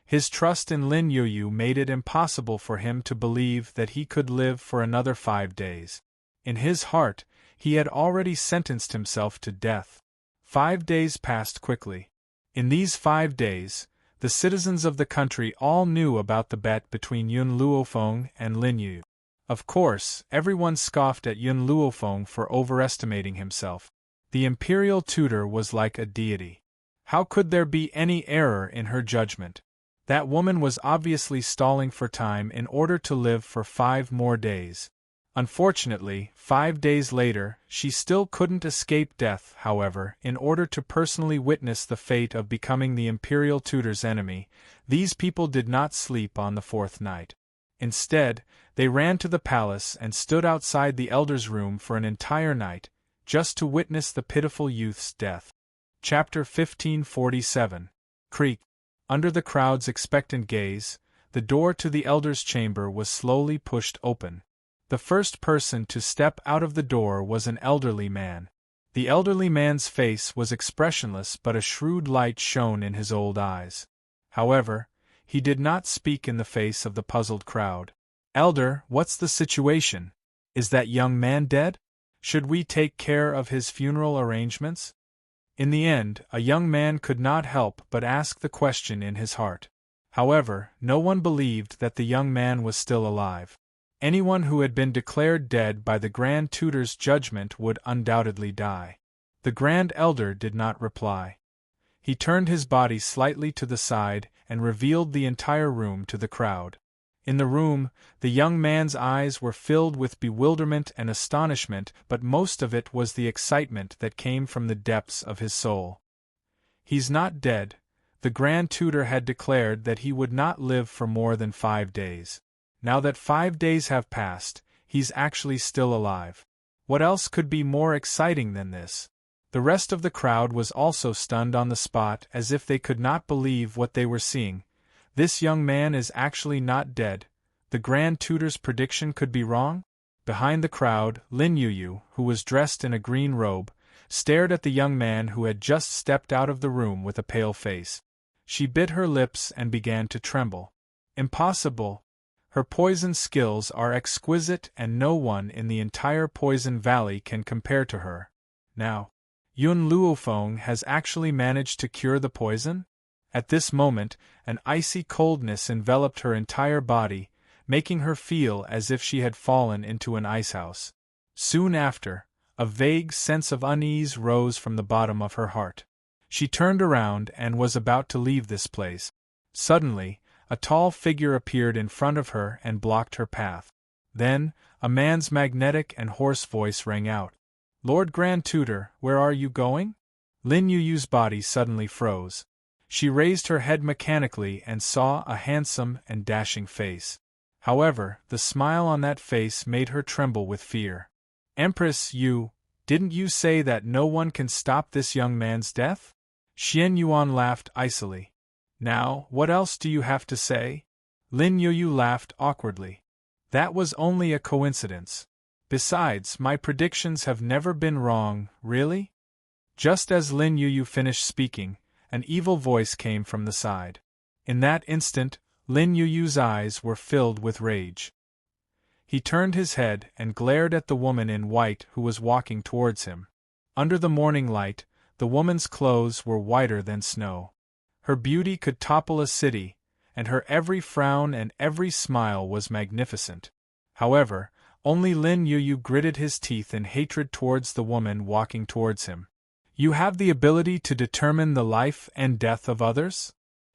His trust in Lin Yuyu made it impossible for him to believe that he could live for another 5 days. In his heart, he had already sentenced himself to death. 5 days passed quickly. In these 5 days, the citizens of the country all knew about the bet between Yun Luofeng and Lin Yuyu. Of course, everyone scoffed at Yun Luofeng for overestimating himself. The Imperial Tutor was like a deity. How could there be any error in her judgment? That woman was obviously stalling for time in order to live for 5 more days. Unfortunately, 5 days later, she still couldn't escape death. However, in order to personally witness the fate of becoming the Imperial Tutor's enemy, these people did not sleep on the 4th night. Instead, they ran to the palace and stood outside the elder's room for an entire night, just to witness the pitiful youth's death. Chapter 1547. Creak. Under the crowd's expectant gaze, the door to the elder's chamber was slowly pushed open. The first person to step out of the door was an elderly man. The elderly man's face was expressionless, but a shrewd light shone in his old eyes. However, he did not speak in the face of the puzzled crowd. "Elder, what's the situation? Is that young man dead? Should we take care of his funeral arrangements?" In the end, a young man could not help but ask the question in his heart. However, no one believed that the young man was still alive. Anyone who had been declared dead by the Grand Tutor's judgment would undoubtedly die. The Grand Elder did not reply. He turned his body slightly to the side and revealed the entire room to the crowd. In the room, the young man's eyes were filled with bewilderment and astonishment, but most of it was the excitement that came from the depths of his soul. "He's not dead." The Grand Tutor had declared that he would not live for more than 5 days. Now that 5 days have passed, he's actually still alive. What else could be more exciting than this? The rest of the crowd was also stunned on the spot, as if they could not believe what they were seeing. This young man is actually not dead. The Grand Tutor's prediction could be wrong? Behind the crowd, Lin Yuyu, who was dressed in a green robe, stared at the young man who had just stepped out of the room with a pale face. She bit her lips and began to tremble. Impossible! Her poison skills are exquisite and no one in the entire Poison Valley can compare to her. Now, Yun Luofeng has actually managed to cure the poison? At this moment, an icy coldness enveloped her entire body, making her feel as if she had fallen into an icehouse. Soon after, a vague sense of unease rose from the bottom of her heart. She turned around and was about to leave this place. Suddenly, a tall figure appeared in front of her and blocked her path. Then, a man's magnetic and hoarse voice rang out. "Lord Grand Tutor, where are you going?" Lin Yuyu's body suddenly froze. She raised her head mechanically and saw a handsome and dashing face. However, the smile on that face made her tremble with fear. "Empress, didn't you say that no one can stop this young man's death?" Xian Yuan laughed icily. "Now, what else do you have to say?" Lin Yuyu laughed awkwardly. "That was only a coincidence. Besides, my predictions have never been wrong, really?" Just as Lin Yuyu finished speaking, an evil voice came from the side. In that instant, Lin Yuyu's eyes were filled with rage. He turned his head and glared at the woman in white who was walking towards him. Under the morning light, the woman's clothes were whiter than snow. Her beauty could topple a city, and her every frown and every smile was magnificent. However, only Lin Yuyu gritted his teeth in hatred towards the woman walking towards him. "You have the ability to determine the life and death of others?"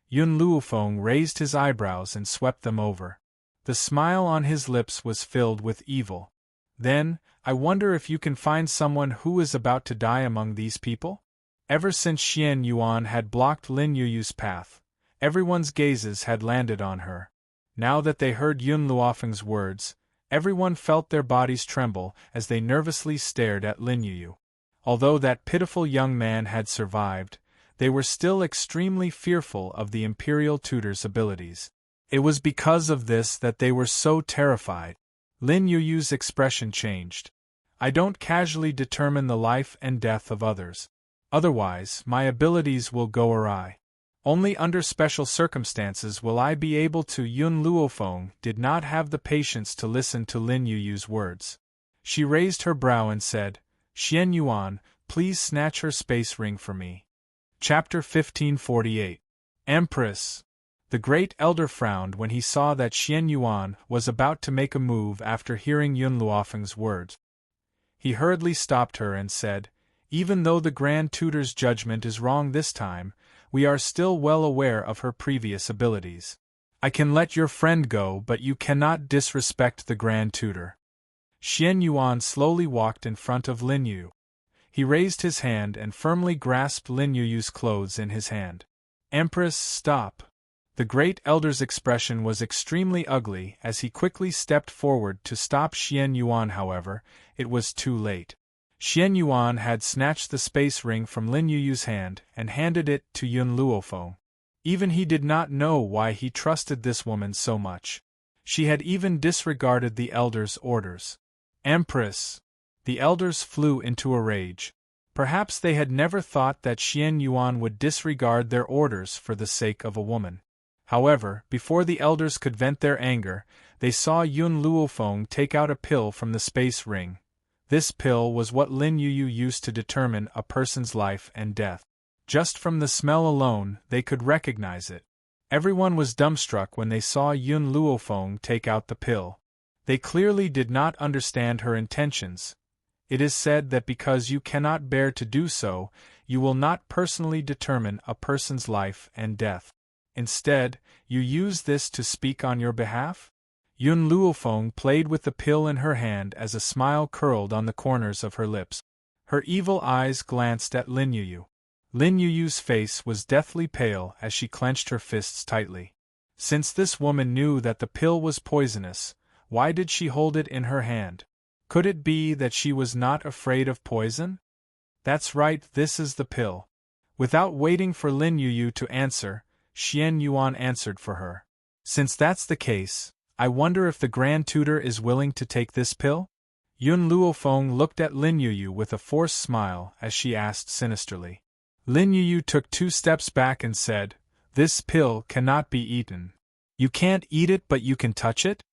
Yun Luofeng raised his eyebrows and swept them over. The smile on his lips was filled with evil. "Then, I wonder if you can find someone who is about to die among these people?" Ever since Xian Yuan had blocked Lin Yuyu's path, everyone's gazes had landed on her. Now that they heard Yun Luofeng's words, everyone felt their bodies tremble as they nervously stared at Lin Yuyu. Although that pitiful young man had survived, they were still extremely fearful of the Imperial Tutor's abilities. It was because of this that they were so terrified. Lin Yuyu's expression changed. "I don't casually determine the life and death of others. Otherwise, my abilities will go awry. Only under special circumstances will I be able to." Yun Luofeng did not have the patience to listen to Lin Yuyu's words. She raised her brow and said, "Xian Yuan, please snatch her space ring for me." Chapter 1548. Empress. The Great Elder frowned when he saw that Xian Yuan was about to make a move after hearing Yun Luofeng's words. He hurriedly stopped her and said, "Even though the Grand Tutor's judgment is wrong this time, we are still well aware of her previous abilities. I can let your friend go, but you cannot disrespect the Grand Tutor." Xian Yuan slowly walked in front of Lin Yu. He raised his hand and firmly grasped Lin Yuyu's clothes in his hand. "Empress, stop!" The Great Elder's expression was extremely ugly as he quickly stepped forward to stop Xian Yuan. However, it was too late. Xian Yuan had snatched the space ring from Lin Yuyu's hand and handed it to Yun Luofeng. Even he did not know why he trusted this woman so much. She had even disregarded the Elder's orders. "Empress!" The Elders flew into a rage. Perhaps they had never thought that Xian Yuan would disregard their orders for the sake of a woman. However, before the elders could vent their anger, they saw Yun Luofeng take out a pill from the space ring. This pill was what Lin Yuyu used to determine a person's life and death. Just from the smell alone, they could recognize it. Everyone was dumbstruck when they saw Yun Luofeng take out the pill. They clearly did not understand her intentions. It is said that because you cannot bear to do so, you will not personally determine a person's life and death. Instead, you use this to speak on your behalf? Yun Luofeng played with the pill in her hand as a smile curled on the corners of her lips. Her evil eyes glanced at Lin Yuyu. Lin Yuyu's face was deathly pale as she clenched her fists tightly. Since this woman knew that the pill was poisonous, why did she hold it in her hand? Could it be that she was not afraid of poison? That's right, this is the pill. Without waiting for Lin Yuyu to answer, Xian Yuan answered for her. Since that's the case, I wonder if the Grand Tutor is willing to take this pill? Yun Luofeng looked at Lin Yuyu with a forced smile as she asked sinisterly. Lin Yuyu took 2 steps back and said, "This pill cannot be eaten." "You can't eat it but you can touch it?"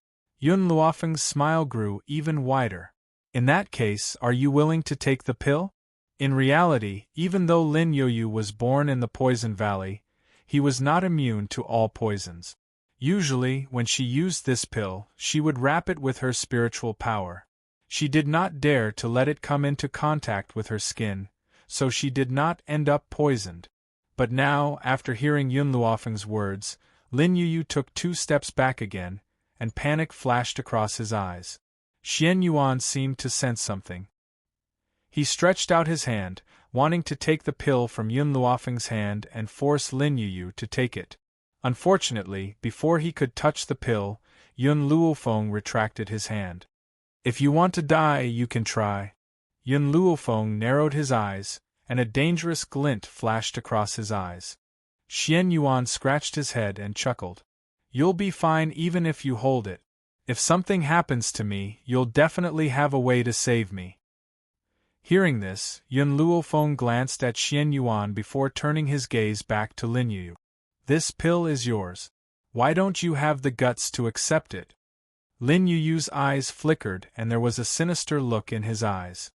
Yun Luofeng's smile grew even wider. "In that case, are you willing to take the pill?" In reality, even though Lin Yuyu was born in the Poison Valley, he was not immune to all poisons. Usually, when she used this pill, she would wrap it with her spiritual power. She did not dare to let it come into contact with her skin, so she did not end up poisoned. But now, after hearing Yun Luofeng's words, Lin Yuyu took 2 steps back again, and panic flashed across his eyes. Xian Yuan seemed to sense something. He stretched out his hand, wanting to take the pill from Yun Luofeng's hand and force Lin Yuyu to take it. Unfortunately, before he could touch the pill, Yun Luofeng retracted his hand. "If you want to die, you can try." Yun Luofeng narrowed his eyes, and a dangerous glint flashed across his eyes. Xian Yuan scratched his head and chuckled. "You'll be fine even if you hold it. If something happens to me, you'll definitely have a way to save me." Hearing this, Yun Luofeng glanced at Xian Yuan before turning his gaze back to Lin Yuyu. "This pill is yours. Why don't you have the guts to accept it?" Lin Yuyu's eyes flickered and there was a sinister look in his eyes.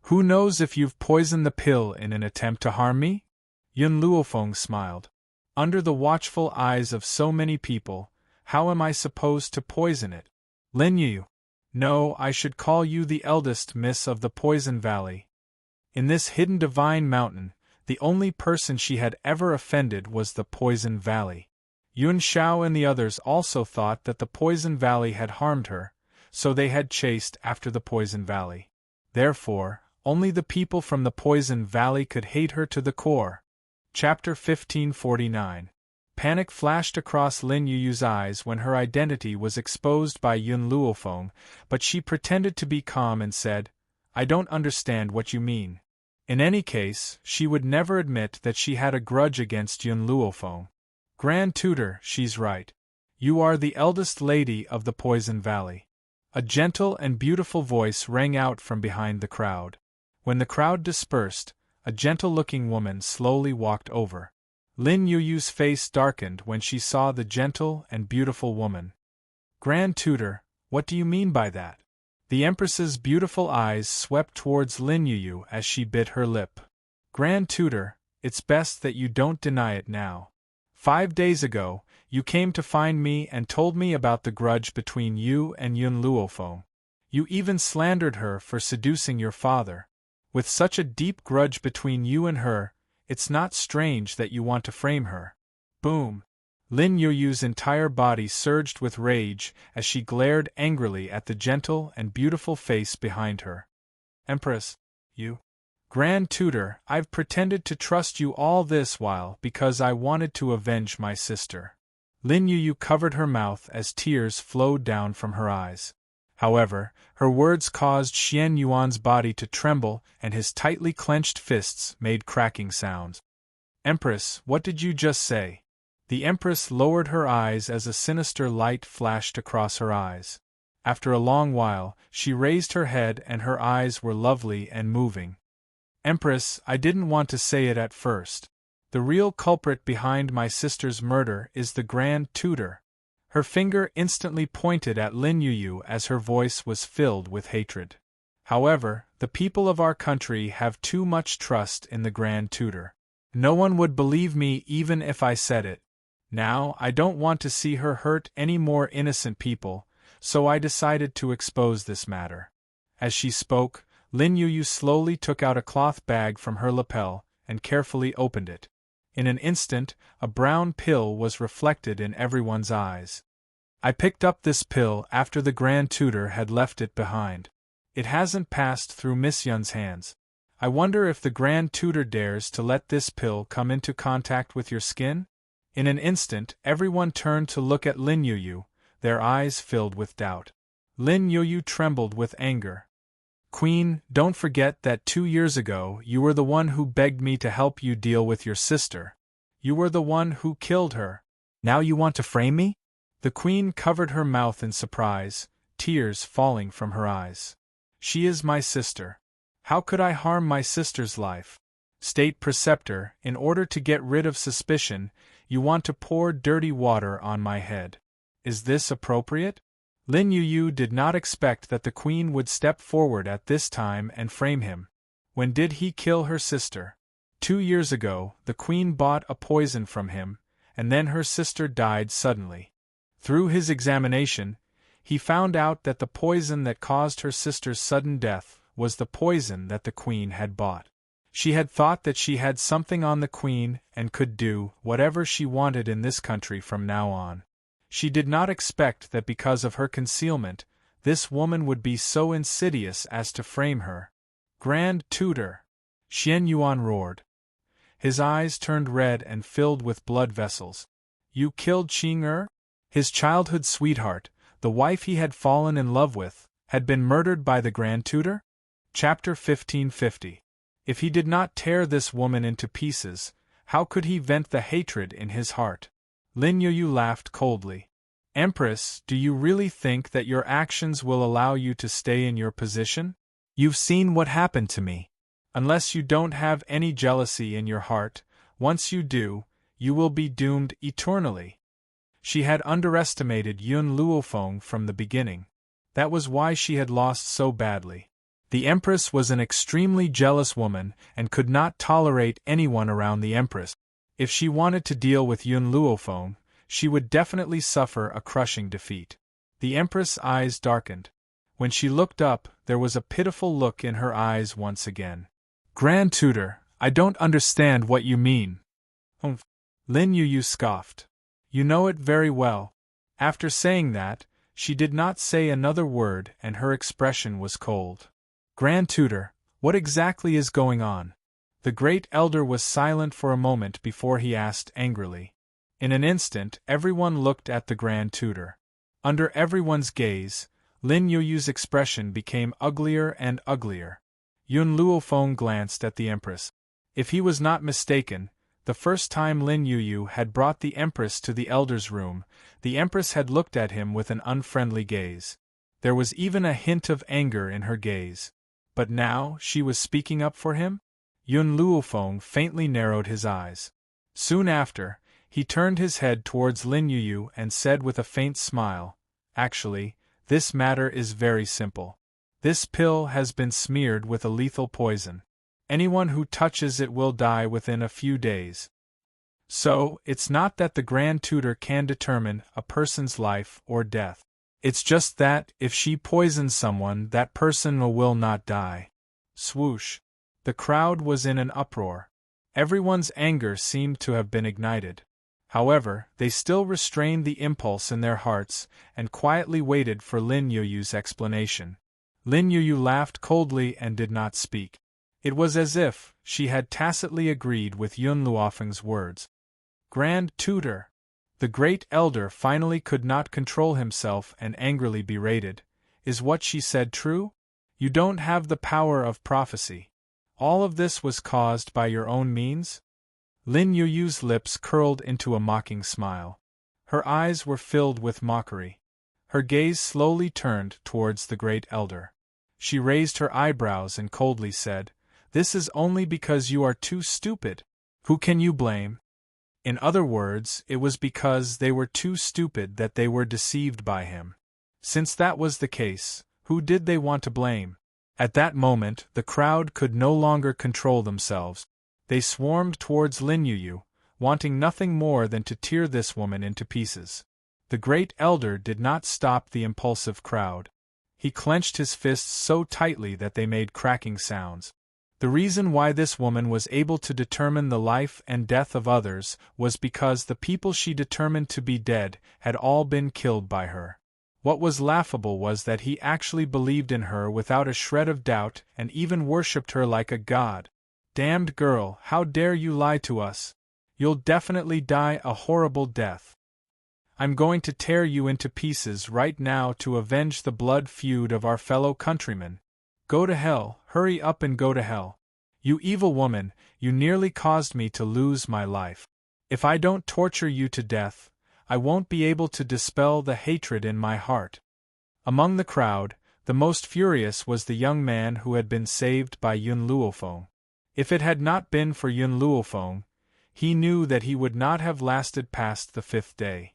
"Who knows if you've poisoned the pill in an attempt to harm me?" Yun Luofeng smiled. "Under the watchful eyes of so many people, how am I supposed to poison it?" "Lin Yuyu. No, I should call you the eldest miss of the Poison Valley. In this hidden divine mountain, the only person she had ever offended was the Poison Valley. Yun Xiao and the others also thought that the Poison Valley had harmed her, so they had chased after the Poison Valley. Therefore, only the people from the Poison Valley could hate her to the core. Chapter 1549. Panic flashed across Lin Yuyu's eyes when her identity was exposed by Yun Luofeng, but she pretended to be calm and said, "I don't understand what you mean." In any case, she would never admit that she had a grudge against Yun Luofeng. "Grand Tutor, she's right. You are the eldest lady of the Poison Valley." A gentle and beautiful voice rang out from behind the crowd. When the crowd dispersed, a gentle-looking woman slowly walked over. Lin Yuyu's face darkened when she saw the gentle and beautiful woman. "Grand Tutor, what do you mean by that?" The Empress's beautiful eyes swept towards Lin Yuyu as she bit her lip. "Grand Tutor, it's best that you don't deny it now. 5 days ago, you came to find me and told me about the grudge between you and Yun Luofeng. You even slandered her for seducing your father. With such a deep grudge between you and her, it's not strange that you want to frame her." Boom! Lin Yuyu's entire body surged with rage as she glared angrily at the gentle and beautiful face behind her. "Empress, you..." "Grand Tutor, I've pretended to trust you all this while because I wanted to avenge my sister." Lin Yuyu covered her mouth as tears flowed down from her eyes. However, her words caused Xian Yuan's body to tremble and his tightly clenched fists made cracking sounds. "Empress, what did you just say?" The Empress lowered her eyes as a sinister light flashed across her eyes. After a long while, she raised her head and her eyes were lovely and moving. "Empress, I didn't want to say it at first. The real culprit behind my sister's murder is the Grand Tutor. Her finger instantly pointed at Lin Yuyu as her voice was filled with hatred. However, the people of our country have too much trust in the Grand Tutor. No one would believe me even if I said it. Now, I don't want to see her hurt any more innocent people, so I decided to expose this matter. As she spoke, Lin Yuyu slowly took out a cloth bag from her lapel and carefully opened it. In an instant, a brown pill was reflected in everyone's eyes. I picked up this pill after the Grand Tutor had left it behind. It hasn't passed through Miss Yun's hands. I wonder if the Grand Tutor dares to let this pill come into contact with your skin? In an instant, everyone turned to look at Lin Yuyu, their eyes filled with doubt. Lin Yuyu trembled with anger. Queen, don't forget that 2 years ago you were the one who begged me to help you deal with your sister. You were the one who killed her. Now you want to frame me? The Queen covered her mouth in surprise, tears falling from her eyes. She is my sister. How could I harm my sister's life? State Preceptor, in order to get rid of suspicion, you want to pour dirty water on my head. Is this appropriate? Lin Yuyu did not expect that the Queen would step forward at this time and frame him. When did he kill her sister? 2 years ago, the Queen bought a poison from him, and then her sister died suddenly. Through his examination, he found out that the poison that caused her sister's sudden death was the poison that the Queen had bought. She had thought that she had something on the Queen and could do whatever she wanted in this country from now on. She did not expect that because of her concealment, this woman would be so insidious as to frame her. Grand Tutor! Xian Yuan roared. His eyes turned red and filled with blood vessels. You killed Qing His childhood sweetheart, the wife he had fallen in love with, had been murdered by the Grand Tutor? Chapter 1550. If he did not tear this woman into pieces, how could he vent the hatred in his heart? Lin Yuyu laughed coldly. Empress, do you really think that your actions will allow you to stay in your position? You've seen what happened to me. Unless you don't have any jealousy in your heart, once you do, you will be doomed eternally. She had underestimated Yun Luofeng from the beginning. That was why she had lost so badly. The Empress was an extremely jealous woman and could not tolerate anyone around the Empress. If she wanted to deal with Yun Luofeng, she would definitely suffer a crushing defeat. The Empress' eyes darkened. When she looked up, there was a pitiful look in her eyes once again. Grand Tutor, I don't understand what you mean. Lin Yuyu scoffed. You know it very well. After saying that, she did not say another word and her expression was cold. Grand Tutor, what exactly is going on? The Great Elder was silent for a moment before he asked angrily. In an instant, everyone looked at the Grand Tutor. Under everyone's gaze, Lin Yuyu's expression became uglier and uglier. Yun Luofeng glanced at the Empress. If he was not mistaken, the first time Lin Yuyu had brought the Empress to the Elder's room, the Empress had looked at him with an unfriendly gaze. There was even a hint of anger in her gaze. But now, she was speaking up for him? Yun Luofeng faintly narrowed his eyes. Soon after, he turned his head towards Lin Yuyu and said with a faint smile, Actually, this matter is very simple. This pill has been smeared with a lethal poison. Anyone who touches it will die within a few days. So, it's not that the Grand Tutor can determine a person's life or death. It's just that, if she poisons someone, that person will not die. Swoosh. The crowd was in an uproar. Everyone's anger seemed to have been ignited. However, they still restrained the impulse in their hearts, and quietly waited for Lin Yuyu's explanation. Lin Yuyu laughed coldly and did not speak. It was as if she had tacitly agreed with Yun Luofeng's words. Grand Tutor! The Great Elder finally could not control himself and angrily berated. Is what she said true? You don't have the power of prophecy. All of this was caused by your own means? Lin Yuyu's lips curled into a mocking smile. Her eyes were filled with mockery. Her gaze slowly turned towards the Great Elder. She raised her eyebrows and coldly said, This is only because you are too stupid. Who can you blame? In other words, it was because they were too stupid that they were deceived by him. Since that was the case, who did they want to blame? At that moment, the crowd could no longer control themselves. They swarmed towards Lin Yuyu, wanting nothing more than to tear this woman into pieces. The great elder did not stop the impulsive crowd. He clenched his fists so tightly that they made cracking sounds. The reason why this woman was able to determine the life and death of others was because the people she determined to be dead had all been killed by her. What was laughable was that he actually believed in her without a shred of doubt and even worshipped her like a god. Damned girl, how dare you lie to us? You'll definitely die a horrible death. I'm going to tear you into pieces right now to avenge the blood feud of our fellow countrymen. Go to hell, hurry up and go to hell. You evil woman, you nearly caused me to lose my life. If I don't torture you to death, I won't be able to dispel the hatred in my heart. Among the crowd, the most furious was the young man who had been saved by Yun Luofeng. If it had not been for Yun Luofeng, he knew that he would not have lasted past the 5th day.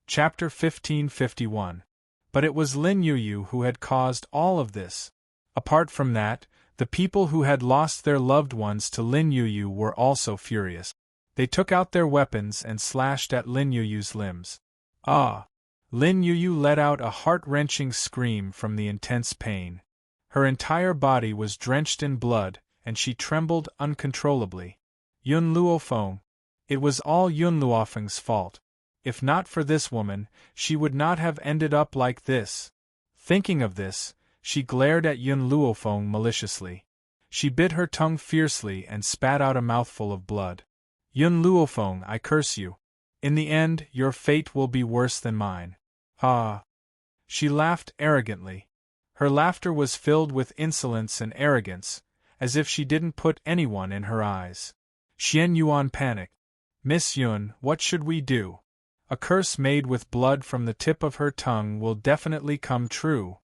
Chapter 1551. But it was Lin Yuyu who had caused all of this. Apart from that, the people who had lost their loved ones to Lin Yuyu were also furious. They took out their weapons and slashed at Lin Yuyu's limbs. Ah! Lin Yuyu let out a heart-wrenching scream from the intense pain. Her entire body was drenched in blood, and she trembled uncontrollably. Yun Luofeng. It was all Yun Luofeng's fault. If not for this woman, she would not have ended up like this. Thinking of this, she glared at Yun Luofeng maliciously. She bit her tongue fiercely and spat out a mouthful of blood. Yun Luofeng, I curse you. In the end, your fate will be worse than mine. Ah! She laughed arrogantly. Her laughter was filled with insolence and arrogance, as if she didn't put anyone in her eyes. Xian Yuan panicked. Miss Yun, what should we do? A curse made with blood from the tip of her tongue will definitely come true.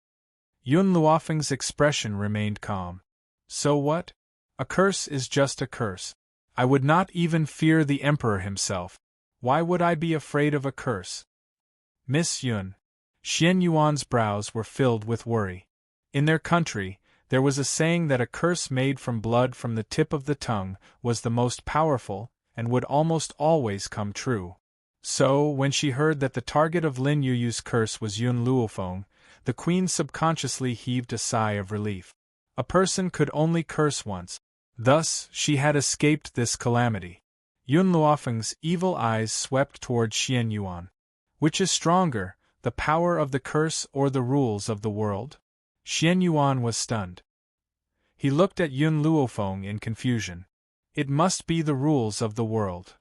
Yun Luofeng's expression remained calm. So what? A curse is just a curse. I would not even fear the emperor himself. Why would I be afraid of a curse? Miss Yun. Xian Yuan's brows were filled with worry. In their country, there was a saying that a curse made from blood from the tip of the tongue was the most powerful and would almost always come true. So, when she heard that the target of Lin Yuyu's curse was Yun Luofeng, the queen subconsciously heaved a sigh of relief. A person could only curse once. Thus, she had escaped this calamity. Yun Luofeng's evil eyes swept toward Xian Yuan. Which is stronger, the power of the curse or the rules of the world? Xian Yuan was stunned. He looked at Yun Luofeng in confusion. It must be the rules of the world.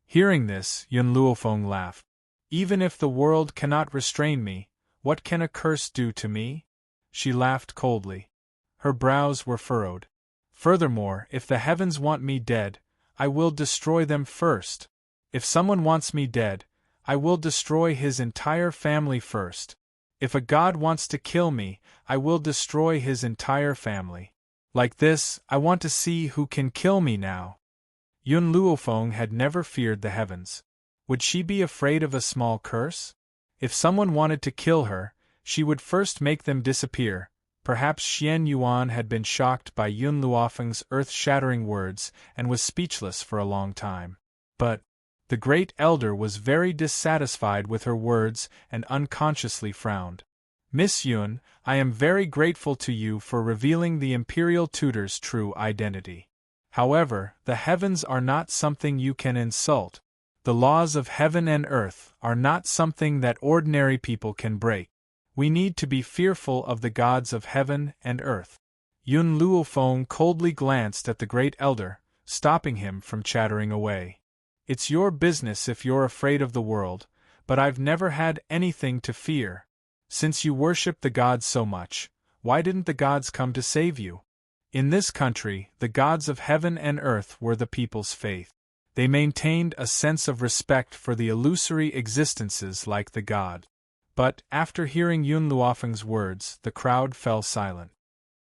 Hearing this, Yun Luofeng laughed. Even if the world cannot restrain me, what can a curse do to me? She laughed coldly. Her brows were furrowed. Furthermore, if the heavens want me dead, I will destroy them first. If someone wants me dead, I will destroy his entire family first. If a god wants to kill me, I will destroy his entire family. Like this, I want to see who can kill me now. Yun Luofeng had never feared the heavens. Would she be afraid of a small curse? If someone wanted to kill her, she would first make them disappear. Perhaps Xian Yuan had been shocked by Yun Luofeng's earth-shattering words and was speechless for a long time. But the great elder was very dissatisfied with her words and unconsciously frowned. Miss Yun, I am very grateful to you for revealing the imperial tutor's true identity. However, the heavens are not something you can insult. The laws of heaven and earth are not something that ordinary people can break. We need to be fearful of the gods of heaven and earth. Yun Luofeng coldly glanced at the great elder, stopping him from chattering away. It's your business if you're afraid of the world, but I've never had anything to fear. Since you worship the gods so much, why didn't the gods come to save you? In this country, the gods of heaven and earth were the people's faith. They maintained a sense of respect for the illusory existences like the god. But, after hearing Yun Luofeng's words, the crowd fell silent.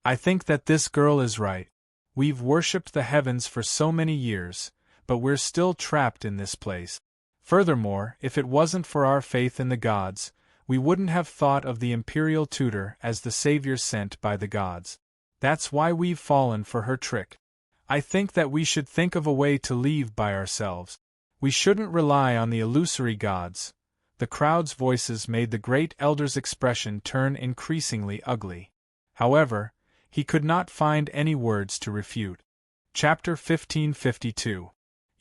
I think that this girl is right. We've worshipped the heavens for so many years, but we're still trapped in this place. Furthermore, if it wasn't for our faith in the gods, we wouldn't have thought of the imperial tutor as the savior sent by the gods. That's why we've fallen for her trick. I think that we should think of a way to leave by ourselves. We shouldn't rely on the illusory gods." The crowd's voices made the great elder's expression turn increasingly ugly. However, he could not find any words to refute. Chapter 1552.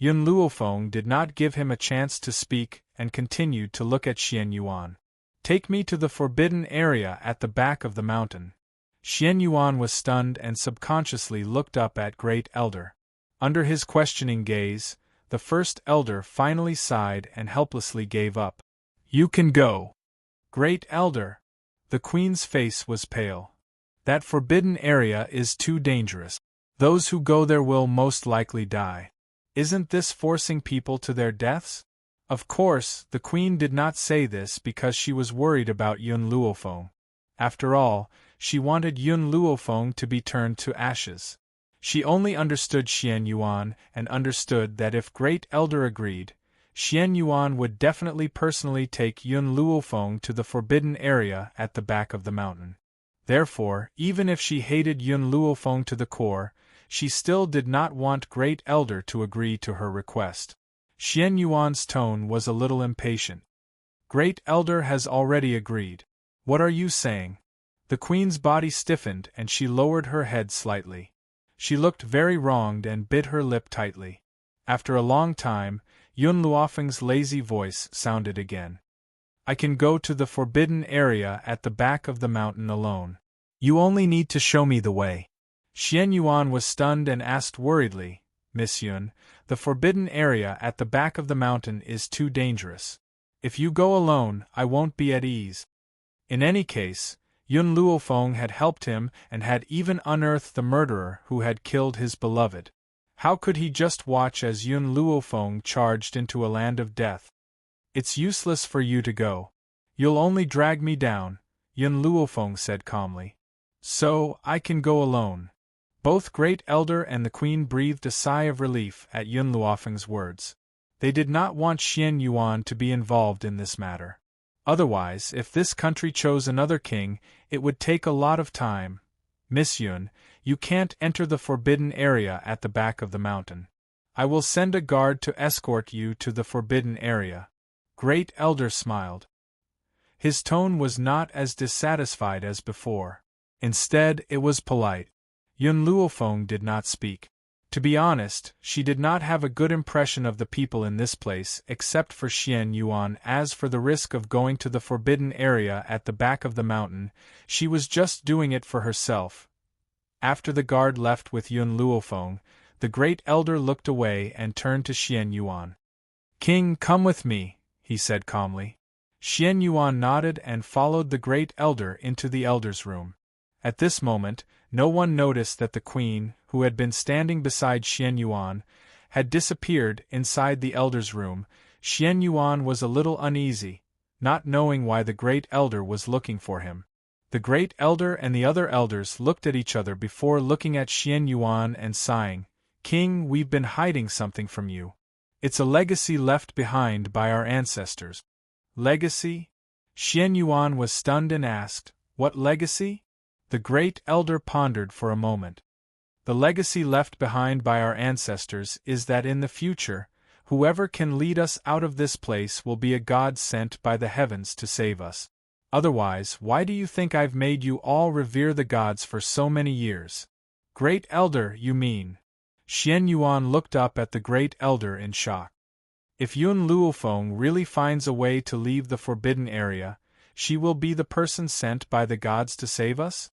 Yun Luofeng did not give him a chance to speak and continued to look at Xian Yuan. "Take me to the forbidden area at the back of the mountain." Xian Yuan was stunned and subconsciously looked up at Great Elder. Under his questioning gaze, the first elder finally sighed and helplessly gave up. "You can go." "Great Elder." The queen's face was pale. "That forbidden area is too dangerous. Those who go there will most likely die. Isn't this forcing people to their deaths?" Of course, the queen did not say this because she was worried about Yun Luofeng. After all, she wanted Yun Luofeng to be turned to ashes. She only understood Xian Yuan and understood that if Great Elder agreed, Xian Yuan would definitely personally take Yun Luofeng to the forbidden area at the back of the mountain. Therefore, even if she hated Yun Luofeng to the core, she still did not want Great Elder to agree to her request. Xian Yuan's tone was a little impatient. "Great Elder has already agreed. What are you saying?" The queen's body stiffened and she lowered her head slightly. She looked very wronged and bit her lip tightly. After a long time, Yun Luofeng's lazy voice sounded again. "I can go to the forbidden area at the back of the mountain alone. You only need to show me the way." Xian Yuan was stunned and asked worriedly, "Miss Yun, the forbidden area at the back of the mountain is too dangerous. If you go alone, I won't be at ease." In any case, Yun Luofeng had helped him and had even unearthed the murderer who had killed his beloved. How could he just watch as Yun Luofeng charged into a land of death? "It's useless for you to go. You'll only drag me down," Yun Luofeng said calmly. "So, I can go alone." Both Great Elder and the Queen breathed a sigh of relief at Yun Luofeng's words. They did not want Xian Yuan to be involved in this matter. Otherwise, if this country chose another king, it would take a lot of time. "Miss Yun, you can't enter the forbidden area at the back of the mountain. I will send a guard to escort you to the forbidden area." Great Elder smiled. His tone was not as dissatisfied as before. Instead, it was polite. Yun Luofeng did not speak. To be honest, she did not have a good impression of the people in this place except for Xian Yuan. As for the risk of going to the forbidden area at the back of the mountain, she was just doing it for herself. After the guard left with Yun Luofeng, the Great Elder looked away and turned to Xian Yuan. "King, come with me," he said calmly. Xian Yuan nodded and followed the Great Elder into the Elder's room. At this moment, no one noticed that the Queen, who had been standing beside Xian Yuan, had disappeared inside the Elder's room. Xian Yuan was a little uneasy, not knowing why the Great Elder was looking for him. The Great Elder and the other elders looked at each other before looking at Xian Yuan and sighing. "King, we've been hiding something from you. It's a legacy left behind by our ancestors." "Legacy?" Xian Yuan was stunned and asked, "What legacy?" The Great Elder pondered for a moment. "The legacy left behind by our ancestors is that in the future, whoever can lead us out of this place will be a god sent by the heavens to save us. Otherwise, why do you think I've made you all revere the gods for so many years?" "Great Elder, you mean?" Xian Yuan looked up at the Great Elder in shock. "If Yun Luofeng really finds a way to leave the forbidden area, she will be the person sent by the gods to save us?"